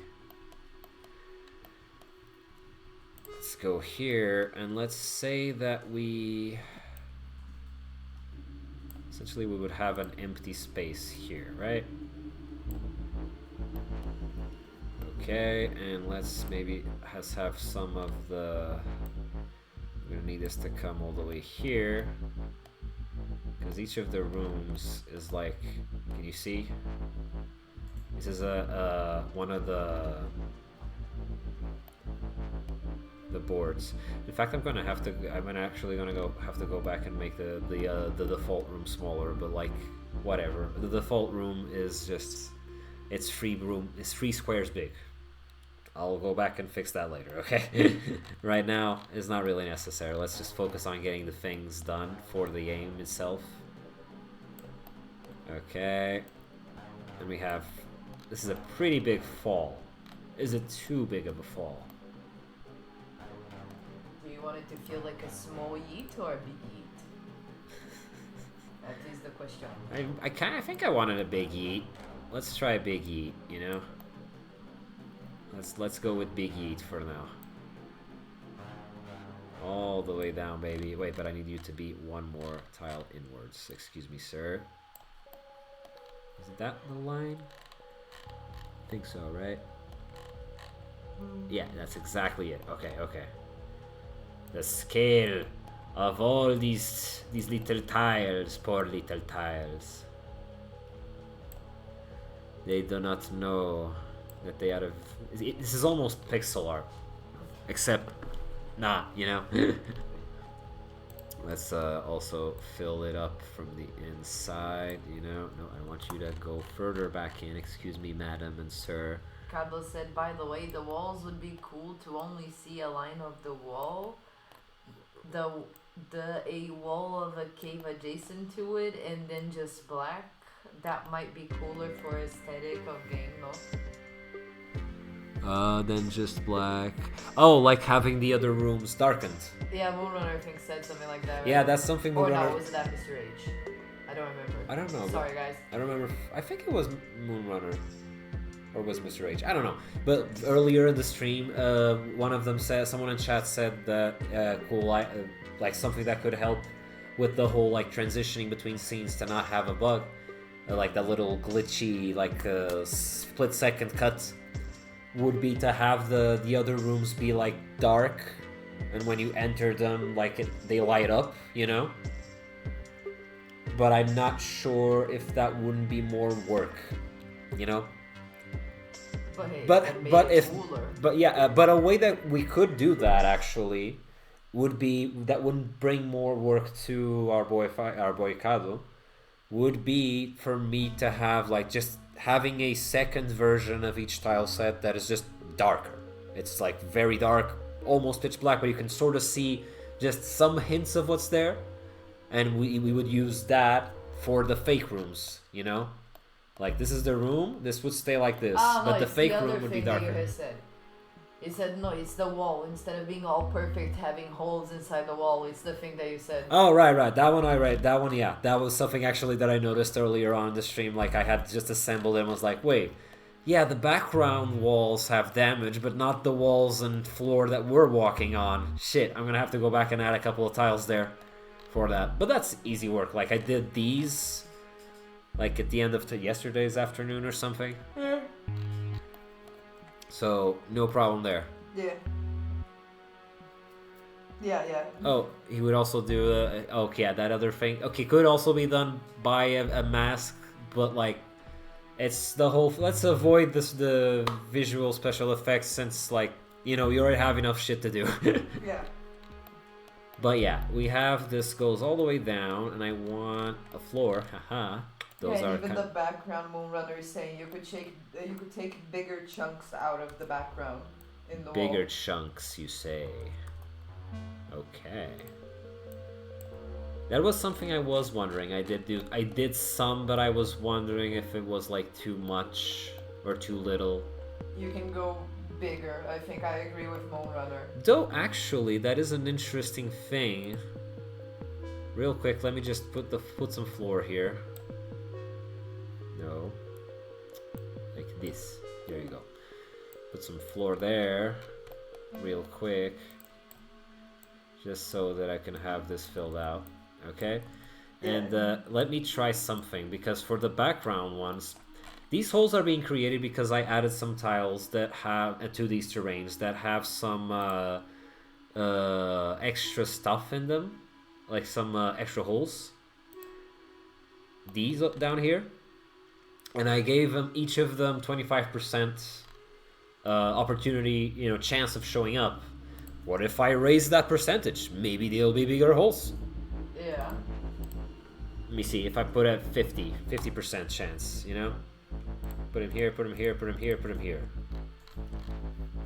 Let's go here and let's say that we essentially would have an empty space here, right? Okay, and let's maybe have some of the. We're gonna need this to come all the way here. Because each of the rooms is like, can you see? This is one of the boards. In fact, I'm actually gonna have to go back and make the default room smaller. But like, whatever. The default room is just, it's 3 squares big. I'll go back and fix that later, okay? Right now, it's not really necessary. Let's just focus on getting the things done for the game itself. Okay. And we have... This is a pretty big fall. Is it too big of a fall? Do you want it to feel like a small yeet or a big yeet? That is the question. I think I wanted a big yeet. Let's try a big yeet, you know? Let's go with big yeet for now. All the way down, baby. Wait, but I need you to be one more tile inwards. Excuse me, sir. Is that the line? I think so, right? Yeah, that's exactly it. Okay. The scale of all these little tiles, poor little tiles. They do not know that they are. This is almost pixel art, except not, you know. Let's also fill it up from the inside, you know. No, I want you to go further back in. Excuse me, madam and sir. Carlos said, by the way, the walls would be cool to only see a line of the wall. A wall of a cave adjacent to it and then just black. That might be cooler for aesthetic of game, no? Then just black. Oh, like having the other rooms darkened. Yeah, Moonrunner I think said something like that, right? Yeah, that's something Moonrunner... Or no, was that Mr. H? I don't remember. I don't know. Sorry, guys. I don't remember. I think it was Moonrunner. Or was Mr. H? I don't know. But earlier in the stream, one of them said, someone in chat said that cool, like something that could help with the whole like transitioning between scenes to not have a bug, like the little glitchy like split-second cut, would be to have the other rooms be like dark, and when you enter them, like they light up, you know. But I'm not sure if that wouldn't be more work, you know. But a way that we could do that actually would be, that wouldn't bring more work to our boy Kado, would be for me to have like just having a second version of each tile set that is just darker. It's like very dark, almost pitch black, but you can sort of see just some hints of what's there, and we would use that for the fake rooms, you know. Like, this is the room, this would stay like this, but the fake room would be darker. You said, no, it's the wall. Instead of being all perfect, having holes inside the wall, it's the thing that you said. Oh, right. That one I read. That one, yeah. That was something actually that I noticed earlier on in the stream. Like, I had just assembled it and was like, wait, yeah, the background walls have damage, but not the walls and floor that we're walking on. Shit, I'm gonna have to go back and add a couple of tiles there for that. But that's easy work. Like, I did these... like at the end of yesterday's afternoon or something. Yeah. So, no problem there. Yeah. Yeah. Oh, he would also do okay, yeah, that other thing. Okay, could also be done by a mask, but like, it's the whole... let's avoid the visual special effects since, like, you know, you already have enough shit to do. Yeah. But yeah, we have this goes all the way down, and I want a floor. Haha. Those are even the background Moonrunner is saying you could take bigger chunks out of the background in the bigger wall. Chunks, you say? Okay. That was something I was wondering. I did some, but I was wondering if it was like too much or too little. You can go bigger. I think I agree with Moonrunner. Though actually, that is an interesting thing. Real quick, let me just put some floor here. No. Like this. There you go. Put some floor there. Real quick. Just so that I can have this filled out. Okay? And let me try something. Because for the background ones, these holes are being created because I added some tiles that have to these terrains that have some extra stuff in them. Like some extra holes. These down here. And I gave them each of them 25% opportunity, you know, chance of showing up. What if I raise that percentage? Maybe they'll be bigger holes. Yeah. Let me see if I put at 50% chance, you know? Put him here, put him here, put him here, put him here.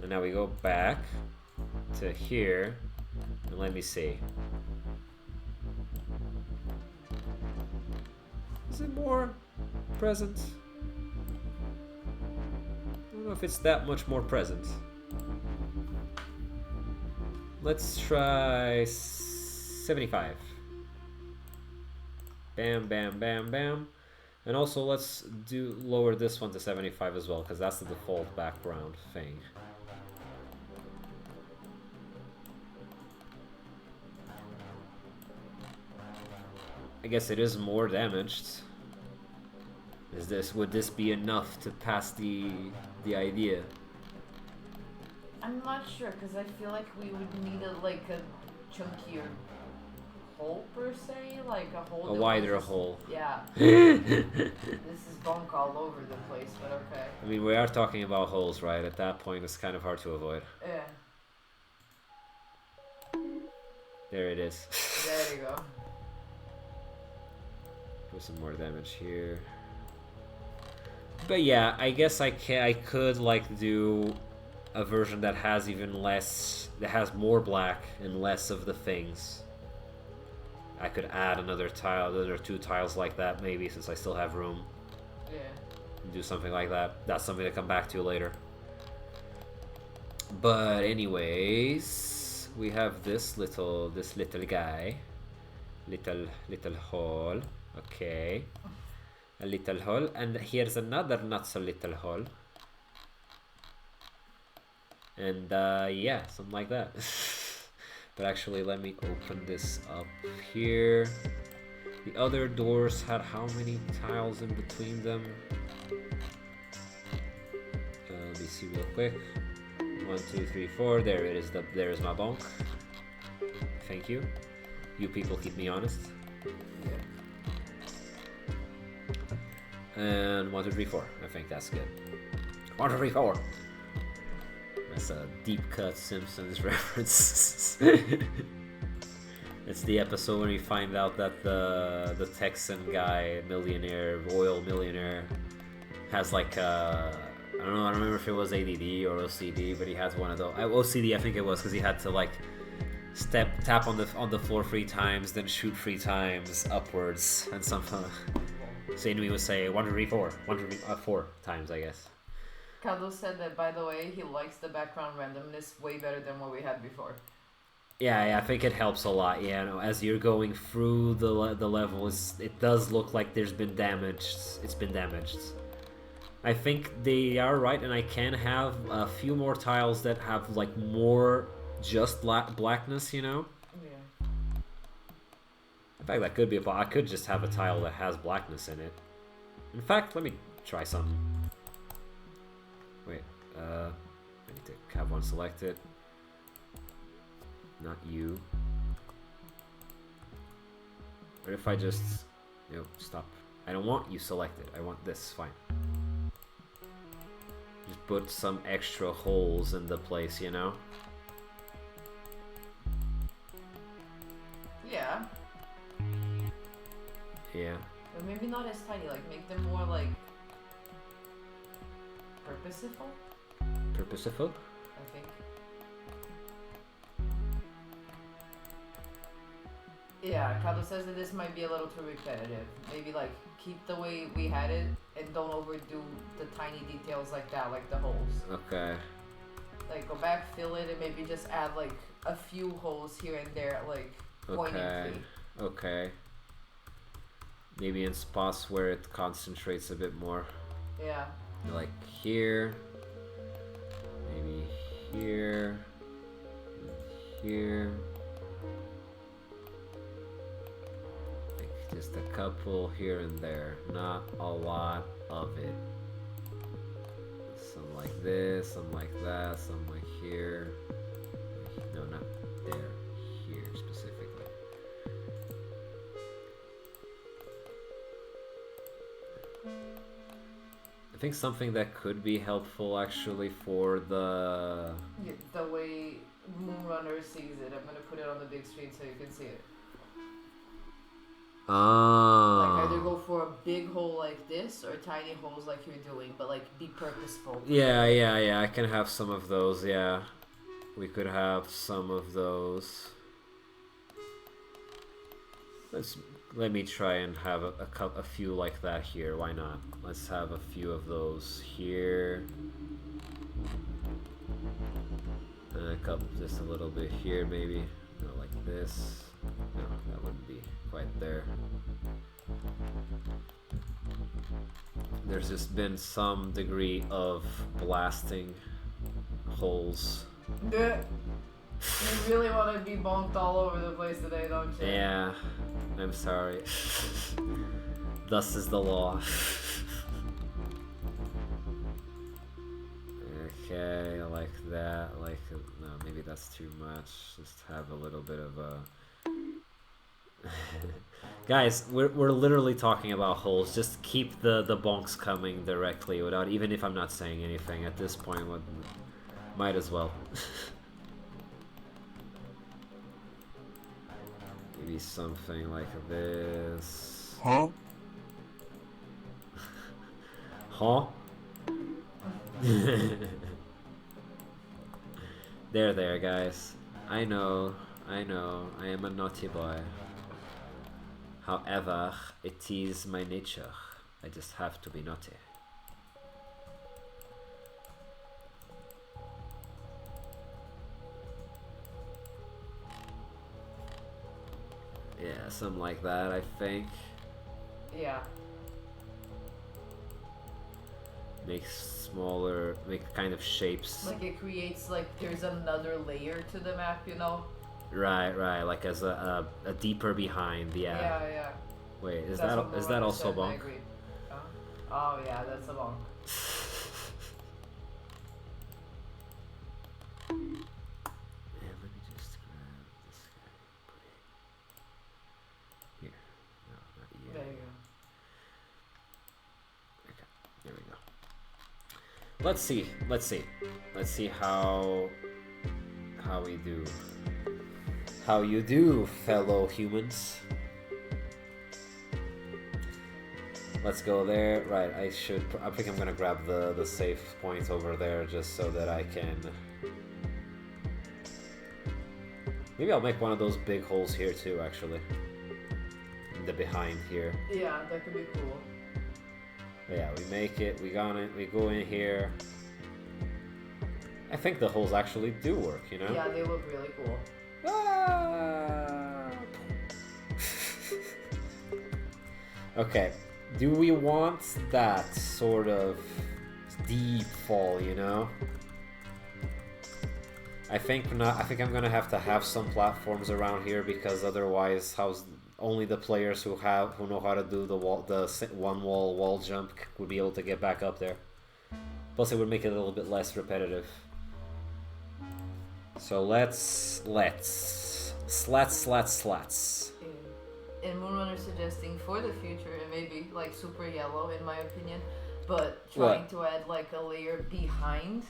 And now we go back to here. And let me see. Is it more present? I don't know if it's that much more present. Let's try 75. Bam, bam, bam, bam. And also let's lower this one to 75 as well, because that's the default background thing. I guess it is more damaged. Would this be enough to pass the idea? I'm not sure, because I feel like we would need a chunkier hole per se, like a hole. A wider hole. Yeah. This is bunk all over the place, but okay. I mean, we are talking about holes, right? At that point, it's kind of hard to avoid. Yeah. There it is. There you go. Put some more damage here. But yeah, I guess I could like do a version that has even less, that has more black and less of the things. I could add another tile, another 2 tiles like that maybe, since I still have room. Yeah. Do something like that. That's something to come back to later. But anyways, we have this little guy, little hole. Okay, a little hole, and here's another not so little hole. And yeah, something like that. But actually, let me open this up here. The other doors had how many tiles in between them? Let me see real quick. 1, 2, 3, 4. There it is. There is my bonk. Thank you. You people keep me honest. And 1, 2, 3, 4. I think that's good. 1, 2, 3, 4. That's a deep cut Simpsons reference. It's the episode when we find out that the Texan guy, millionaire, oil millionaire, has like I don't know. I don't remember if it was ADD or OCD, but he has one of those. OCD, I think it was, because he had to like tap on the floor 3 times, then shoot 3 times upwards, and somehow. So he would say 1, 2, 3, 4, 1, 2, 3, 4 times, I guess. Godot said that, by the way, he likes the background randomness way better than what we had before. Yeah, I think it helps a lot. Yeah, no, as you're going through the levels, it does look like there's been damage. It's been damaged. I think they are right, and I can have a few more tiles that have like more just blackness, you know? Yeah. In fact, that could be I could just have a tile that has blackness in it. In fact, let me try some. Wait, I need to have one selected. Not you. What if I just... No, stop. I don't want you selected. I want this. Fine. Just put some extra holes in the place, you know? Yeah. Yeah. But maybe not as tiny. Like, make them more, like... purposeful? Purposeful? I think. Yeah, Kado says that this might be a little too repetitive. Maybe like keep the way we had it and don't overdo the tiny details like that, like the holes. Okay. Like go back, fill it, and maybe just add like a few holes here and there, like poignantly. Okay. Maybe in spots where it concentrates a bit more. Yeah. Like here. Maybe here. Here. Just a couple here and there, not a lot of it. Some like this, some like that, some like here. No, not there. Here specifically. I think something that could be helpful actually for the... Yeah, the way Moonrunner sees it. I'm gonna put it on the big screen so you can see it. Like either go for a big hole like this or tiny holes like you're doing, but like be purposeful. Yeah, I can have some of those, yeah. We could have some of those. Let me try and have a few like that here, why not? Let's have a few of those here. And a couple, just a little bit here maybe. No, like this. No, that wouldn't be quite there. There's just been some degree of blasting holes. You really want to be bonked all over the place today, don't you? Yeah, I'm sorry. Thus is the law. Okay, like that, like, no, maybe that's too much. Just have a little bit of a... Guys, we're literally talking about holes. Just keep the bonks coming directly without, even if I'm not saying anything at this point. Might as well. Maybe something like this. Huh? Huh? There, guys. I know, I am a naughty boy. However, it is my nature. I just have to be naughty. Yeah, something like that, I think. Yeah. Make smaller, make kind of shapes. Like it creates like there's another layer to the map, you know? Right, like as a deeper behind, yeah. Yeah. Wait, is That's that also a said, I bonk? agree. Oh yeah, that's a bonk. Yeah, let me just grab this guy, put it here. No, not here. There you go. Okay, there we go. Let's see how we do. How you do, fellow humans? Let's go there. Right, I think I'm gonna grab the safe point over there just so that I can. Maybe I'll make one of those big holes here too, actually. In the behind here. Yeah, that could be cool. But yeah, we make it, we got it, we go in here. I think the holes actually do work, you know? Yeah, they look really cool. Ah! Okay, do we want that sort of deep fall, you know? I think not. I think I'm gonna have to have some platforms around here because otherwise, how's only the players who know how to do the one wall jump would be able to get back up there. Plus, it would make it a little bit less repetitive. So let's slats. And Moonrunner suggesting for the future, it may be like super yellow in my opinion, but trying to add like a layer behind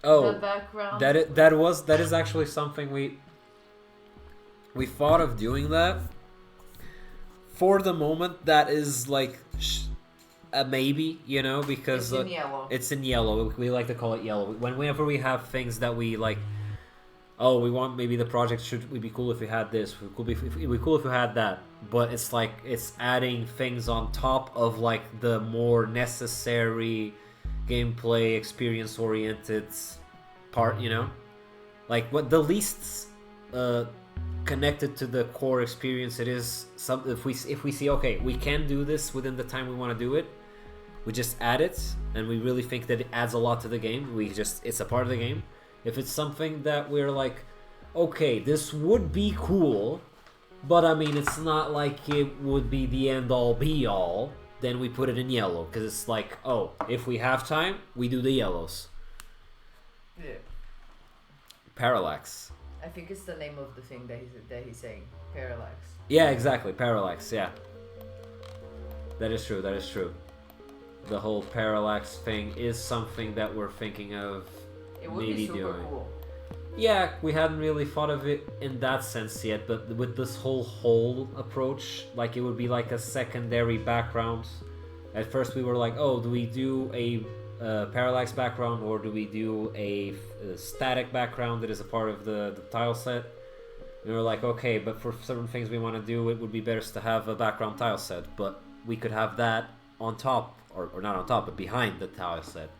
the background. That is actually something we thought of doing that. For the moment, that is like a maybe, you know, because it's in yellow. It's in yellow. We like to call it yellow. Whenever we have things that we like, oh, we want maybe the project would be cool if we had this. It'd be cool if we had that. But it's like it's adding things on top of like the more necessary gameplay experience oriented part, you know, like what the least connected to the core experience it is. Some if we see, okay, we can do this within the time we want to do it, we just add it, and we really think that it adds a lot to the game. It's a part of the game. If it's something that we're like, okay, this would be cool, but I mean it's not like it would be the end all be all, then we put it in yellow because it's like, oh, if we have time, we do the yellows. Yeah. Parallax. I think it's the name of the thing that he's saying. Parallax. Yeah, exactly. Parallax. Yeah. That is true. The whole parallax thing is something that we're thinking of It would maybe be super doing. cool. Yeah, we hadn't really thought of it in that sense yet, but with this whole hole approach, like it would be like a secondary background. At first we were like, oh, do we do a parallax background or do we do a static background that is a part of the tile set? And we were like, okay, but for certain things we want to do, it would be better to have a background tile set, but we could have that on top, or not on top, but behind the tile set.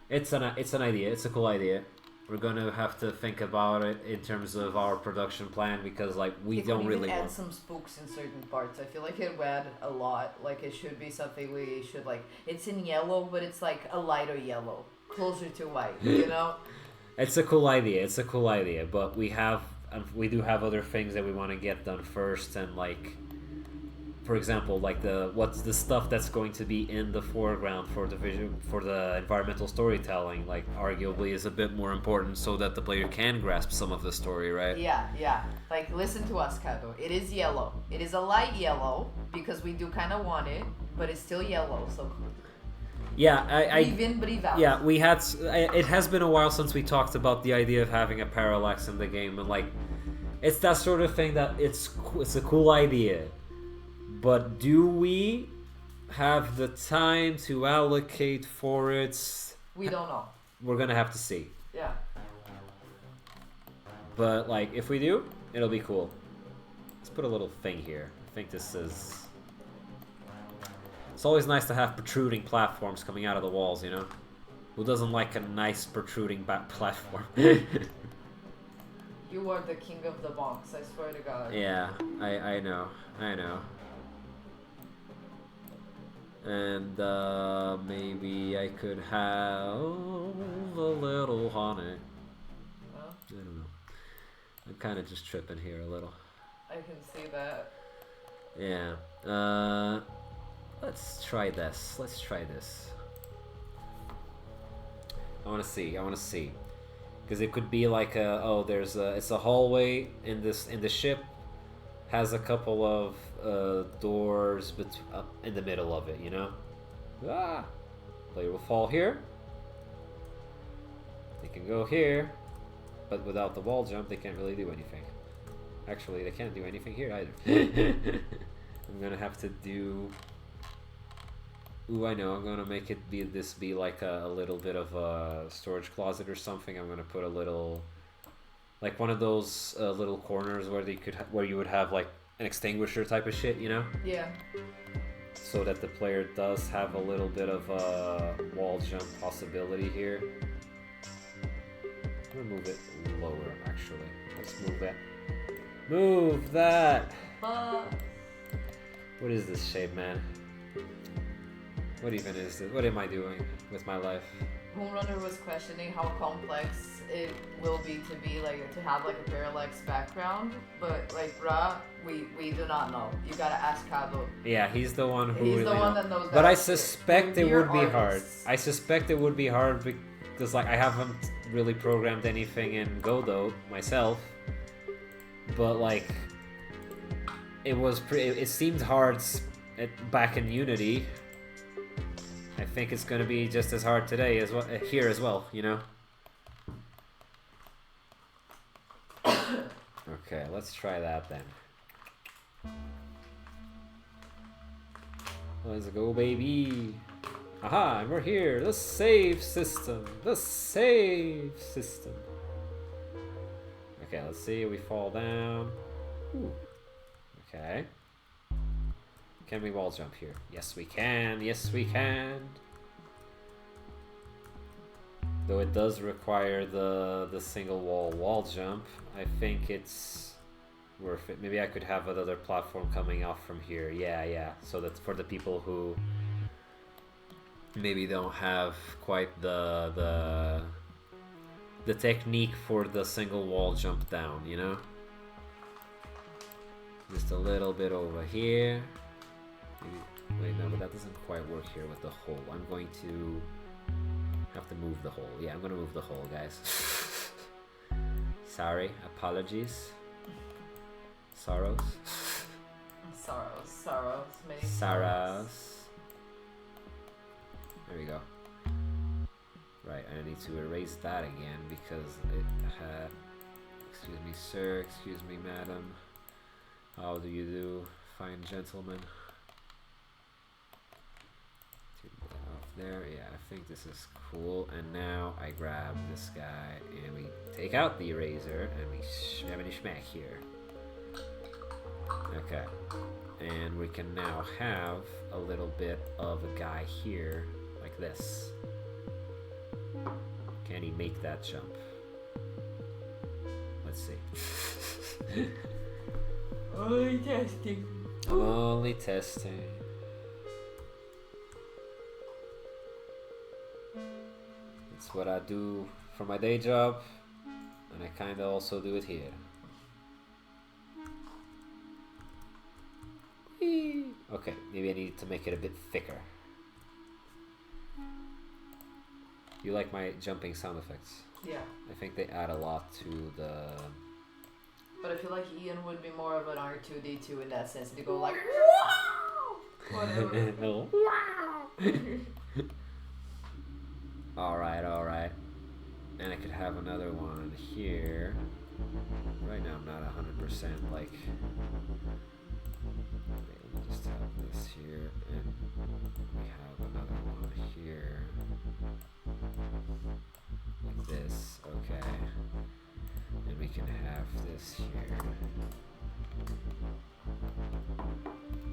It's an idea. It's a cool idea. We're gonna have to think about it in terms of our production plan because like we don't really add want some spooks in certain parts. I feel like it would add a lot. Like it should be something we should like. It's in yellow, but it's like a lighter yellow, closer to white. You know. It's a cool idea, but we do have other things that we want to get done first, and like for example, like what's the stuff that's going to be in the foreground for the environmental storytelling, like arguably is a bit more important so that the player can grasp some of the story, right? Yeah. Like, listen to us, Kato. It is yellow. It is a light yellow because we do kind of want it, but it's still yellow. So yeah, breathe in, breathe out. Yeah, we had. It has been a while since we talked about the idea of having a parallax in the game, and like, it's that sort of thing that it's a cool idea, but do we have the time to allocate for it? We don't know. We're gonna have to see. Yeah. But like, if we do, it'll be cool. Let's put a little thing here. I think this is. It's always nice to have protruding platforms coming out of the walls, you know? Who doesn't like a nice protruding back platform? You are the king of the box, I swear to God. Yeah, I know. And maybe I could have a little honey. Huh? I don't know. I'm kind of just tripping here a little. I can see that. Yeah. Let's try this. I want to see. Because it could be like it's a hallway in the ship, has a couple of doors in the middle of it, you know? Player will fall here. They can go here, but without the wall jump, they can't really do anything. Actually, they can't do anything here either. I'm gonna have to do. Ooh, I know. I'm gonna make it be like a little bit of a storage closet or something. I'm gonna put a little, like one of those little corners where you would have like an extinguisher type of shit, you know? Yeah. So that the player does have a little bit of a wall jump possibility here. I'm gonna move it lower, actually. Let's move that. Move that! What is this shape, man? What even is this? What am I doing with my life? Moonrunner was questioning how complex it will be to have like a parallax background, but like we do not know. You gotta ask Cabo. Yeah, he's the one who. He's the one that knows. But I suspect it would be hard. Artists. I suspect it would be hard because like I haven't really programmed anything in Godot myself. But like, it seemed hard back in Unity. I think it's gonna be just as hard today as here as well, you know. Okay, let's try that then. Let's go, baby. Aha, and we're here. The save system. Okay, let's see. We fall down. Ooh. Okay. Can we wall jump here? Yes, we can. Though it does require the single wall jump, I think it's worth it. Maybe I could have another platform coming off from here. Yeah. So that's for the people who maybe don't have quite the technique for the single wall jump down, you know? Just a little bit over here. Maybe, wait, no, but that doesn't quite work here with the hole. I'm going to have to move the hole. Yeah, I'm gonna move the hole, guys. Sorry, apologies. Sorrows. Many sorrows. There we go. Right, I need to erase that again because it had. Excuse me, sir. Excuse me, madam. How do you do, fine gentlemen? There, yeah, I think this is cool. And now I grab this guy and we take out the eraser and we smack here. Okay, and we can now have a little bit of a guy here like this. Can he make that jump? Let's see. Only testing. Only testing. It's what I do for my day job, and I kinda also do it here. Whee! Okay, maybe I need to make it a bit thicker. You like my jumping sound effects? Yeah. I think they add a lot to the... But I feel like Ian would be more of an R2D2 in that sense. They go like, whatever. No. Alright. And I could have another one here. Right now I'm not 100% like... Wait, let me just have this here, and we have another one here. Like this, okay. And we can have this here.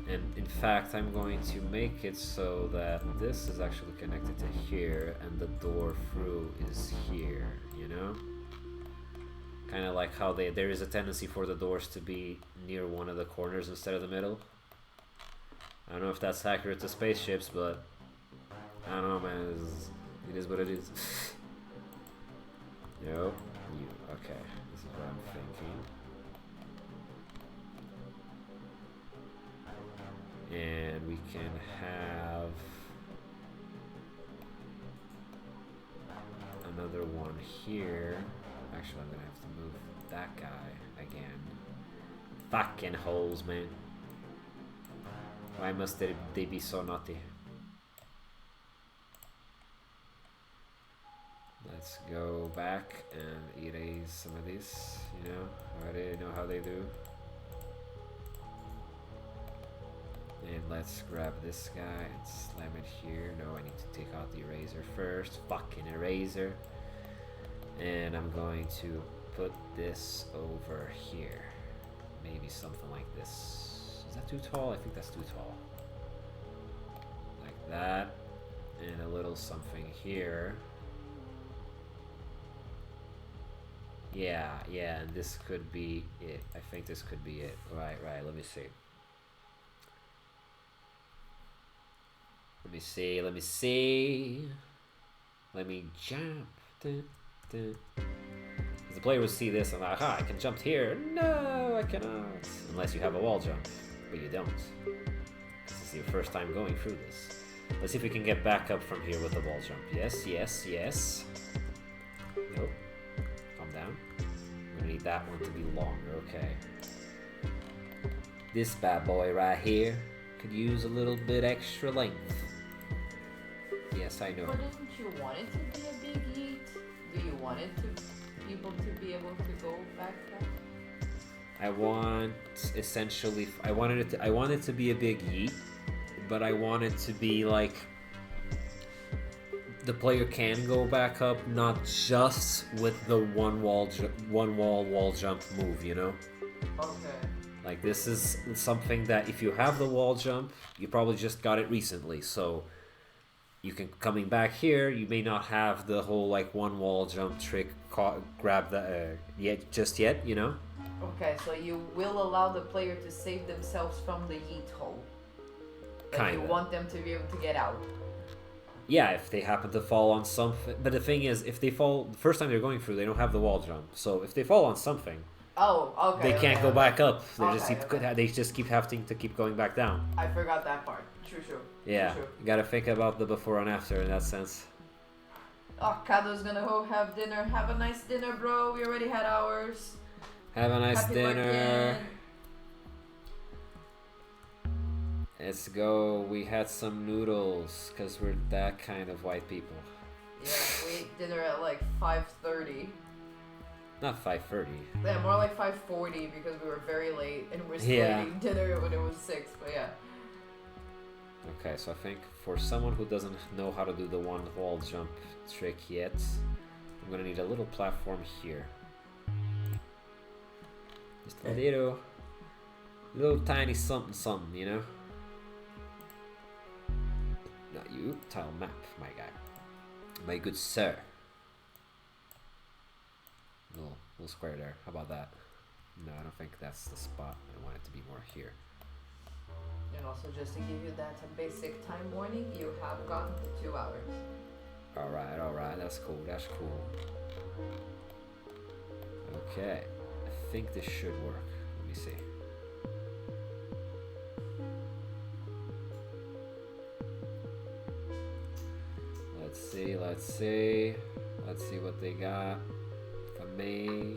And in fact, I'm going to make it so that this is actually connected to here and the door through is here, you know? Kind of like how there is a tendency for the doors to be near one of the corners instead of the middle. I don't know if that's accurate to spaceships, but I don't know, man. It is what it is. Nope. Okay. This is what I'm thinking. And we can have another one here. Actually, I'm gonna have to move that guy again. Fucking holes, man. Why must they be so naughty? Let's go back and erase some of these, you know? I already know how they do. And let's grab this guy and slam it here. No, I need to take out the eraser first. Fucking eraser. And I'm going to put this over here. Maybe something like this. Is that too tall? I think that's too tall. Like that. And a little something here. Yeah, and this could be it. I think this could be it. Right, let me see. Let me jump. The player will see this and like, I can jump here. No, I cannot. Unless you have a wall jump, but you don't. This is your first time going through this. Let's see if we can get back up from here with the wall jump. Yes. Nope. Calm down. I'm gonna need that one to be longer. Okay. This bad boy right here could use a little bit extra length. Yes, I know. But didn't you want it to be a big yeet? Do you want it to people to be able to go back? I want essentially. I want it to be a big yeet, but I want it to be like the player can go back up, not just with the one wall jump move. You know. Okay. Like this is something that if you have the wall jump, you probably just got it recently, so. You can coming back here. You may not have the whole like one wall jump trick. Grab the just yet. You know. Okay, so you will allow the player to save themselves from the yeet hole. But you want them to be able to get out. Yeah, if they happen to fall on something. But the thing is, if they fall the first time they're going through, they don't have the wall jump. So if they fall on something, they can't go back up. They just keep having to keep going back down. I forgot that part. True. Yeah, True. you gotta think about the before and after in that sense. Oh, Kado's gonna go have dinner. Have a nice dinner, bro. We already had ours. Have a nice Happy dinner. Birthday. Let's go. We had some noodles because we're that kind of white people. Yeah, we ate dinner at like 5:30. Not 5:30. Yeah, more like 5:40 because we were very late and we're still eating dinner when it was 6. But yeah. Okay, so I think for someone who doesn't know how to do the one wall jump trick yet, I'm gonna need a little platform here. Just a little tiny something, you know? Not you, tile map, my guy. My good sir. Little square there, how about that? No, I don't think that's the spot. I want it to be more here. And also, just to give you that basic time warning, you have gotten to 2 hours. Alright, that's cool. Okay, I think this should work. Let me see. Let's see what they got for me.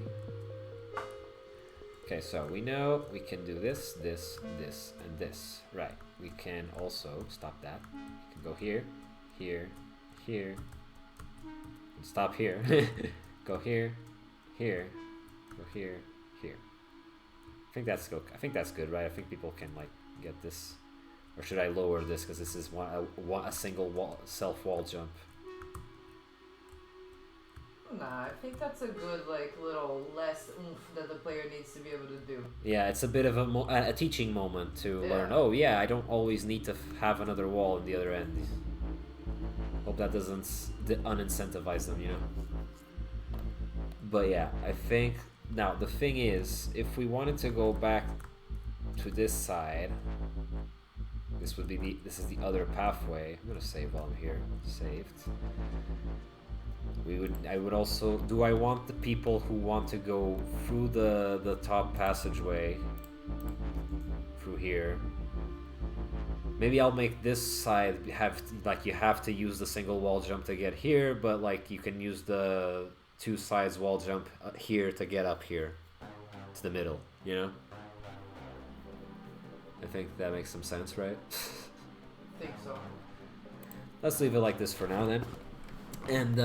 Okay, so we know we can do this, this, this, and this. Right. We can also stop that. We can go here, here, here. And stop here. Go here, here, go here, here. I think that's good. I think that's good, right? I think people can like get this. Or should I lower this because this is a single wall, self-wall jump? Nah, I think that's a good like little less oomph that the player needs to be able to do. Yeah, it's a bit of a teaching moment to learn. Oh yeah, I don't always need to have another wall in the other end. Hope that doesn't unincentivize them, you know. But yeah, I think now the thing is, if we wanted to go back to this side, this is the other pathway. I'm gonna save while I'm here. Saved. I would also, do I want the people who want to go through the top passageway through here? Maybe I'll make this side you have to use the single wall jump to get here, but like you can use the two sides wall jump here to get up here to the middle, you know? I think that makes some sense, right? I think so. Let's leave it like this for now then. And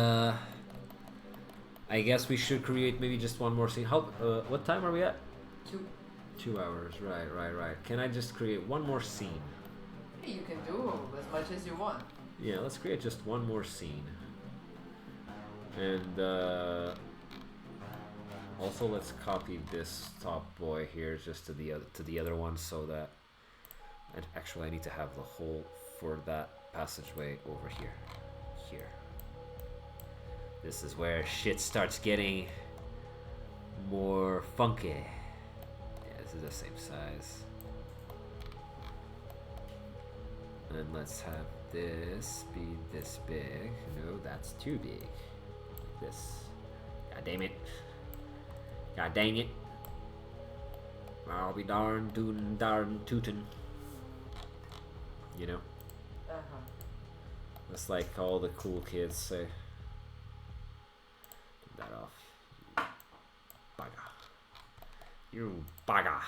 I guess we should create maybe just one more scene. How? What time are we at? 2 hours. Right. Can I just create one more scene? Hey, you can do as much as you want. Yeah, let's create just one more scene. And also let's copy this top boy here just to the other one so that. And actually, I need to have the hole for that passageway over here. Here. This is where shit starts getting more funky. Yeah, this is the same size. And let's have this be this big. No, that's too big. Like this. God damn it. God dang it. I'll be darn tootin'. You know? That's like all the cool kids say. Get that off. You bugger.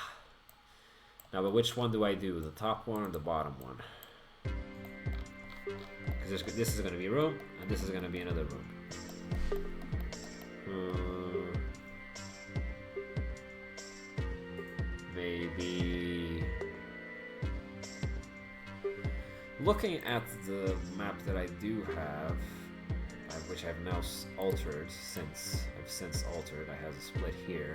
Now, but which one do I do? The top one or the bottom one? Because this is going to be a room, and this is going to be another room. Maybe... Looking at the map that I do have, which I've now altered I've since altered, I have a split here.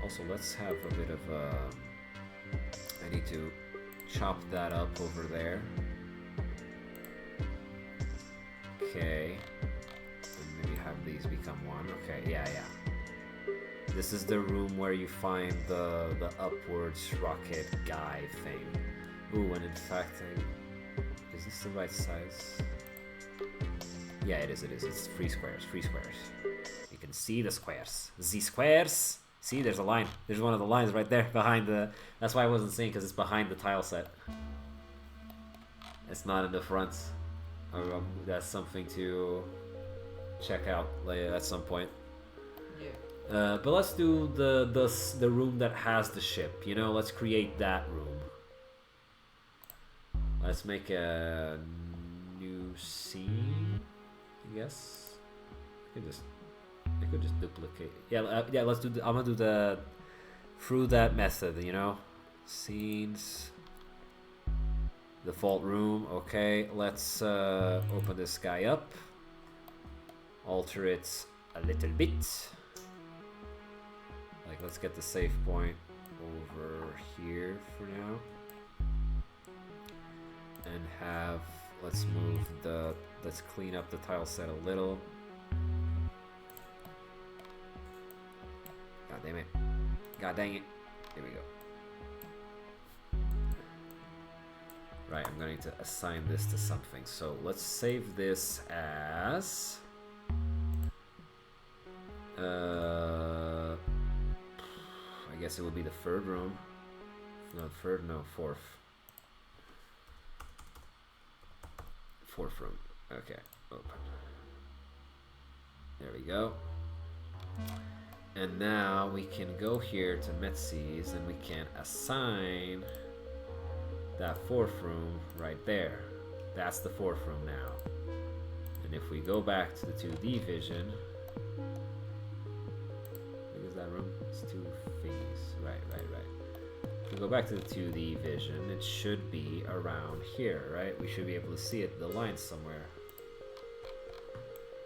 Also, let's have a bit of I need to chop that up over there. Okay. And maybe have these become one. Okay, yeah. This is the room where you find the upwards rocket guy thing. Ooh, and in fact, is this the right size? Yeah, it is. It's 3 squares. You can see the squares. The squares. See, there's a line. There's one of the lines right there behind the... That's why I wasn't seeing, because it's behind the tile set. It's not in the front. That's something to check out later at some point. Yeah. But let's do the room that has the ship. You know, let's create that room. Let's make a new scene, I guess. I could just duplicate. Yeah, let's do. I'm gonna do through that method. You know, scenes, default room. Okay, let's open this guy up. Alter it a little bit. Like, let's get the save point over here for now. And let's clean up the tile set a little. God damn it. God dang it. There we go. Right, I'm going to assign this to something. So let's save this as... I guess it would be the third room. No, fourth. Fourth room. Okay, open. There we go. And now we can go here to Metsys and we can assign that fourth room right there. That's the fourth room now. And if we go back to the 2D vision, what is that room? It's two thingies. Right. If we go back to the 2D vision, it should be around here, right? We should be able to see it, the lines somewhere.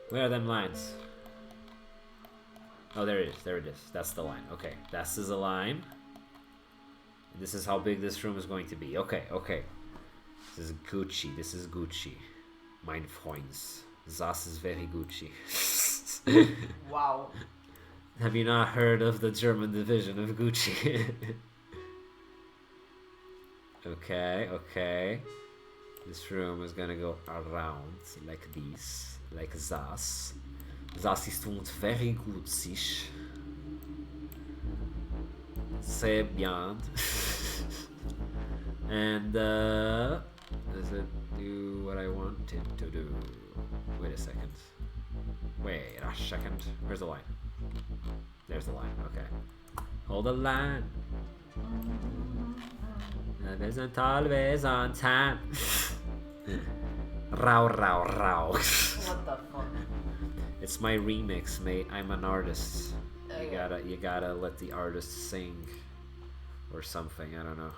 Where are them lines? Oh, there it is. That's the line. Okay, this is a line. This is how big this room is going to be. Okay. This is Gucci. Mein Freunds. Das ist very Gucci. Wow. Have you not heard of the German division of Gucci? Okay. This room is gonna go around like this, like das. Das ist very good, sich. Sehr bien. And does it do what I want it to do? Wait a second. Where's the line? There's the line. Okay. Hold the line. Always and always on time. Rau. What the fuck? It's my remix, mate. I'm an artist. Okay. You gotta let the artist sing or something. I don't know.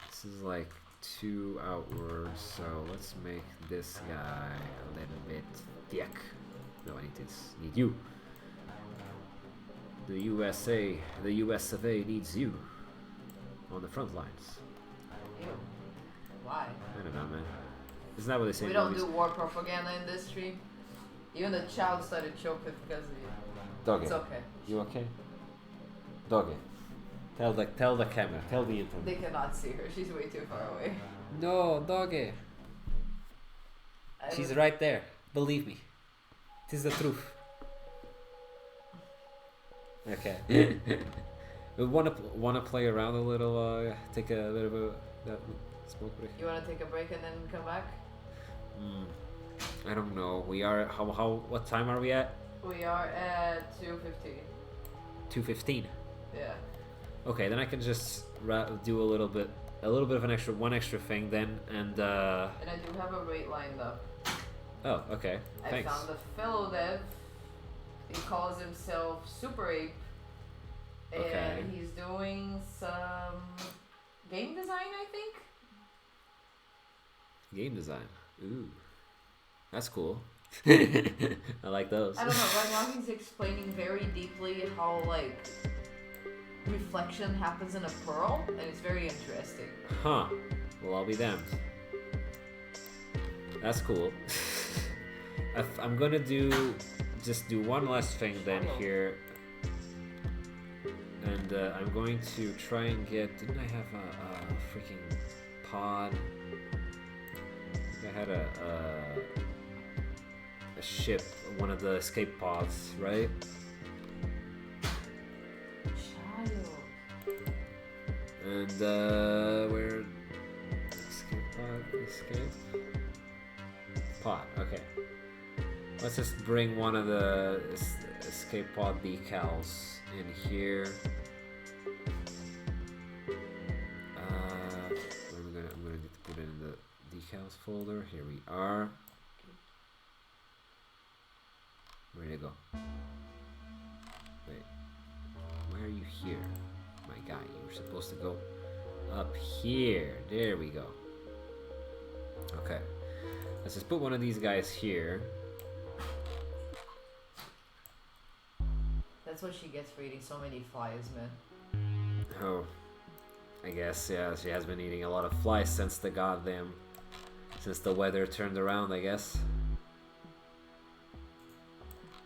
This is like too outward, so let's make this guy a little bit thick. No, I need you. The US of A needs you on the front lines. Ew. Why? I don't know, man. Isn't that what they say? We don't do war propaganda in this stream. Even the child started choking because of you. Doggy. It's okay. You okay? Doggy. Tell the camera. Tell the internet. They cannot see her. She's way too far away. No, doggy. She's right there. Believe me. It is the truth. Okay. We wanna play around a little. Take a little bit of that smoke break. You wanna take a break and then come back? I don't know. We are what time are we at? We are at 2:15. 2:15. Yeah. Okay, then I can just do a little bit of one extra thing then, and I do have a rate lined up. Oh, okay. Thanks. I found a fellow dev. He calls himself Super Ape. And Okay. he's doing some game design, I think. Game design. Ooh. That's cool. I like those. I don't know, right now he's explaining very deeply how like reflection happens in a pearl, and it's very interesting. Huh. Well, I'll be damned. That's cool. I'm gonna do one last thing then here, and I'm going to try and get. Didn't I have a freaking pod? I think I had a ship, one of the escape pods, right? Child. And where escape pod. Okay. Let's just bring one of the escape pod decals in here. I'm gonna need to put it in the decals folder. Here we are. Where'd it go? Wait. Why are you here? My guy, you were supposed to go up here. There we go. Okay. Let's just put one of these guys here. That's what she gets for eating so many flies, man. Oh. I guess, yeah, she has been eating a lot of flies since the weather turned around, I guess.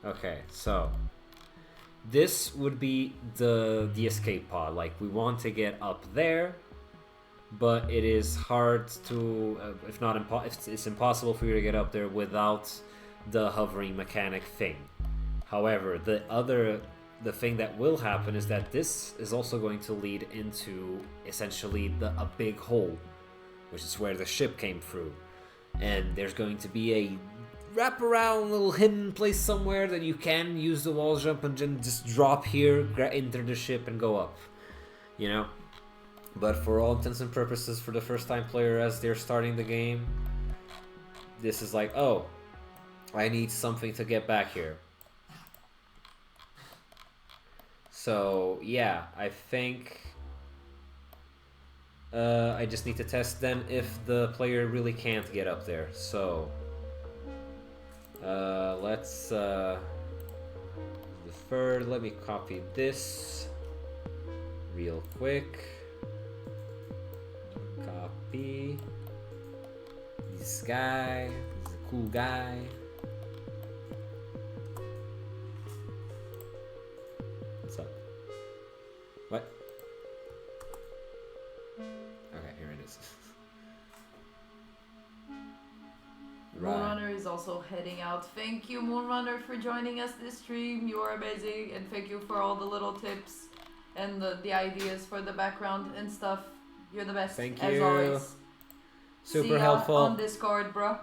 Okay, so this would be the escape pod. Like, we want to get up there, but it is hard to, if not it's impossible for you to get up there without the hovering mechanic thing. However, the thing that will happen is that this is also going to lead into essentially a big hole, which is where the ship came through. and there's going to be a wraparound little hidden place somewhere that you can use the wall jump and then just drop here, enter the ship, and go up. You know? But for all intents and purposes, for the first time player as they're starting the game, this is like, oh, I need something to get back here. So yeah, I think I just need to test then if the player really can't get up there. So let's defer. Let me copy this real quick. Copy this guy. He's a cool guy. What's up? What? Okay, here it is. Right. Moonrunner is also heading out. Thank you, Moonrunner, for joining us this stream. You are amazing, and thank you for all the little tips and the ideas for the background and stuff. You're the best. Thank as you. always. Super See ya helpful. on Discord, bro.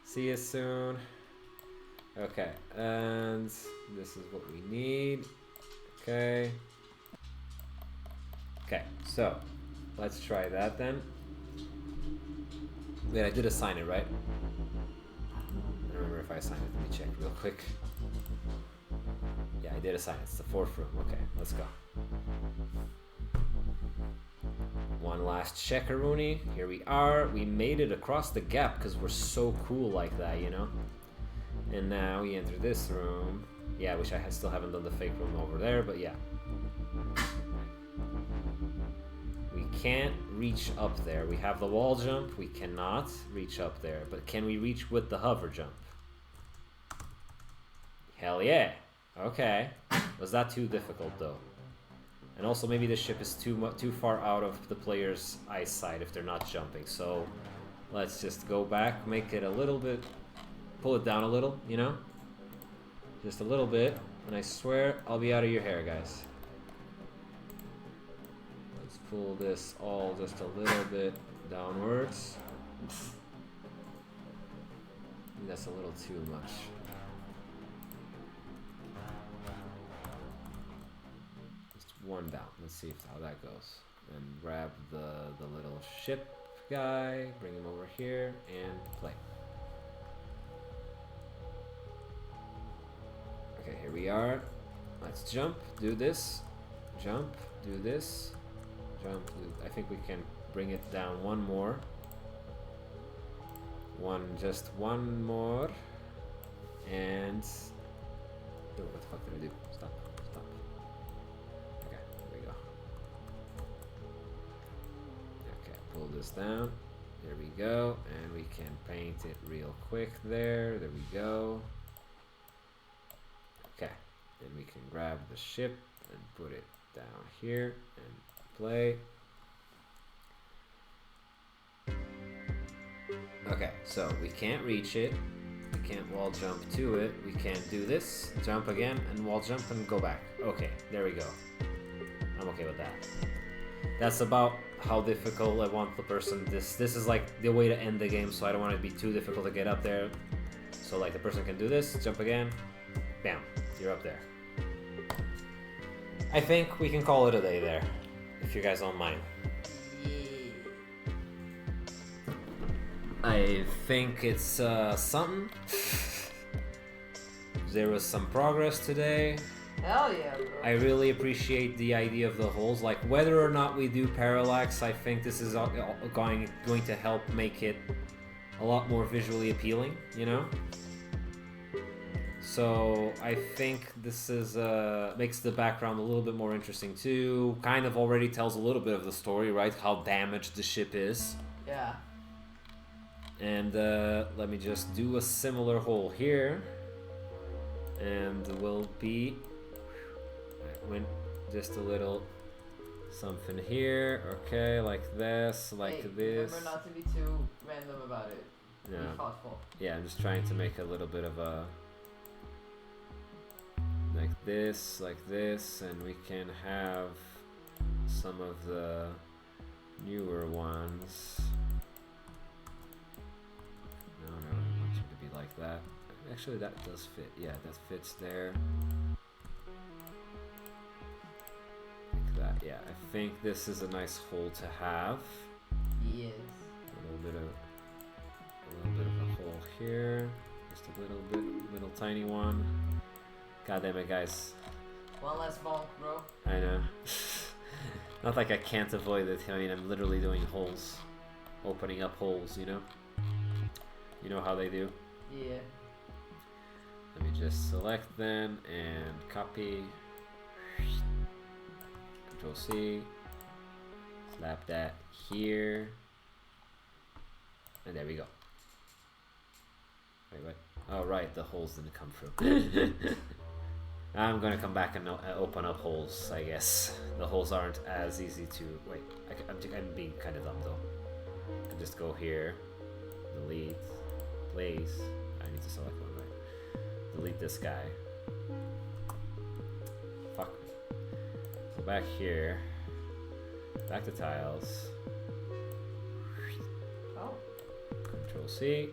See you soon. Okay, and this is what we need. Okay. Okay, so let's try that then. Wait, I did assign it, right? I don't remember if I assigned it. Let me check real quick. Yeah, I did assign it. It's the 4th room. Okay, let's go. One last checkaroonie. Here we are. We made it across the gap because we're so cool like that, you know? And now we enter this room. Yeah, I wish I still haven't done the fake room over there, but yeah. We can't reach up there. We have the wall jump. We cannot reach up there. But can we reach with the hover jump? Hell yeah. Okay. Was that too difficult though? And also maybe the ship is too far out of the player's eyesight if they're not jumping. So let's just go back, make it a little bit, pull it down a little, you know? Just a little bit. And I swear I'll be out of your hair, guys. Let's pull this all just a little bit downwards. That's a little too much. One down. Let's see how that goes. And grab the little ship guy, bring him over here, and play. Okay, here we are. Let's jump. Do this. Jump. Do this. Jump. I think we can bring it down one more. Just one more. And oh, what the fuck did I do? Stop. Pull this down. There we go. And we can paint it real quick there. There we go. Okay. Then we can grab the ship and put it down here and play. Okay, so we can't reach it. We can't wall jump to it. We can't do this. Jump again and wall jump and go back. Okay, there we go. I'm okay with that. That's about how difficult I want the person. This is like the way to end the game, so I don't want it to be too difficult to get up there. So like the person can do this, jump again, bam, you're up there. I think we can call it a day there, if you guys don't mind. I think it's something. There was some progress today. Hell yeah, bro. I really appreciate the idea of the holes. Like whether or not we do parallax, I think this is going to help make it a lot more visually appealing, you know? So I think this is makes the background a little bit more interesting too. Kind of already tells a little bit of the story, right? How damaged the ship is. Yeah. And let me just do a similar hole here. And we'll be... went just a little something here, okay, like this, like this. Remember not to be too random about it. Yeah. Be thoughtful. Yeah, I'm just trying to make a little bit of a like this, and we can have some of the newer ones that. Actually, that does fit. Yeah, that fits there. Like that. Yeah, I think this is a nice hole to have. Yes. A little bit of a hole here. Just a little tiny one. God damn it, guys. One less bonk, bro. I know. Not like I can't avoid it. I mean, I'm literally doing holes. Opening up holes, you know? You know how they do? Yeah. Let me just select them and copy. Control C. Slap that here. And there we go. Wait. Oh, right, the holes didn't come through. I'm gonna come back and open up holes, I guess. The holes aren't as easy to... Wait, I'm being kind of dumb though. I can just go here, delete, place. I need to select one, right? Delete this guy. Fuck me. Go back here, back to tiles. Oh. Control C.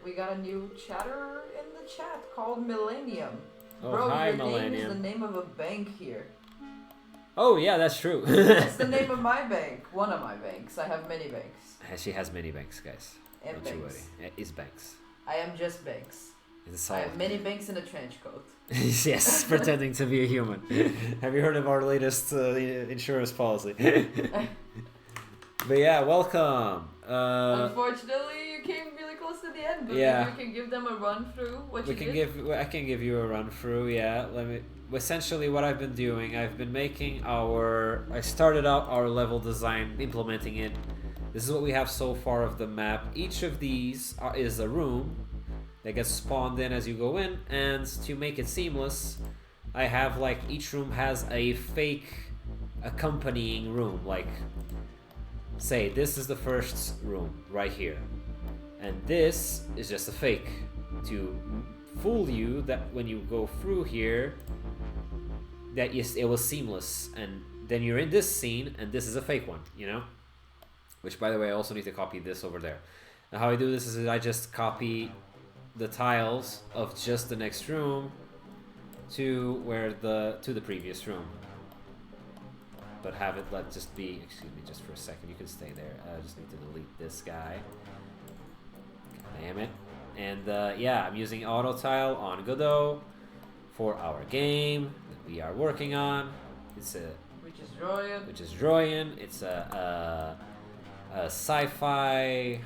We got a new chatter in the chat called Millennium. Oh, Bro, hi, your Millennium. name is the name of a bank here. Oh, yeah, that's true. That's the name of my bank. One of my banks. I have many banks. She has many banks, guys. And Don't banks. you worry. It's banks. I am just banks. It's I all... have many banks in a trench coat. Yes, pretending to be a human. Have you heard of our latest insurance policy? But yeah, welcome. Unfortunately, you came really close to the end. But Yeah. maybe we can give them a run through what We you can did. I can give you a run through. Yeah, essentially what I've been doing, I've been making I started out our level design, implementing it. This is what we have so far of the map. Each of these is a room that gets spawned in as you go in, and to make it seamless, I have like each room has a fake accompanying room. Like, say this is the first room right here, and this is just a fake to fool you that when you go through here, that yes, it was seamless, and then you're in this scene, and this is a fake one, you know. Which, by the way, I also need to copy this over there. And how I do this is I just copy the tiles of just the next room to the previous room, but have it just be, excuse me just for a second, you can stay there. I just need to delete this guy. God damn it. And yeah, I'm using Autotile on Godot for our game that we are working on. It's Which is Droian. It's a sci-fi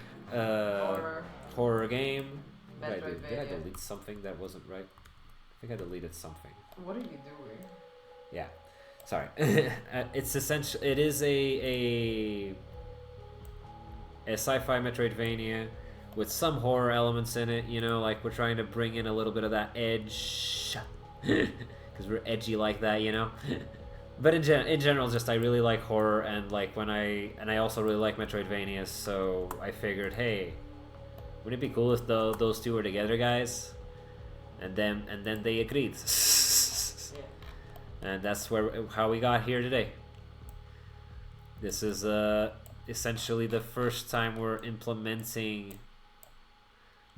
horror game. Did I delete something that wasn't right? I think I deleted something. What are you doing? Yeah, sorry. It's essential. It is a sci-fi Metroidvania with some horror elements in it. You know, like we're trying to bring in a little bit of that edge, because we're edgy like that. You know. But in general, just I really like horror, and like I also really like Metroidvanias. So I figured, hey, wouldn't it be cool if those two were together, guys? And then they agreed. Yeah. And that's how we got here today. This is essentially the first time we're implementing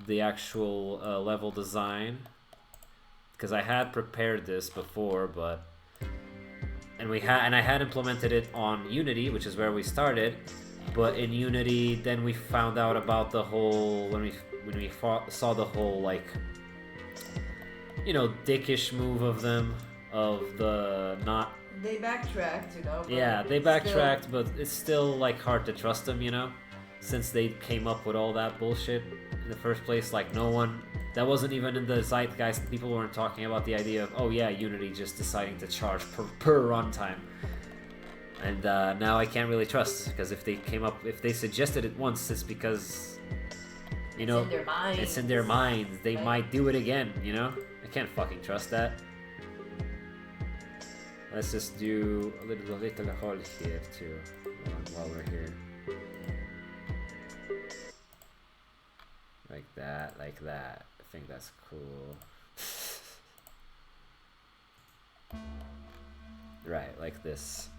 the actual level design, because I had prepared this before, but I had implemented it on Unity, which is where we started. But in Unity, then we found out about the whole when we saw the whole, like, you know, dickish move of them, of the not. They backtracked, you know. Yeah, they backtracked, but it's still like hard to trust them, you know, since they came up with all that bullshit in the first place. Like, no one, that wasn't even in the zeitgeist. People weren't talking about the idea of, oh yeah, Unity just deciding to charge per runtime. And now I can't really trust, because if they suggested it once, it's because, you know, in their minds. It's in their minds. They might do it again, you know? I can't fucking trust that. Let's just do a little hole here too, while we're here. Like that. I think that's cool. Right, like this.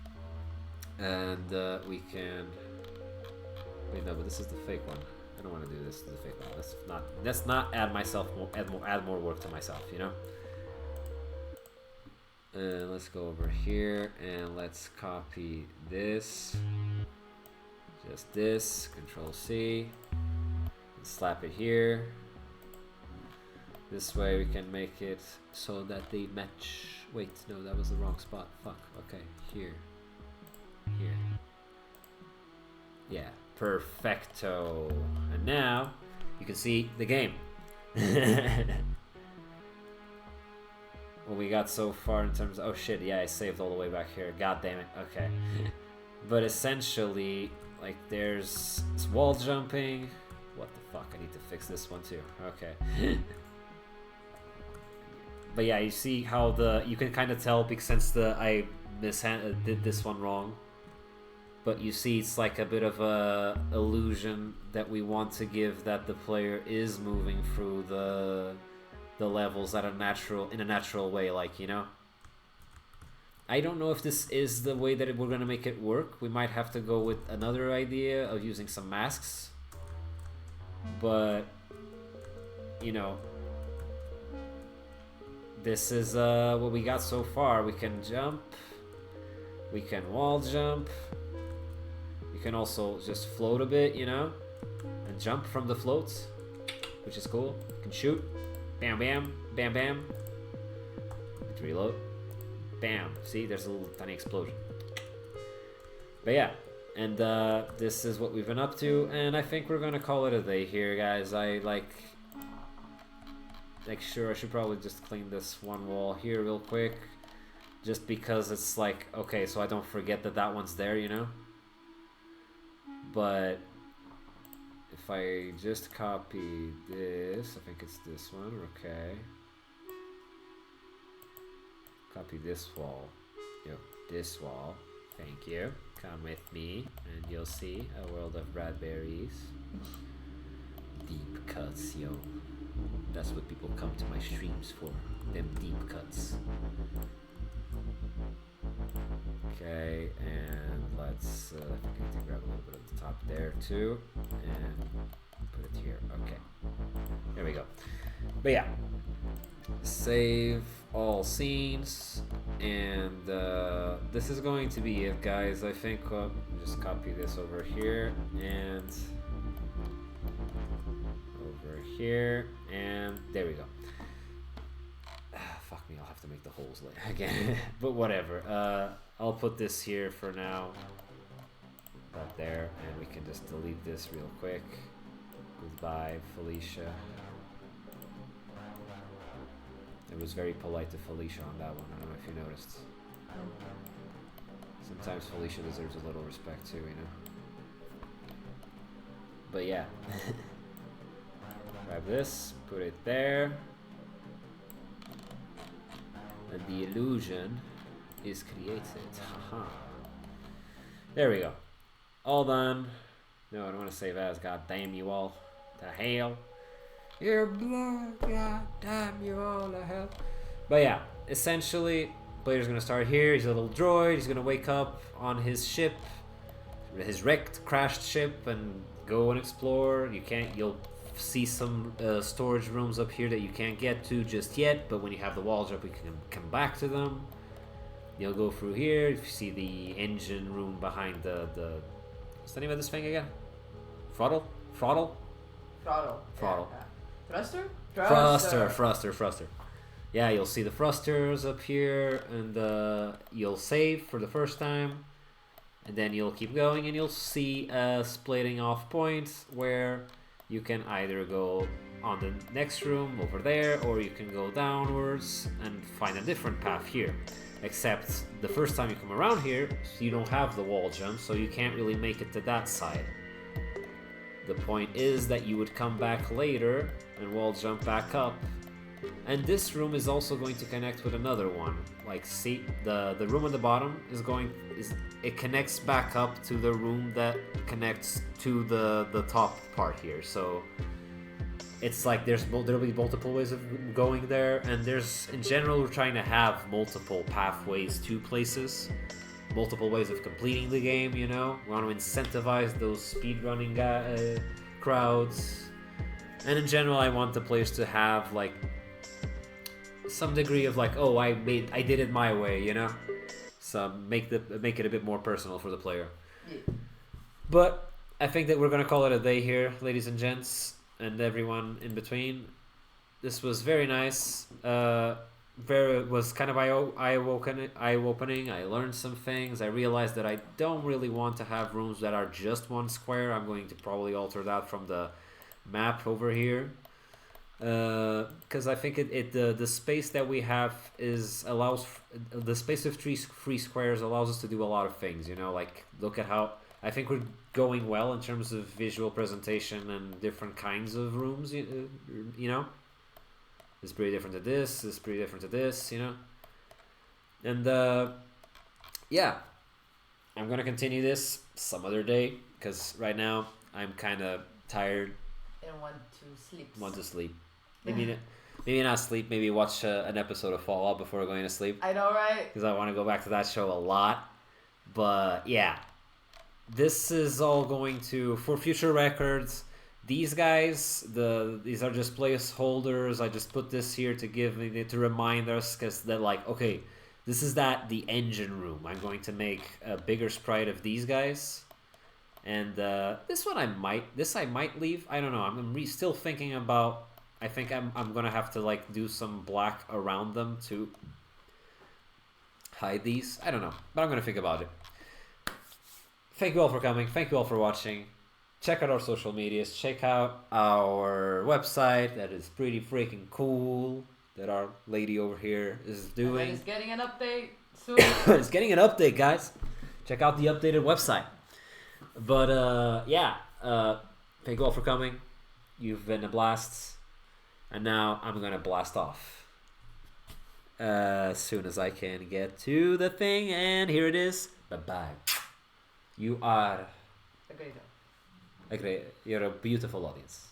And we can... Wait, no, but this is the fake one. I don't want to do this to the fake wall. Let's not add more work to myself, you know. Let's go over here and let's copy this. Just this. Control C. And slap it here. This way we can make it so that they match. Wait, no, that was the wrong spot. Fuck. Okay, here. Here. Yeah, perfecto. And now you can see the game. What we got so far in terms of, oh shit, yeah, I saved all the way back here. God damn it. Okay. But essentially, like, there's wall jumping. What the fuck? I need to fix this one too. Okay. But yeah, you see how you can kind of tell because since I did this one wrong. But you see it's like a bit of a illusion that we want to give that the player is moving through the levels in a natural way, like, you know. I don't know if this is the way that we're gonna make it work. We might have to go with another idea of using some masks. But you know, this is what we got so far. We can jump, we can wall jump, you can also just float a bit, you know, and jump from the floats, which is cool. You can shoot, bam bam bam bam, let's reload, bam, see, there's a little tiny explosion. But yeah, and this is what we've been up to, and I think we're gonna call it a day here, guys. Sure, I should probably just clean this one wall here real quick, just because it's like, okay, so I don't forget that one's there, you know. But if I just copy this, I think it's this one, okay. Copy this wall, yep, this wall, thank you. Come with me and you'll see a world of raspberries. Deep cuts, yo. That's what people come to my streams for, them deep cuts. Okay, and let's, I think I need to grab a little bit of the top there too, and put it here, okay. There we go. But yeah, save all scenes, and this is going to be it, guys. I think just copy this over here, and over here, and there we go. Fuck me, I'll have to make the holes later again. But whatever. I'll put this here for now. Right there, and we can just delete this real quick. Goodbye, Felicia. It was very polite to Felicia on that one. I don't know if you noticed. Sometimes Felicia deserves a little respect too, you know. But yeah. Grab this, put it there. And the illusion is created. Haha. There we go. All done. No, I don't want to save as. God damn you all to hell. Your blood, god damn you all to hell. But yeah, essentially, player's gonna start here. He's a little droid. He's gonna wake up on his ship, his wrecked, crashed ship, and go and explore. You'll see some storage rooms up here that you can't get to just yet, but when you have the walls up, we can come back to them. You'll go through here. If you see the engine room behind the what's the name of this thing again? Throttle. Yeah. Thruster. Yeah, you'll see the thrusters up here, and you'll save for the first time, and then you'll keep going, and you'll see a splitting off points where you can either go on the next room over there, or you can go downwards and find a different path here. Except the first time you come around here, you don't have the wall jump, so you can't really make it to that side. The point is that you would come back later and wall jump back up. And this room is also going to connect with another one. Like, see, the room on the bottom it connects back up to the room that connects to the top part here. So it's like there'll be multiple ways of going there, and in general we're trying to have multiple pathways to places, multiple ways of completing the game, you know. We want to incentivize those speedrunning crowds, and in general, I want the players to have like some degree of like, oh, I did it my way, you know. So make it a bit more personal for the player. Yeah. But I think that we're gonna call it a day here, ladies and gents, and everyone in between. This was very nice. Was kind of eye-opening. I learned some things. I realized that I don't really want to have rooms that are just one square. I'm going to probably alter that from the map over here, because I think the space that we have allows the space of three squares allows us to do a lot of things. You know, like look at how I think we're going well in terms of visual presentation and different kinds of rooms. You know. It's pretty different to this. It's pretty different to this, you know. And yeah, I'm gonna continue this some other day because right now I'm kind of tired. And want to sleep. Want to sleep. Maybe not sleep. Maybe watch an episode of Fallout before going to sleep. I know, right? Because I want to go back to that show a lot. But yeah, this is all going to for future records. These guys, these are just placeholders. I just put this here to remind us, because they're like, okay, this is the engine room. I'm going to make a bigger sprite of these guys, and this one I might leave. I don't know. I'm still thinking about. I think I'm gonna have to like do some black around them to hide these. I don't know, but I'm gonna think about it. Thank you all for coming. Thank you all for watching. Check out our social medias. Check out our website. That is pretty freaking cool. That our lady over here is doing. It's getting an update soon. It's getting an update, guys. Check out the updated website. But yeah, thank you all for coming. You've been a blast, and now I'm gonna blast off as soon as I can get to the thing. And here it is. Bye bye. You are. You're a beautiful audience.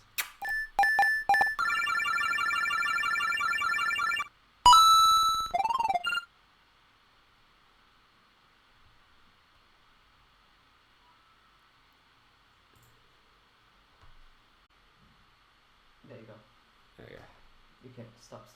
There you go. Okay. You can stop.